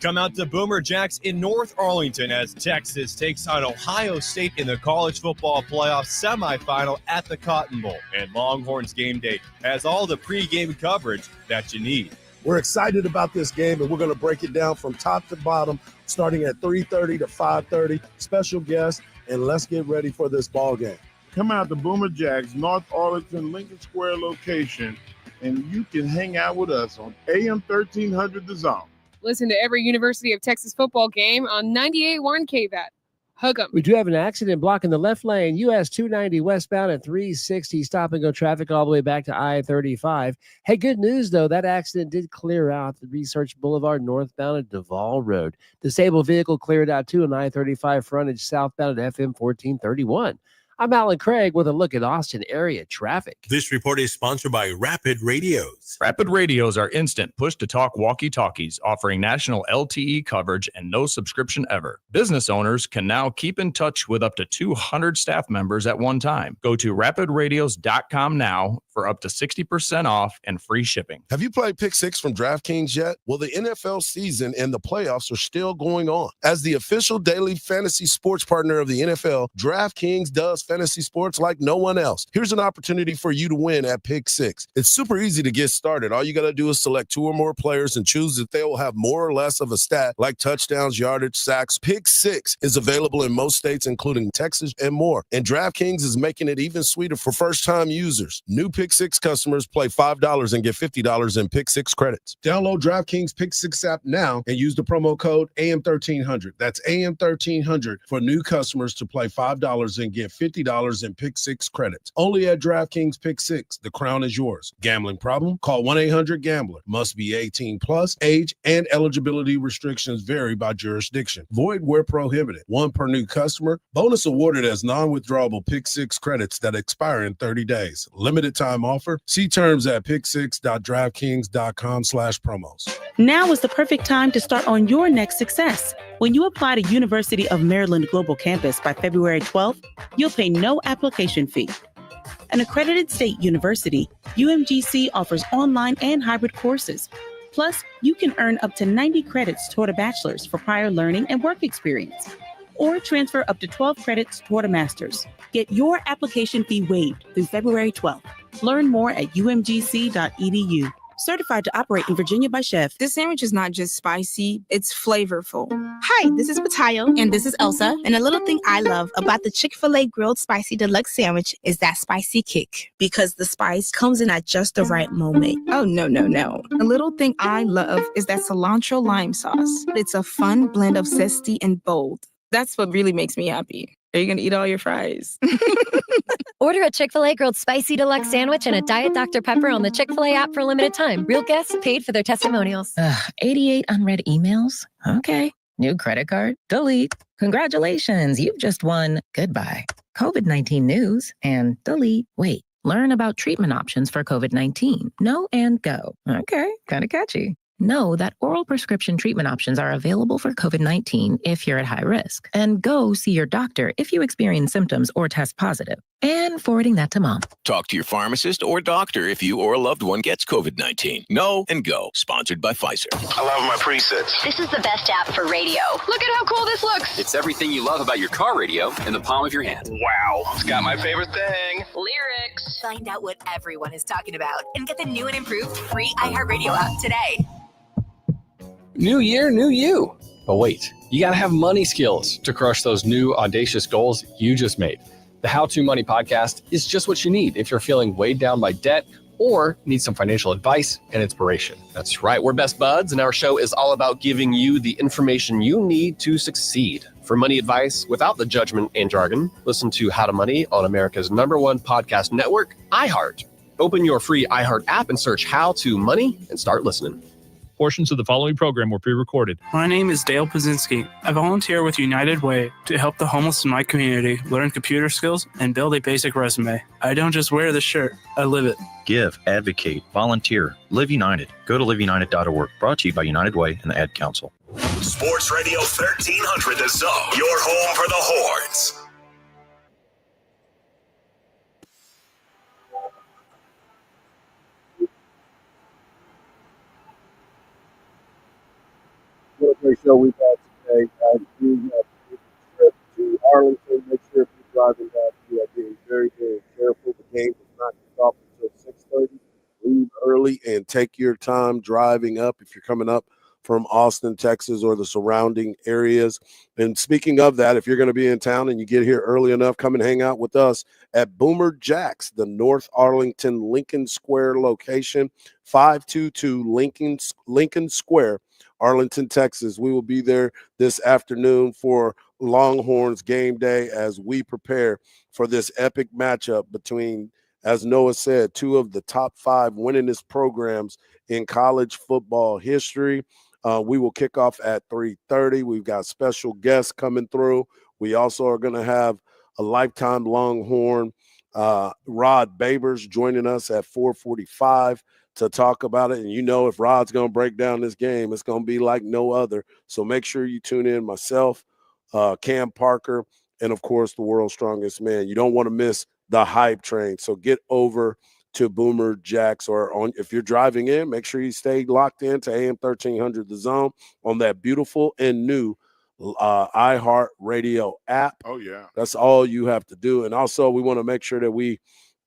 Come out to Boomer Jacks in North Arlington as Texas takes on Ohio State in the college football playoff semifinal at the Cotton Bowl. And Longhorns Game Day has all the pregame coverage that you need. We're excited about this game, and we're going to break it down from top to bottom, starting at 3:30 to 5:30. Special guests, and let's get ready for this ball game. Come out to Boomer Jacks, North Arlington, Lincoln Square location, and you can hang out with us on AM 1300 The Zone. Listen to every University of Texas football game on 98.1 KVAT. Hug 'em. We do have an accident blocking the left lane, US 290 westbound at 360, stop and go traffic all the way back to I-35. Hey, good news, though. That accident did clear out the Research Boulevard northbound at Duval Road. Disabled vehicle cleared out, too, on I-35 frontage southbound at FM 1431. I'm Alan Craig with a look at Austin area traffic. This report is sponsored by Rapid Radios. Rapid Radios are instant push-to-talk walkie-talkies offering national LTE coverage and no subscription ever. Business owners can now keep in touch with up to 200 staff members at one time. Go to rapidradios.com now for up to 60% off and free shipping. Have you played Pick Six from DraftKings yet? Well, the NFL season and the playoffs are still going on. As the official daily fantasy sports partner of the NFL, DraftKings does fantasy sports like no one else. Here's an opportunity for you to win at Pick Six. It's super easy to get started. All you got to do is select 2 or more players and choose if they will have more or less of a stat like touchdowns, yardage, sacks. Pick Six is available in most states, including Texas and more. And DraftKings is making it even sweeter for first-time users. New Pick Six customers play $5 and get $50 in Pick Six credits. Download DraftKings Pick Six app now and use the promo code AM1300. That's AM1300 for new customers to play $5 and get $50 in Pick Six credits. Only at DraftKings Pick Six. The crown is yours. Gambling problem? Call 1-800-GAMBLER. Must be 18 plus. Age and eligibility restrictions vary by jurisdiction. Void where prohibited. 1 per new customer. Bonus awarded as non-withdrawable Pick Six credits that expire in 30 days. Limited time offer. See terms at picksix.draftkings.com/promos. Now is the perfect time to start on your next success. When you apply to University of Maryland Global Campus by February 12th, you'll pay no application fee. An accredited state university, UMGC offers online and hybrid courses. Plus, you can earn up to 90 credits toward a bachelor's for prior learning and work experience, or transfer up to 12 credits toward a master's. Get your application fee waived through February 12th. Learn more at umgc.edu. certified to operate in Virginia by Chef. This sandwich is not just spicy, it's flavorful. Hi, this is Matayo. And this is Elsa. And a little thing I love about the Chick-fil-A Grilled Spicy Deluxe Sandwich is that spicy kick. Because the spice comes in at just the right moment. Oh, no. A little thing I love is that cilantro lime sauce. It's a fun blend of zesty and bold. That's what really makes me happy. Are you going to eat all your fries? Order a Chick-fil-A Grilled Spicy Deluxe Sandwich and a Diet Dr. Pepper on the Chick-fil-A app for a limited time. Real guests paid for their testimonials. 88 unread emails? Okay. New credit card? Delete. Congratulations, you've just won. Goodbye. COVID-19 news and delete. Wait, learn about treatment options for COVID-19. No and go. Okay, kind of catchy. Know that oral prescription treatment options are available for COVID-19 if you're at high risk. And go see your doctor if you experience symptoms or test positive. And forwarding that to mom. Talk to your pharmacist or doctor if you or a loved one gets COVID-19. Know and go. Sponsored by Pfizer. I love my presets. This is the best app for radio. Look at how cool this looks. It's everything you love about your car radio in the palm of your hand. Wow. It's got my favorite thing. Lyrics. Find out what everyone is talking about and get the new and improved free iHeartRadio app today. New year, new you. But wait, you gotta have money skills to crush those new audacious goals you just made. The How to Money podcast is just what you need if you're feeling weighed down by debt or need some financial advice and inspiration. That's right. We're best buds, and our show is all about giving you the information you need to succeed. For money advice without the judgment and jargon, listen to How to Money on America's #1 podcast network, iHeart. Open your free iHeart app and search How to Money and start listening. Portions of the following program were pre-recorded. My name is Dale Pazinski. I volunteer with United Way to help the homeless in my community learn computer skills and build a basic resume. I don't just wear the shirt, I live it. Give, advocate, volunteer, Live United. Go to liveunited.org. Brought to you by United Way and the Ad Council. Sports Radio 1300 The Zone, your home for the Horns. What a great show we've had today. We have a trip to Arlington. Make sure if you're driving back, you are being very, very careful. The game does not kick off until 6:30. Leave early and take your time driving up if you're coming up from Austin, Texas, or the surrounding areas. And speaking of that, if you're going to be in town and you get here early enough, come and hang out with us at Boomer Jack's, the North Arlington Lincoln Square location, 522 Lincoln Square, Arlington, Texas. We will be there this afternoon for Longhorns game day as we prepare for this epic matchup between, as Noah said, two of the top 5 winningest programs in college football history. We will kick off at 3:30. We've got special guests coming through. We also are going to have a lifetime Longhorn, Rod Babers, joining us at 4:45 to talk about it. And you know, if Rod's going to break down this game, it's going to be like no other. So make sure you tune in. Myself, Cam Parker, and of course, the world's strongest man. You don't want to miss the hype train. So get over to Boomer Jack's, or if you're driving in, make sure you stay locked in to AM 1300 The Zone on that beautiful and new iHeart Radio app. Oh, yeah. That's all you have to do. And also, we want to make sure that we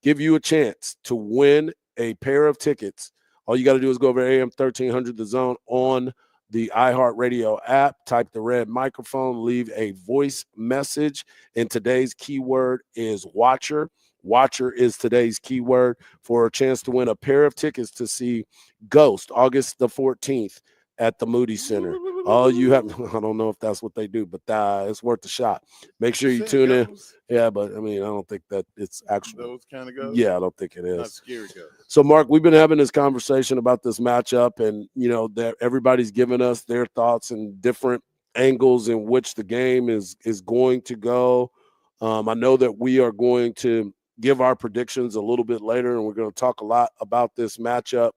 give you a chance to win a pair of tickets. All you got to do is go over to AM 1300 The Zone on the iHeart Radio app, type the red microphone, leave a voice message. And today's keyword is watcher. Watcher is today's keyword for a chance to win a pair of tickets to see Ghost August the 14th at the Moody Center. All you have, I don't know if that's what they do, but it's worth a shot. Make sure you tune in. Yeah, but I mean, I don't think that it's actually those kind of ghosts. Yeah, I don't think it is. Not scary ghosts. So, Mark, we've been having this conversation about this matchup, and you know that everybody's giving us their thoughts and different angles in which the game is going to go. I know that we are going to give our predictions a little bit later, and we're going to talk a lot about this matchup.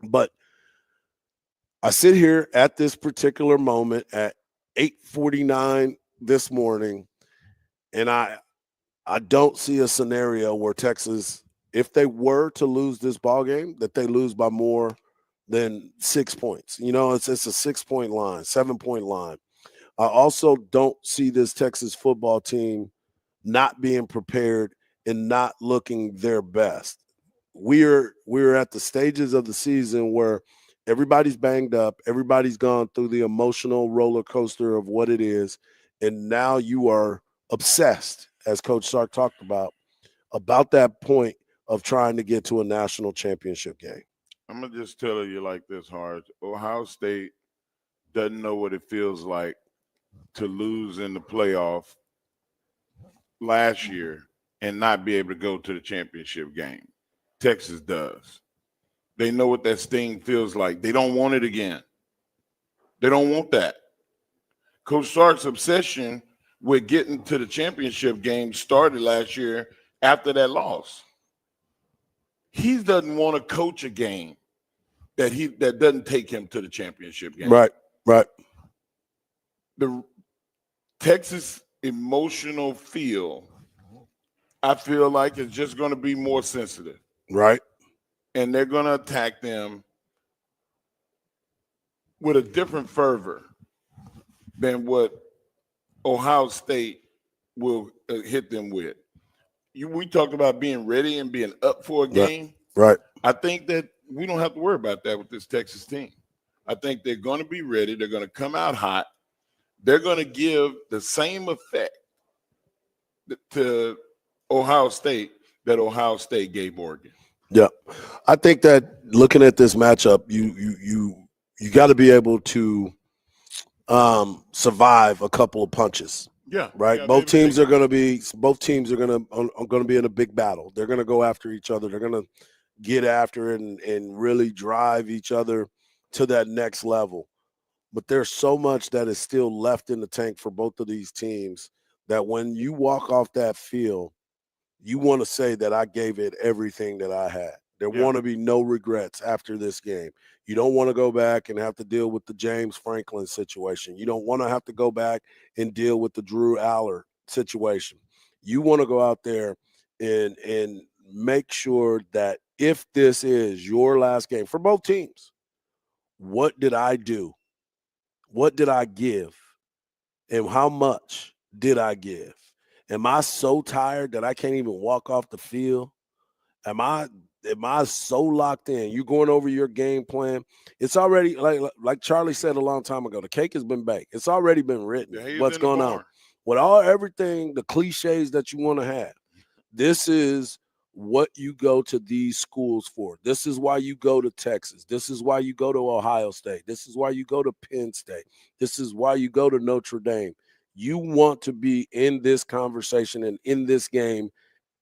But I sit here at this particular moment at 8:49 this morning, and I don't see a scenario where Texas, if they were to lose this ball game, that they lose by more than 6 points. You know, it's a 6-point line, 7-point line. I also don't see this Texas football team not being prepared and not looking their best. we're at the stages of the season where everybody's banged up, everybody's gone through the emotional roller coaster of what it is, and now you are obsessed, as Coach Sark talked about that point of trying to get to a national championship game. I'm going to just tell you like this, Hard. Ohio State doesn't know what it feels like to lose in the playoff last year and not be able to go to the championship game. Texas does. They know what that sting feels like. They don't want it again. They don't want that. Coach Sark's obsession with getting to the championship game started last year after that loss. He doesn't want to coach a game that doesn't take him to the championship game. Right. The Texas emotional feel, I feel like, is just going to be more sensitive. Right. And they're going to attack them with a different fervor than what Ohio State will hit them with. We talked about being ready and being up for a game. Right. I think that we don't have to worry about that with this Texas team. I think they're going to be ready. They're going to come out hot. They're going to give the same effect to Ohio State that Ohio State gave Oregon. Yeah. I think that looking at this matchup, you got to be able to survive a couple of punches. Yeah. Right. Yeah, both teams are going to be in a big battle. They're going to go after each other. They're going to get after it and really drive each other to that next level. But there's so much that is still left in the tank for both of these teams that when you walk off that field, you want to say that I gave it everything that I had. There want to be no regrets after this game. You don't want to go back and have to deal with the James Franklin situation. You don't want to have to go back and deal with the Drew Aller situation. You want to go out there and make sure that if this is your last game for both teams, what did I do? What did I give? And how much did I give? Am I so tired that I can't even walk off the field? Am I so locked in? You're going over your game plan. It's already like Charlie said a long time ago. The cake has been baked. It's already been written. What's going on? With everything, the cliches that you want to have. This is what you go to these schools for. This is why you go to Texas. This is why you go to Ohio State. This is why you go to Penn State. This is why you go to Notre Dame. You want to be in this conversation and in this game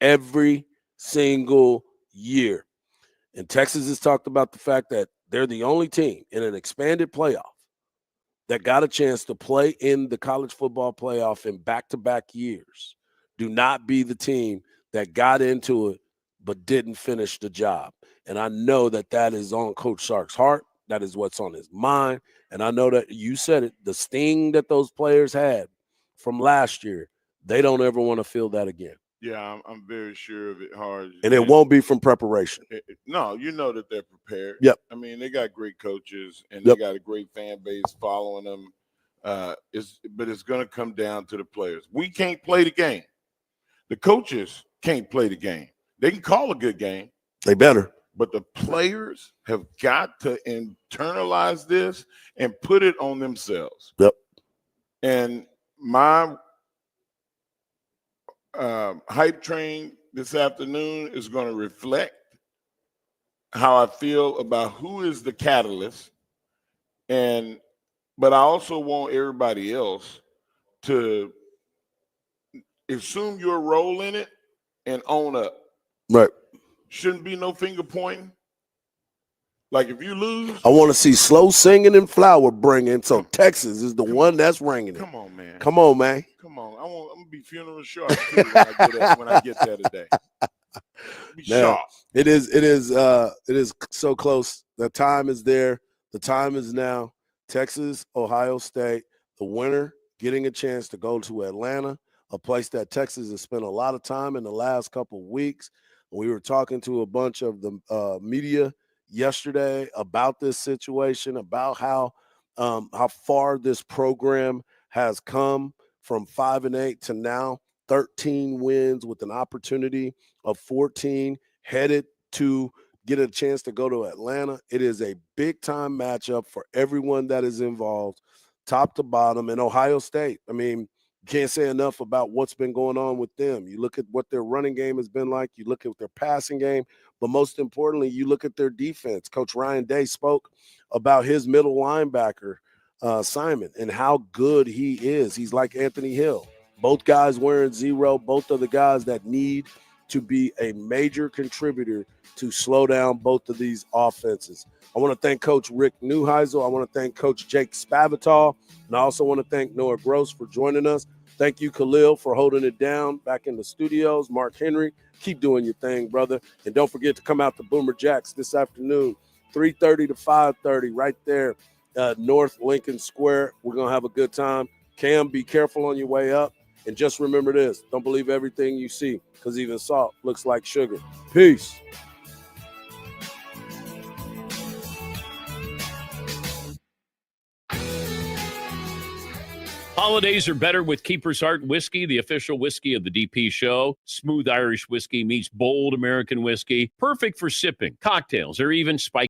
every single year. And Texas has talked about the fact that they're the only team in an expanded playoff that got a chance to play in the college football playoff in back-to-back years. Do not be the team that got into it but didn't finish the job. And I know that is on Coach Sark's heart. That is what's on his mind. And I know that you said it, the sting that those players had from last year, they don't ever want to feel that again. Yeah, I'm very sure of it, Hard. And it won't be from preparation. No, you know that they're prepared. Yep. I mean, they got great coaches and they got a great fan base following them. But it's going to come down to the players. We can't play the game. The coaches can't play the game. They can call a good game. They better. But the players have got to internalize this and put it on themselves. Yep. And my hype train this afternoon is going to reflect how I feel about who is the catalyst. But I also want everybody else to assume your role in it and own up. Right. Shouldn't be no finger pointing. Like if you lose, I want to see slow singing and flower bringing. So Texas is the one that's ringing it. Come on, man. Come on, man. Come on. I'm gonna be funeral sharp too when I get there today. Be sharp. It is so close. The time is there. The time is now. Texas, Ohio State, the winner getting a chance to go to Atlanta, a place that Texas has spent a lot of time in the last couple of weeks. We were talking to a bunch of the media yesterday about this situation, about how far this program has come from 5-8 to now 13 wins with an opportunity of 14 headed to get a chance to go to Atlanta. It is a big-time matchup for everyone that is involved, top to bottom. And Ohio State, I mean, can't say enough about what's been going on with them. You look at what their running game has been like. You look at their passing game. But most importantly, you look at their defense. Coach Ryan Day spoke about his middle linebacker, Simon, and how good he is. He's like Anthony Hill. Both guys wearing 0. Both are the guys that need to be a major contributor to slow down both of these offenses. I want to thank Coach Rick Neuheisel. I want to thank Coach Jake Spavital. And I also want to thank Noah Gross for joining us. Thank you, Khalil, for holding it down back in the studios. Mark Henry, keep doing your thing, brother. And don't forget to come out to Boomer Jacks this afternoon, 3:30 to 5:30, right there, North Lincoln Square. We're going to have a good time. Cam, be careful on your way up. And just remember this, don't believe everything you see, because even salt looks like sugar. Peace. Holidays are better with Keeper's Heart Whiskey, the official whiskey of the DP show. Smooth Irish whiskey meets bold American whiskey. Perfect for sipping, cocktails, or even spiked